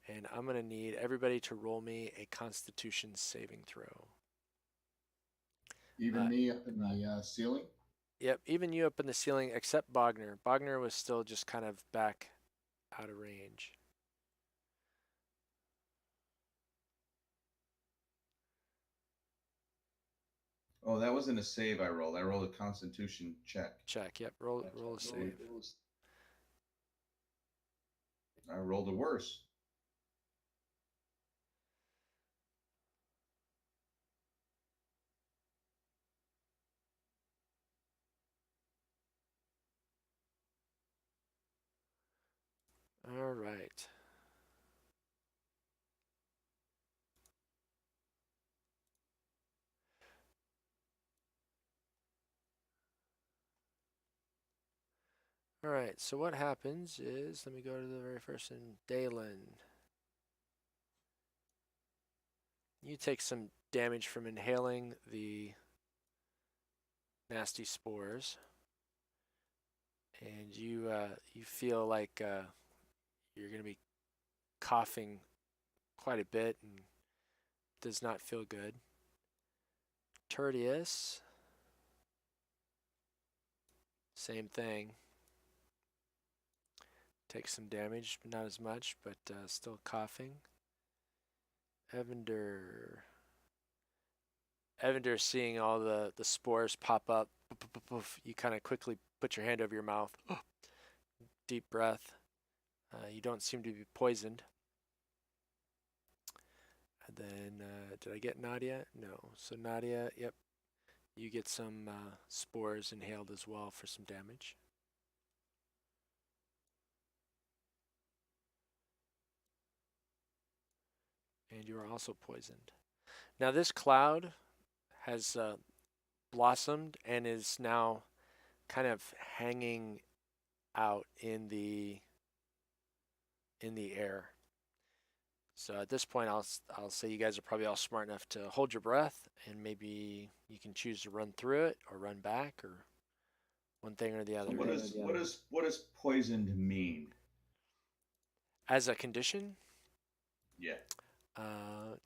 And I'm going to need everybody to roll me a Constitution saving throw. Even me up in the ceiling? Yep, even you up in the ceiling, except Bogner. Bogner was still just kind of back out of range. Oh, that wasn't a save I rolled. I rolled a Constitution check. Check, yep, roll a save. I rolled a worse. All right. All right, so what happens is, let me go to the very first one, Dalen. You take some damage from inhaling the nasty spores, and you feel like you're going to be coughing quite a bit and does not feel good. Tertius, same thing. Takes some damage, not as much, but still coughing. Evander, seeing all the spores pop up, poof, poof, poof, poof, you kind of quickly put your hand over your mouth. Deep breath. You don't seem to be poisoned. And then, did I get Nadia? No. So Nadia, yep. You get some spores inhaled as well for some damage. And you are also poisoned. Now this cloud has blossomed and is now kind of hanging out in the air. So at this point, I'll say you guys are probably all smart enough to hold your breath, and maybe you can choose to run through it or run back, or one thing or the other. So what does poisoned mean? As a condition, Yeah. I'll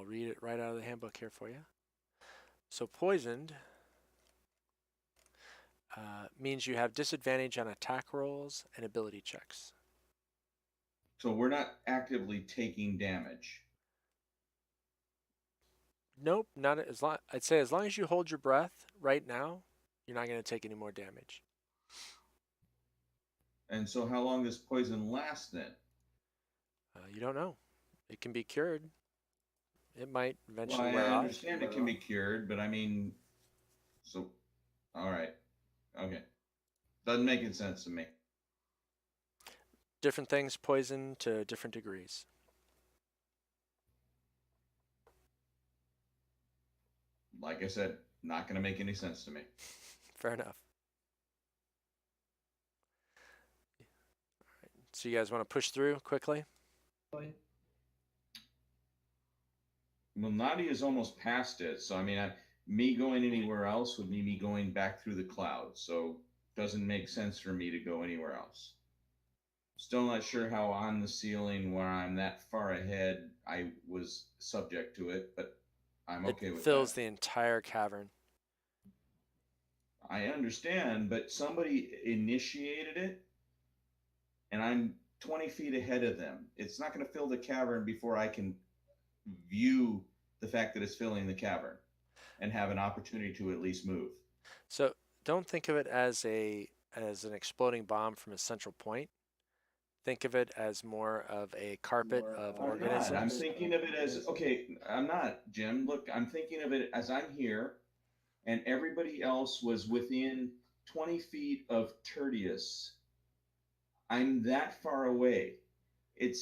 read it right out of the handbook here for you. So poisoned means you have disadvantage on attack rolls and ability checks. So we're not actively taking damage. Nope, not as long. I'd say as long as you hold your breath right now, you're not going to take any more damage. And so how long does poison last then? You don't know. It can be cured. It might eventually Well, wear I off. understand it can be cured, but I mean, so, all right. Okay. Doesn't make any sense to me. Different things poison to different degrees. Like I said, not going to make any sense to me. Fair enough. So you guys want to push through quickly? Well, Nadia's almost past it, so I mean, me going anywhere else would be me going back through the clouds. So doesn't make sense for me to go anywhere else. Still not sure how on the ceiling, where I'm that far ahead, I was subject to it, but I'm okay with It fills that. the entire cavern. I understand, but somebody initiated it, and I'm 20 feet ahead of them. It's not going to fill the cavern before I can view the fact that it's filling the cavern and have an opportunity to at least move. So don't think of it as an exploding bomb from a central point. Think of it as more of a carpet of organisms. I'm thinking of it as, okay, I'm not, Jim. Look, I'm thinking of it as I'm here and everybody else was within 20 feet of Tertius. I'm that far away. It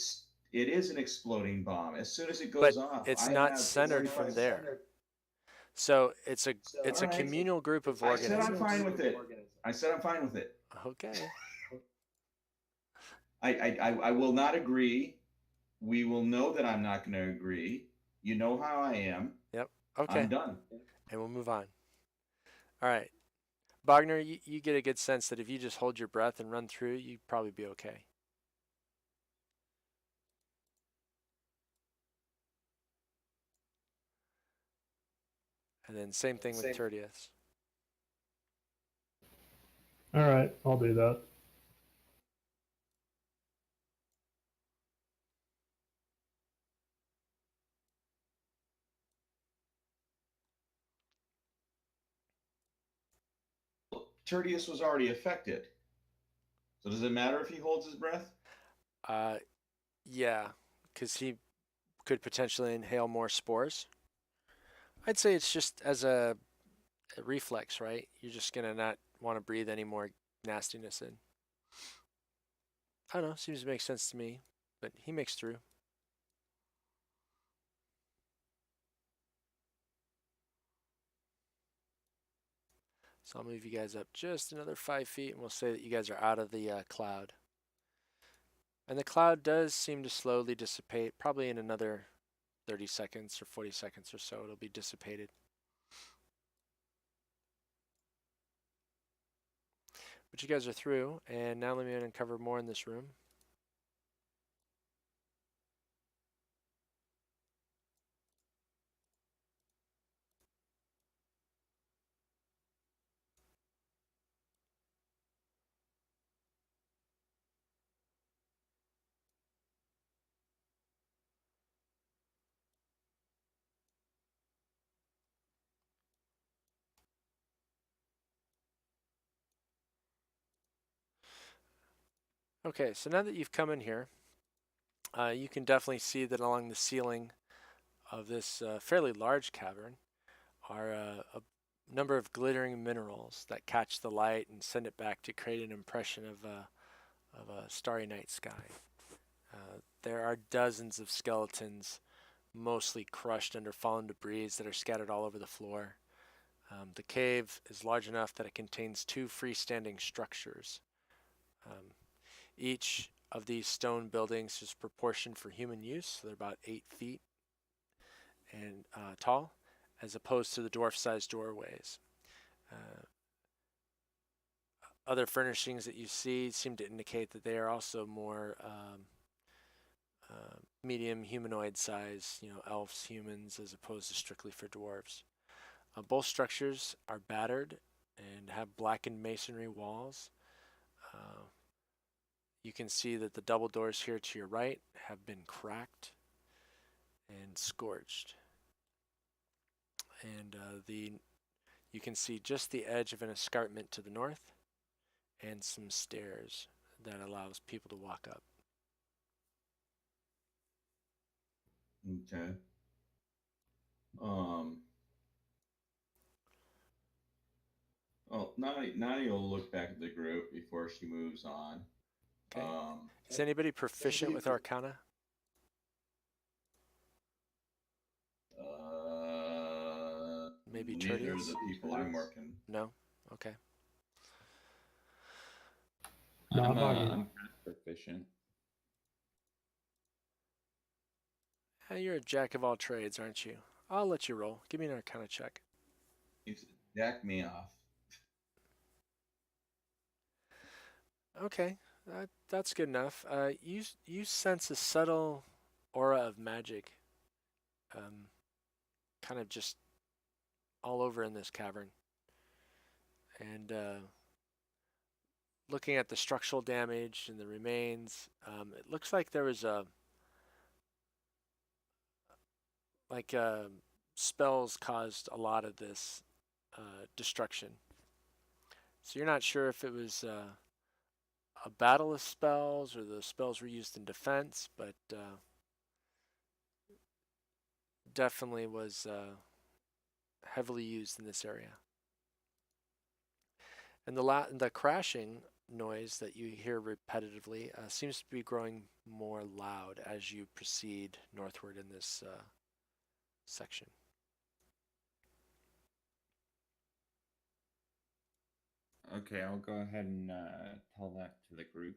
is an exploding bomb. As soon as it goes off, it's not centered from there. So it's a communal group of organisms. I said I'm fine with it. I said I'm fine with it. Okay. I will not agree. We will know that I'm not going to agree. You know how I am. Yep. Okay. I'm done. And we'll move on. All right. Bogner, you get a good sense that if you just hold your breath and run through, you'd probably be okay. And then same thing with Tertius. All right, I'll do that. Tertius was already affected. So does it matter if he holds his breath? Yeah, because he could potentially inhale more spores. I'd say it's just as a reflex, right? You're just going to not want to breathe any more nastiness in. I don't know, seems to make sense to me, but he makes through. So I'll move you guys up just another 5 feet, and we'll say that you guys are out of the cloud. And the cloud does seem to slowly dissipate, probably in another 30 seconds or 40 seconds or so, it'll be dissipated. But you guys are through, and now let me uncover more in this room. Okay, so now that you've come in here, you can definitely see that along the ceiling of this fairly large cavern are a number of glittering minerals that catch the light and send it back to create an impression of a starry night sky. There are dozens of skeletons, mostly crushed under fallen debris that are scattered all over the floor. The cave is large enough that it contains 2 freestanding structures. Each of these stone buildings is proportioned for human use, so they're about 8 feet and tall, as opposed to the dwarf-sized doorways. Other furnishings that you see seem to indicate that they are also more medium humanoid size, elves, humans, as opposed to strictly for dwarves. Both structures are battered and have blackened masonry walls. You can see that the double doors here to your right have been cracked and scorched. And you can see just the edge of an escarpment to the north and some stairs that allows people to walk up. Okay. Well, Nadia will look back at the group before she moves on. Okay. Is anybody proficient with Arcana? Maybe neither of Tertius? the people I'm working. No? Okay. No, I'm I'm proficient. You're a jack of all trades, aren't you? I'll let you roll. Give me an Arcana check. You jack me off. Okay, that's good enough. You sense a subtle aura of magic, kind of just all over in this cavern. And looking at the structural damage and the remains, it looks like there was spells caused a lot of this destruction. So you're not sure if it was a battle of spells or the spells were used in defense, but definitely was heavily used in this area. And the crashing noise that you hear repetitively seems to be growing more loud as you proceed northward in this section. Okay, I'll go ahead and tell that to the group.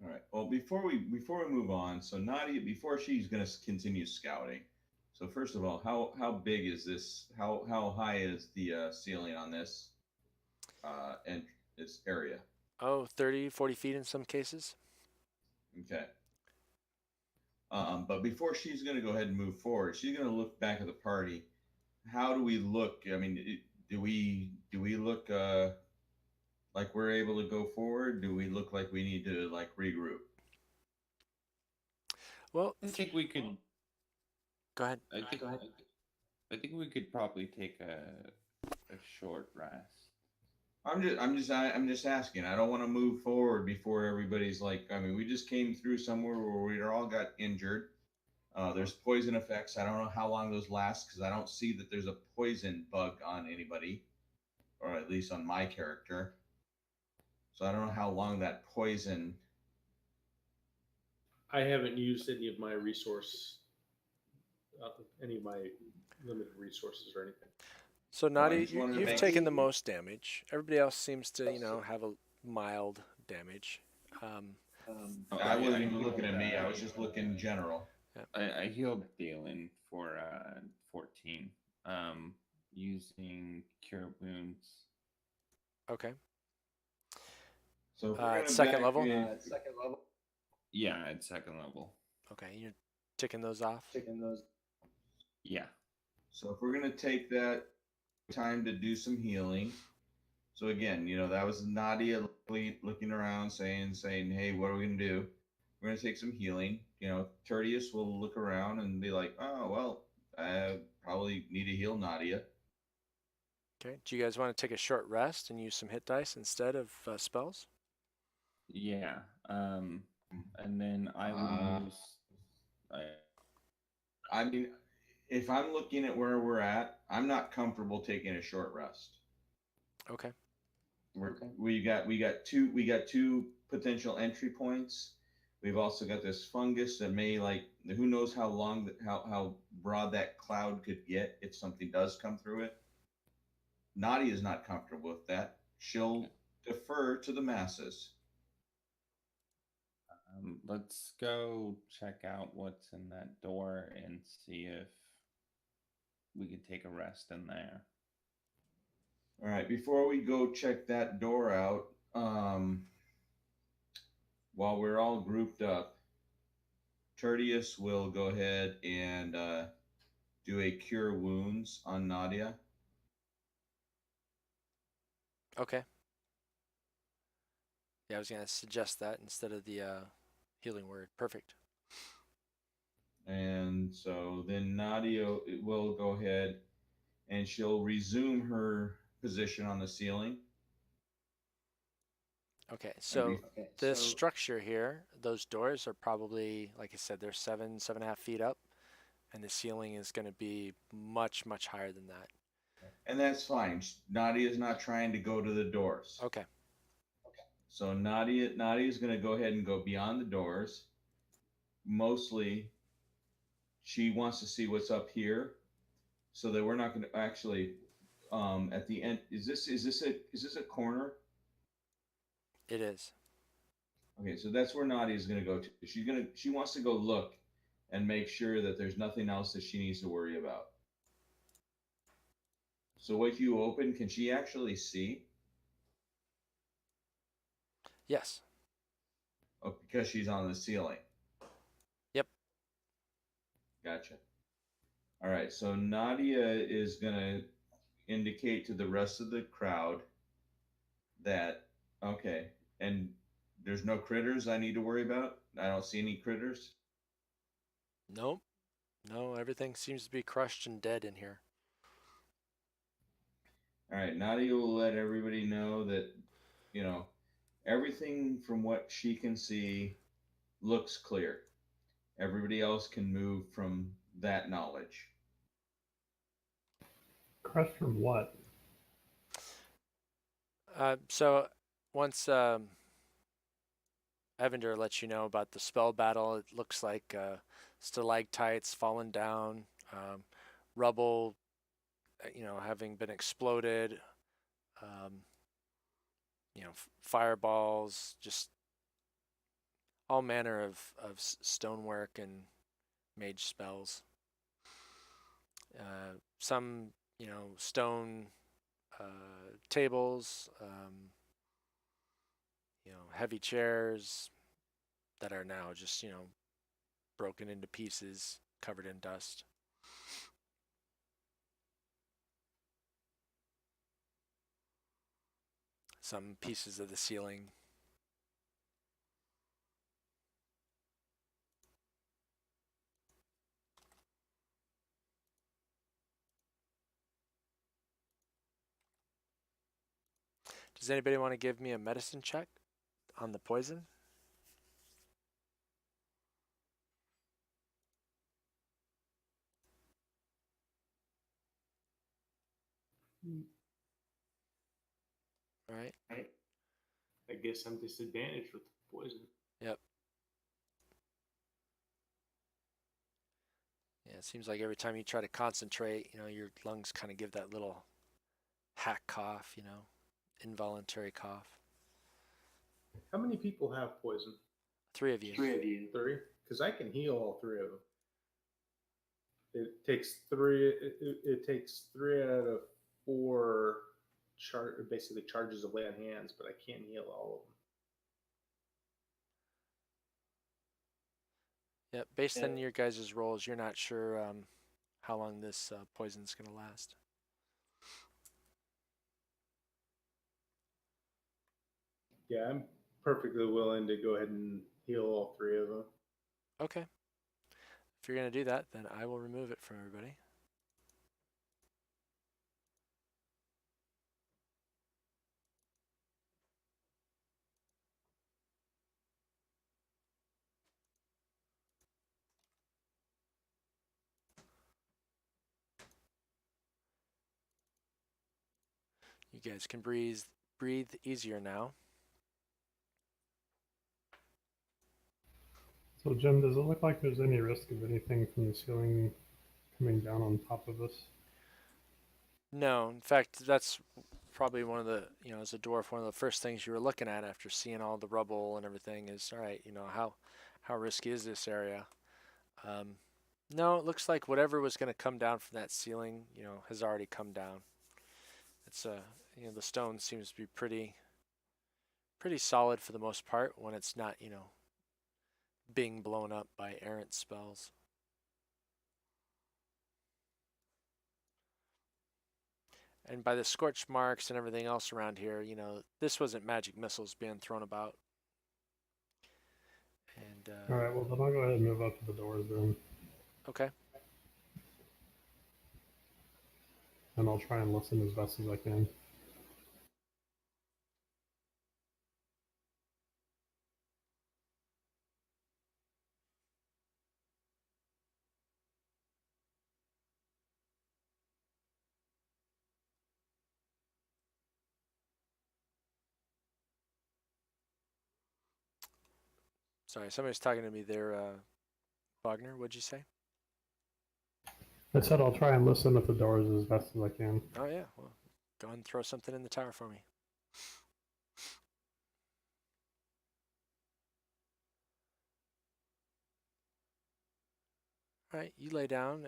All right. Well, before we move on, so Nadia, before she's going to continue scouting, so first of all, how big is this? How high is the ceiling on this and its area? Oh, 30, 40 feet in some cases. Okay. But before she's going to go ahead and move forward, she's going to look back at the party. How do we look? I mean, do we look like we're able to go forward? Do we look like we need to like regroup? Well, I think we could. Go ahead. I think we could probably take a short rest. I'm just asking. I don't want to move forward before everybody's like. I mean, we just came through somewhere where we all got injured. There's poison effects. I don't know how long those last because I don't see that there's a poison bug on anybody, or at least on my character. So I don't know how long that poison. I haven't used any of my any of my limited resources or anything. So Nadia, just wanted to you've make- taken the most damage. Everybody else seems to, have a mild damage. I wasn't even looking at me. I was just looking general. I healed Dalen for 14 using Cure Wounds. Okay. So if we're gonna second back level? in- Yeah, at second level. Okay, you're ticking those off. Yeah. So if we're gonna take that time to do some healing. So again, that was Nadia looking around, saying, "Hey, what are we gonna do? We're gonna take some healing." Tertius will look around and be like, "Oh, well, I probably need to heal Nadia." Okay. Do you guys want to take a short rest and use some hit dice instead of spells? Yeah. And then I will use. I mean, if I'm looking at where we're at, I'm not comfortable taking a short rest. Okay. We got two potential entry points. We've also got this fungus that may, like, who knows how long how broad that cloud could get if something does come through it. Nadia is not comfortable with that. She'll defer to the masses. Let's go check out what's in that door and see if we can take a rest in there. All right, before we go check that door out, while we're all grouped up, Tertius will go ahead and do a cure wounds on Nadia. Okay. Yeah, I was gonna suggest that instead of the healing word. Perfect. And so then Nadia will go ahead and she'll resume her position on the ceiling. Okay, so Okay, this structure here, those doors are probably, like I said, they're 7.5 feet up, and the ceiling is going to be much, much higher than that. and that's fine. Nadia's not trying to go to the doors. Okay. So Nadia is going to go ahead and go beyond the doors. Mostly, she wants to see what's up here, so that we're not going to actually at the end. Is this a corner? It is. Okay, so that's where Nadia is going to go to. She wants to go look and make sure that there's nothing else that she needs to worry about. So what you open, can she actually see? Yes. Oh, because she's on the ceiling. Yep. Gotcha. All right, so Nadia is going to indicate to the rest of the crowd that, okay, and there's no critters I need to worry about? I don't see any critters? Nope. No, everything seems to be crushed and dead in here. All right, Nadia will let everybody know that, you know, everything from what she can see looks clear. Everybody else can move from that knowledge. Crushed from what? So once Evander lets you know about the spell battle, it looks like stalactites fallen down, rubble, having been exploded, um, fireballs, just all manner of stonework and mage spells. Some, stone tables, heavy chairs that are now just, broken into pieces, covered in dust. Some pieces of the ceiling. Does anybody want to give me a medicine check on the poison? All right. I guess I'm disadvantaged with poison. Yep. Yeah, it seems like every time you try to concentrate, your lungs kind of give that little hack cough, involuntary cough. How many people have poison? 3 of you. 3? Because I can heal all 3 of them. It takes 3. It takes 3 out of 4 basically charges of lay on hands, but I can't heal all of them. Yep. Based on your guys' rolls, you're not sure how long this poison's going to last. Yeah, I'm perfectly willing to go ahead and heal all 3 of them. Okay. If you're going to do that, then I will remove it from everybody. You guys can breathe easier now. So, Jim, does it look like there's any risk of anything from the ceiling coming down on top of us? No, in fact, that's probably one of the, as a dwarf, one of the first things you were looking at after seeing all the rubble and everything is, all right, how risky is this area? No, it looks like whatever was going to come down from that ceiling, has already come down. It's the stone seems to be pretty solid for the most part when it's not, being blown up by errant spells. And by the scorch marks and everything else around here, this wasn't magic missiles being thrown about. And All right, well, then I'll go ahead and move up to the doors then. Okay. And I'll try and listen as best as I can. Sorry, somebody's talking to me there, Wagner. What'd you say? I said I'll try and listen at the doors as best as I can. Oh yeah, well, go ahead and throw something in the tower for me. All right, you lay down,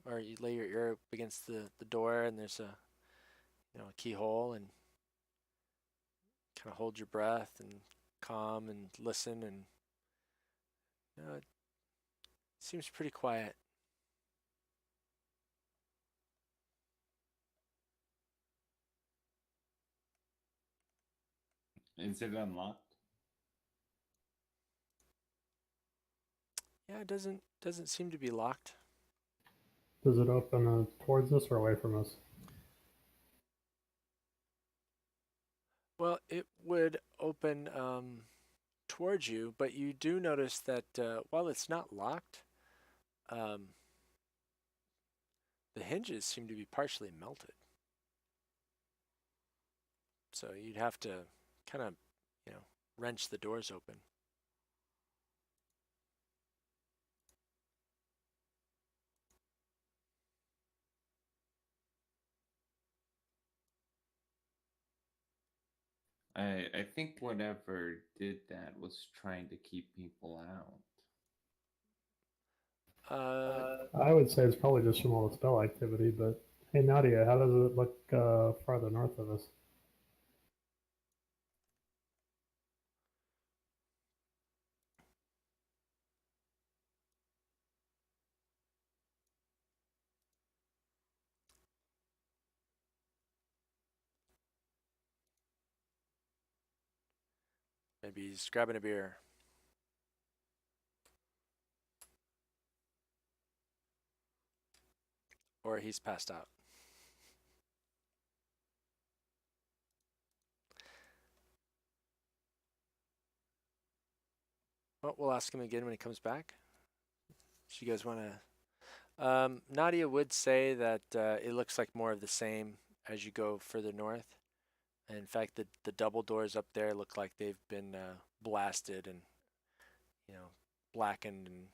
or you lay your ear up against the door, and there's a a keyhole, and kind of hold your breath and calm and listen, and it seems pretty quiet. Is it unlocked? Yeah, it doesn't seem to be locked. Does it open towards us or away from us? Well, it would open towards you, but you do notice that while it's not locked, the hinges seem to be partially melted. So you'd have to kind of, wrench the doors open. I think whatever did that was trying to keep people out. I would say it's probably just from all the spell activity, but hey, Nadia, how does it look farther north of us? Maybe he's grabbing a beer. Or he's passed out. Well, we'll ask him again when he comes back. So you guys want to... Nadia would say that it looks like more of the same as you go further north. And in fact, the double doors up there look like they've been blasted and, blackened and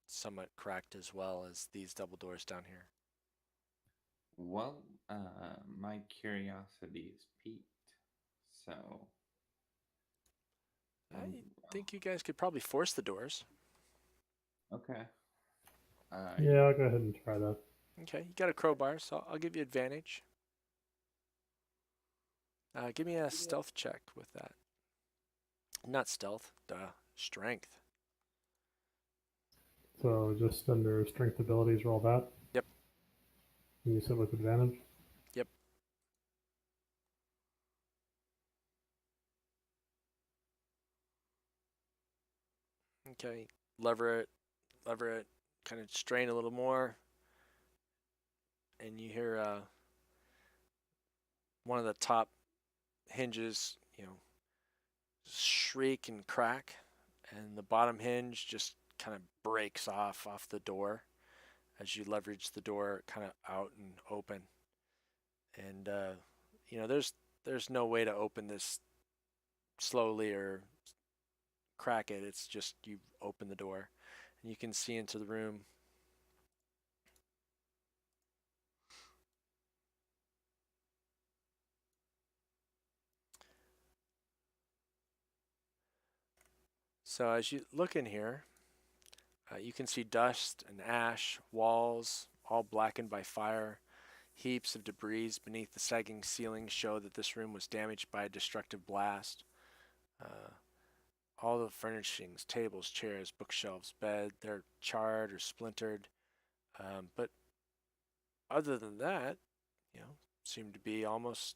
somewhat cracked as well as these double doors down here. Well, my curiosity is piqued, so I think you guys could probably force the doors. okay. Yeah, I'll go ahead and try that. Okay, you got a crowbar, so I'll give you advantage. Give me a stealth check with that. Not stealth, strength. So just under strength abilities, roll that. Yep. And you said with advantage? Yep. Okay, lever it, kind of strain a little more. And you hear one of the top hinges, shriek and crack. And the bottom hinge just kind of breaks off the door as you leverage the door kind of out and open. And there's no way to open this slowly or crack it. It's just you open the door and you can see into the room. So as you look in here, you can see dust and ash, walls all blackened by fire. Heaps of debris beneath the sagging ceiling show that this room was damaged by a destructive blast. Uh, all the furnishings, tables, chairs, bookshelves, bed, they're charred or splintered. But other than that, you know, seem to be almost,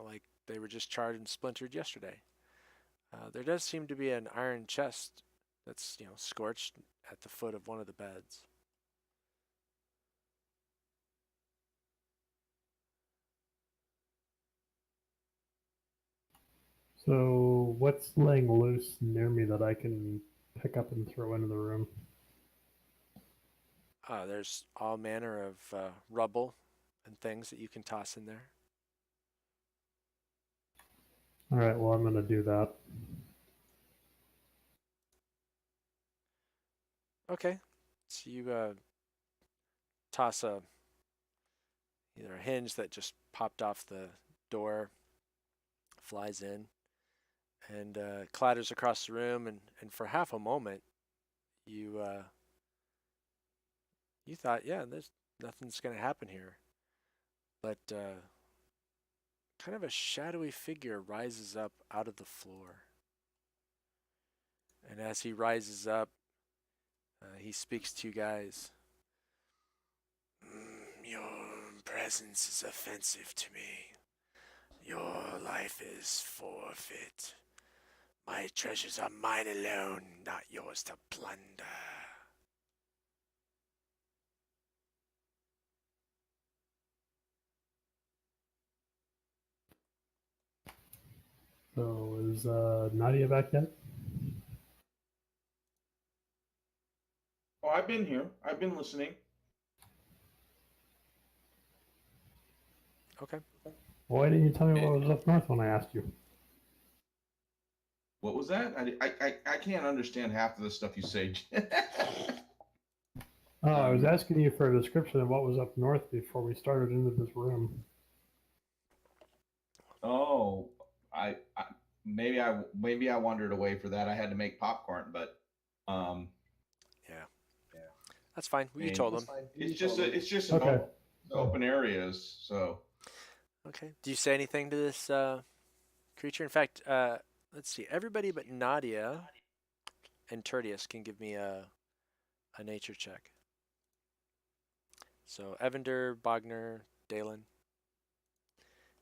like they were just charred and splintered yesterday. There does seem to be an iron chest that's, scorched at the foot of one of the beds. So, what's laying loose near me that I can pick up and throw into the room? There's all manner of rubble and things that you can toss in there. All right, well, I'm going to do that. Okay, so you toss either a hinge that just popped off the door, flies in, and clatters across the room, and for half a moment, you thought, yeah, there's nothing's gonna happen here, but kind of a shadowy figure rises up out of the floor, and as he rises up, he speaks to you guys. Your presence is offensive to me. Your life is forfeit. My treasures are mine alone, not yours to plunder. So, is Nadia back yet? Oh, I've been here. I've been listening. Okay. Why didn't you tell me what was up north when I asked you? What was that? I can't understand half of the stuff you say. Oh, I was asking you for a description of what was up north before we started into this room. Oh, I maybe I wandered away for that. I had to make popcorn, but Yeah. That's fine. You told them. it's just Okay. open areas. So Okay. Do you say anything to this creature? In fact, let's see. Everybody but Nadia and Tertius can give me a nature check. So Evander, Bogner, Dalen.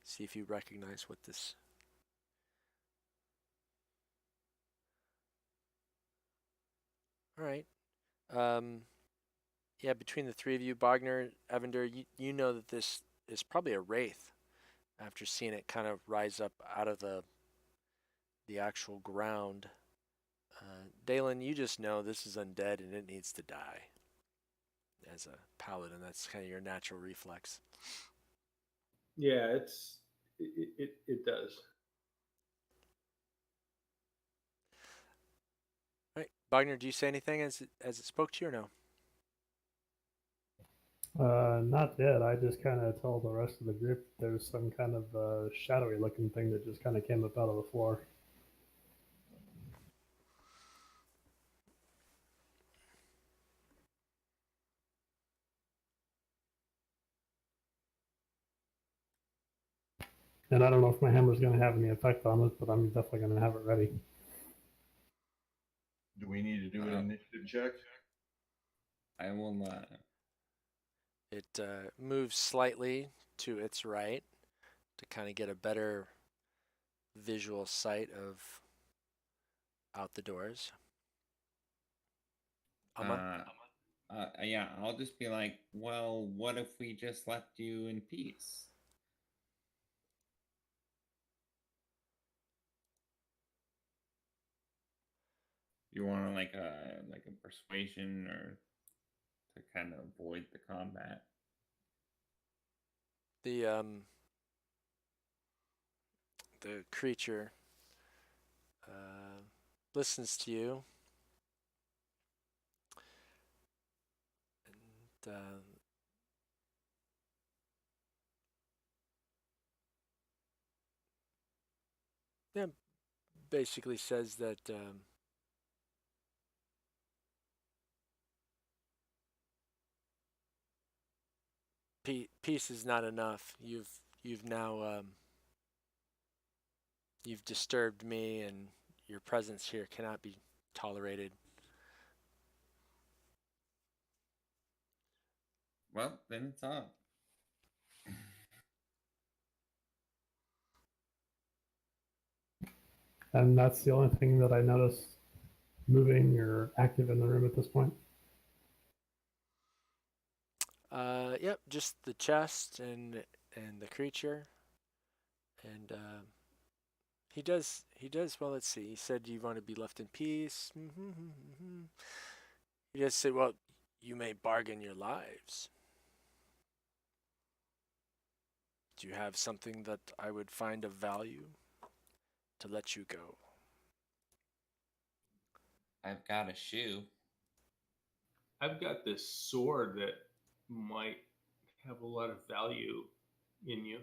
See if you recognize what this. All right. Yeah, between the three of you, Bogner, Evander, you know that this is probably a wraith after seeing it kind of rise up out of the actual ground. Dalen, you just know this is undead and it needs to die. As a paladin, that's kind of your natural reflex. Yeah, it does. All right, Bogner, do you say anything as it spoke to you or no? Not yet. I just kind of told the rest of the group there's some kind of shadowy looking thing that just kind of came up out of the floor. And I don't know if my hammer's going to have any effect on it, but I'm definitely going to have it ready. do we need to do an initiative check? I will. It moves slightly to its right to kind of get a better visual sight of out the doors. Yeah, I'll just be like, well, what if we just left you in peace? You want like a persuasion or to kind of avoid the combat? The the creature listens to you. And yeah, basically says that peace is not enough. You've now you've disturbed me, and your presence here cannot be tolerated. Well, then it's on. And that's the only thing that I notice moving or active in the room at this point. Yep, just the chest and the creature, and he does. Well, let's see. He said you want to be left in peace. He does say, well, you may bargain your lives. Do you have something that I would find of value to let you go? I've got a shoe. I've got this sword that might have a lot of value in you.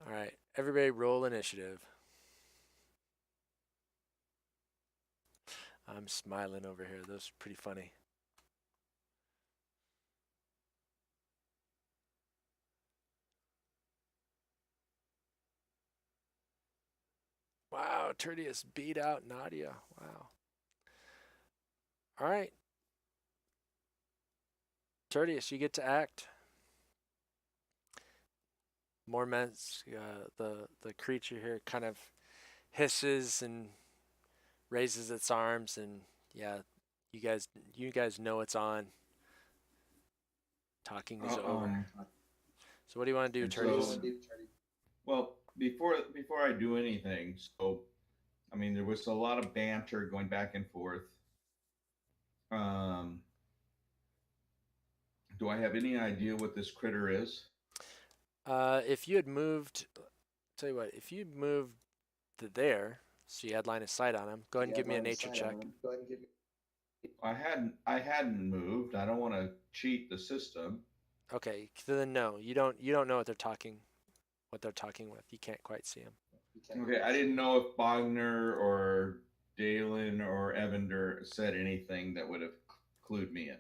All right, everybody roll initiative. I'm smiling over here. Those are pretty funny. Wow, Tertius beat out Nadia. Wow. All right. Tertius, you get to act. Morments, the creature here kind of hisses and raises its arms, and yeah, you guys know it's on. Talking is over. So what do you want to do, And Tertius? so, well, before I do anything, so I mean, there was a lot of banter going back and forth. Um, do I have any idea what this critter is? If you had moved, tell you what, if you'd moved to there, so you had line of sight on him, go ahead and give me a nature check. I hadn't moved. I don't want to cheat the system. Okay, then no, you don't know what they're talking with. You can't quite see them. Okay, I didn't know if Bogner or Dalen or Evander said anything that would have clued me in.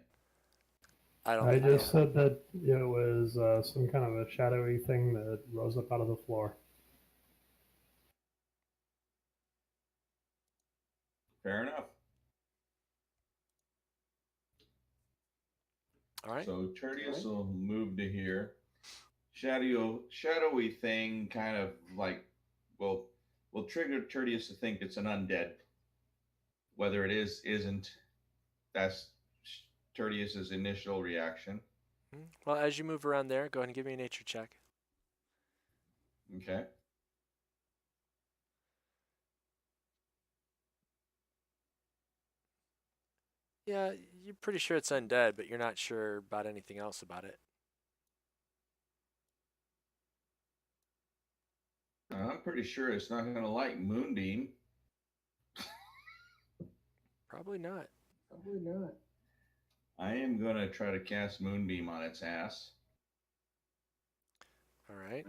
I just said that it was some kind of a shadowy thing that rose up out of the floor. Fair enough. All right. So Tertius will move to here. Shadowy thing kind of like will trigger Tertius to think it's an undead. Whether it isn't, that's Tertius's initial reaction. Well, as you move around there, go ahead and give me a nature check. Okay. Yeah, you're pretty sure it's undead, but you're not sure about anything else about it. I'm pretty sure it's not going to like Moonbeam. Probably not. I am going to try to cast Moonbeam on its ass. All right.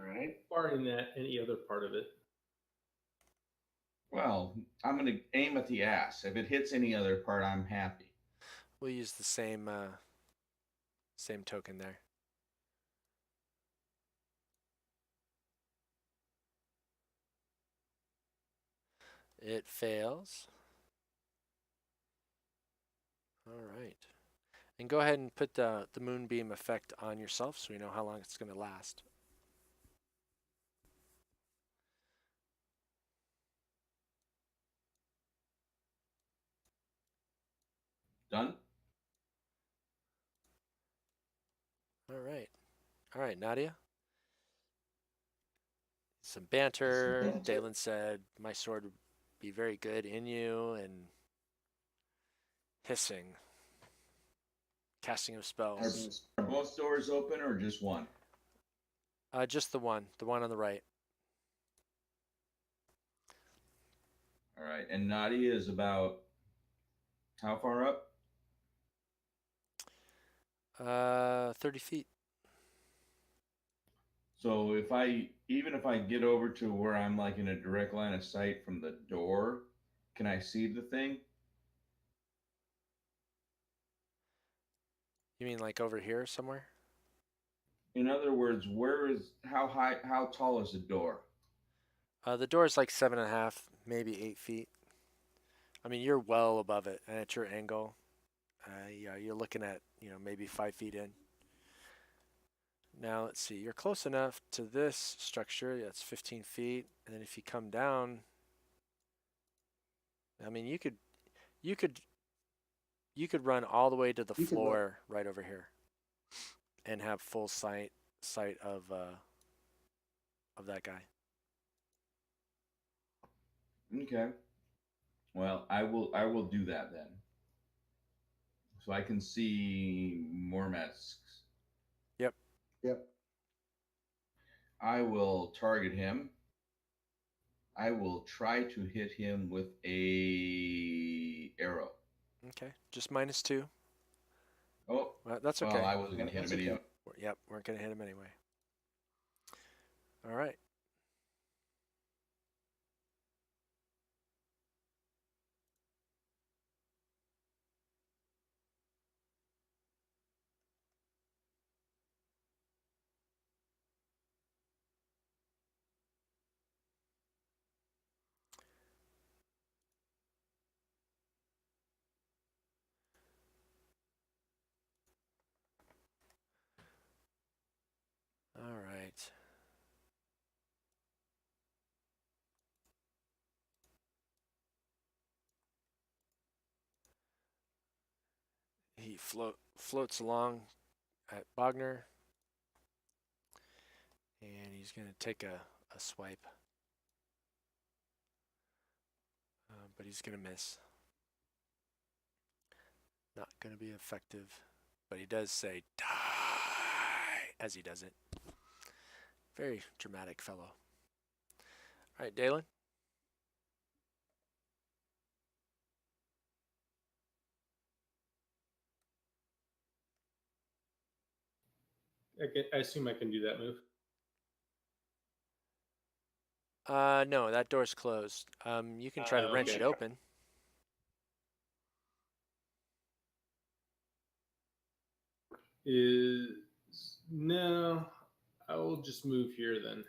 Barring that, any other part of it. Well, I'm going to aim at the ass. If it hits any other part, I'm happy. We'll use the same token there. It fails. All right. And go ahead and put the moonbeam effect on yourself so we know how long it's going to last. Done? All right, Nadia. Some banter. Dalen said, my sword would be very good in you, and hissing. Casting of spells. Are both doors open or just one? Just the one on the right. All right. And Nadia is about how far up? 30 feet. So even if I get over to where I'm like in a direct line of sight from the door, can I see the thing? You mean like over here somewhere? In other words, how tall is the door? The door is like 7.5, maybe 8 feet. I mean, you're well above it, and at your angle, yeah, you're looking at maybe 5 feet in. Now let's see. You're close enough to this structure. That's 15 feet, and then if you come down, I mean, you could run all the way to the floor right over here, and have full sight of that guy. Okay. Well, I will do that then. So I can see more masks. Yep. Yep. I will target him. I will try to hit him with a arrow. Okay. Just -2. Oh, Well, that's well, okay. I wasn't going to hit him anyway. Yep, weren't gonna hit him anyway. All right. All right. He floats along at Bogner, and he's gonna take a swipe, but he's gonna miss. Not gonna be effective, but he does say "die" as he does it. Very dramatic fellow. All right, Dalen. I assume I can do that move. No, that door's closed. You can try to wrench Okay. it open. No, I will just move here then.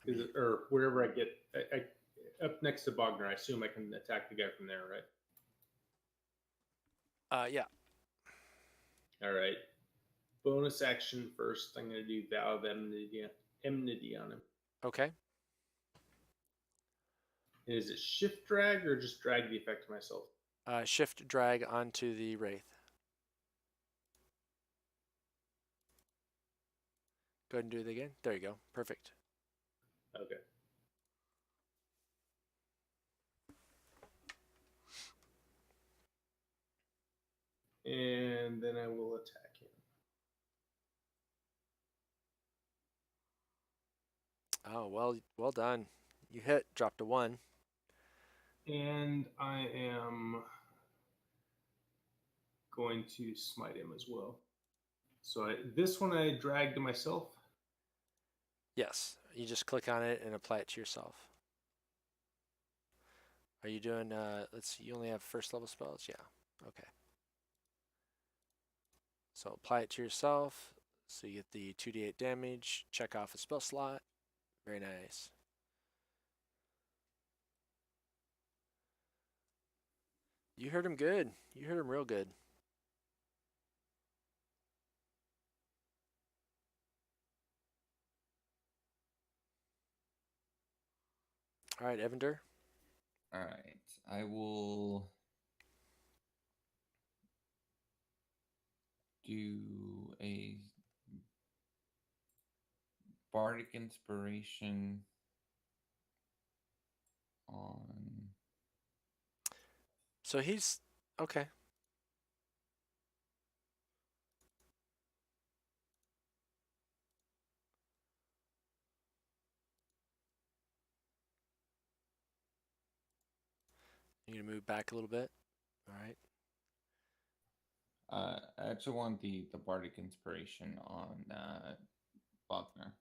I mean, Or wherever I get, up next to Bogner. I assume I can attack the guy from there, right? yeah. All right. Bonus action first. I'm going to do Vow of Enmity on him. Okay. And is it shift drag or just drag the effect to myself? Shift drag onto the wraith. Go ahead and do it again. There you go. Perfect. Okay. And then I will attack him. Oh, well done. You hit, dropped a 1. And I am going to smite him as well. So this one I drag to myself. Yes, you just click on it and apply it to yourself. Are you doing, let's see, you only have first level spells? Yeah, okay. So apply it to yourself, so you get the 2d8 damage, check off a spell slot. Very nice. You heard him good. You heard him real good. All right, Evander. All right. I will do a bardic inspiration on. So he's okay. You gonna move back a little bit? All right. I actually want the bardic inspiration on Wagner.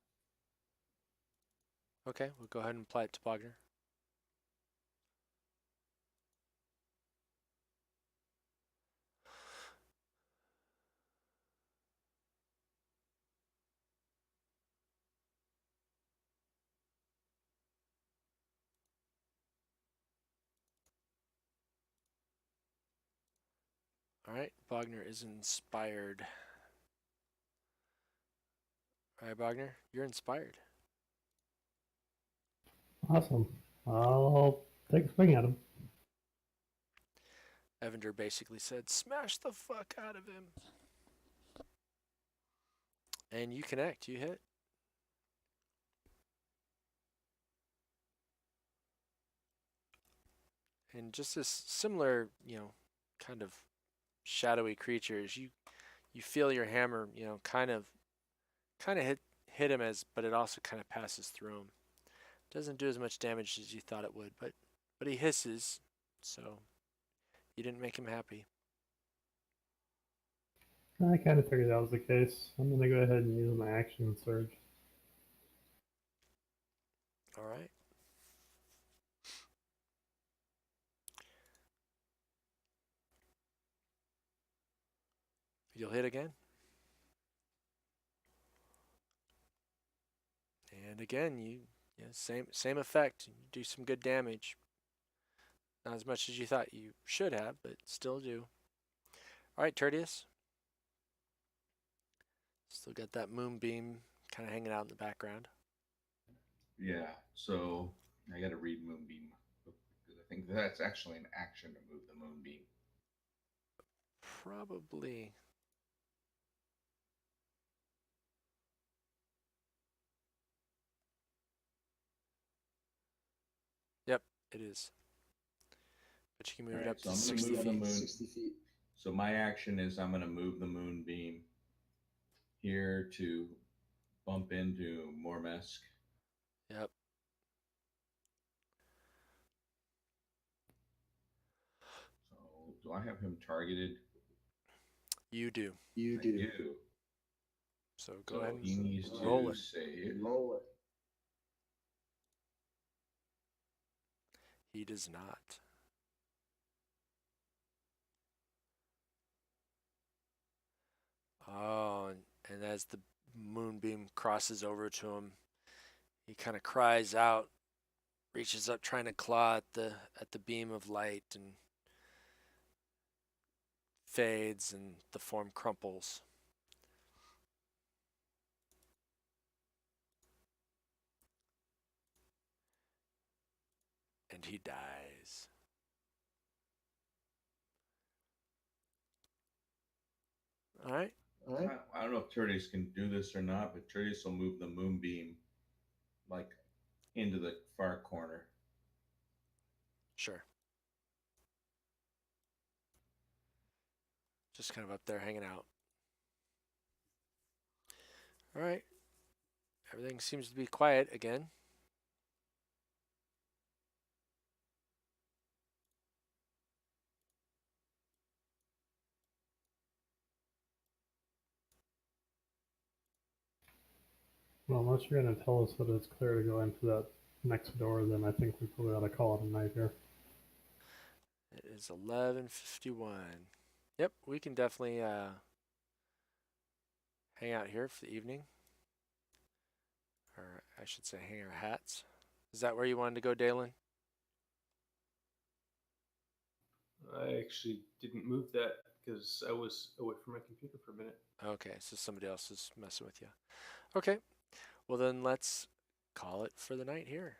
Okay, we'll go ahead and apply it to Bogner. All right, Bogner is inspired. All right, Bogner, you're inspired. Awesome. I'll take a swing at him. Evander basically said, smash the fuck out of him. And you connect, you hit. And just this similar, kind of shadowy creatures, you feel your hammer, kind of hit him but it also kind of passes through him. Doesn't do as much damage as you thought it would, but he hisses, so you didn't make him happy. I kind of figured that was the case. I'm going to go ahead and use my action and surge. All right. You'll hit again. And again, same effect. You do some good damage. Not as much as you thought you should have, but still do. All right, Tertius. Still got that moonbeam kind of hanging out in the background. Yeah, so I got to read Moonbeam because I think that's actually an action to move the Moonbeam. Probably. Yep, it is. But you can move it up to 60 feet. 60 feet. So my action is I'm going to move the Moonbeam here to bump into Mormesk. Yep. So do I have him targeted? You do. You I do. do. So go So ahead he and needs roll to it. save. Roll it. He does not. Oh, and as the moonbeam crosses over to him, he kind of cries out, reaches up trying to claw at the beam of light, and fades, and the form crumples. And he dies. All right. All right. I don't know if Tertius can do this or not, but Tertius will move the Moonbeam like into the far corner. Sure. Just kind of up there hanging out. All right. Everything seems to be quiet again. Well, unless you're going to tell us that it's clear to go into that next door, then I think we probably ought to call it a night here. It is 11:51. Yep, we can definitely hang out here for the evening. Or I should say hang our hats. Is that where you wanted to go, Dalen? I actually didn't move that because I was away from my computer for a minute. Okay, so somebody else is messing with you. Okay, well then let's call it for the night here.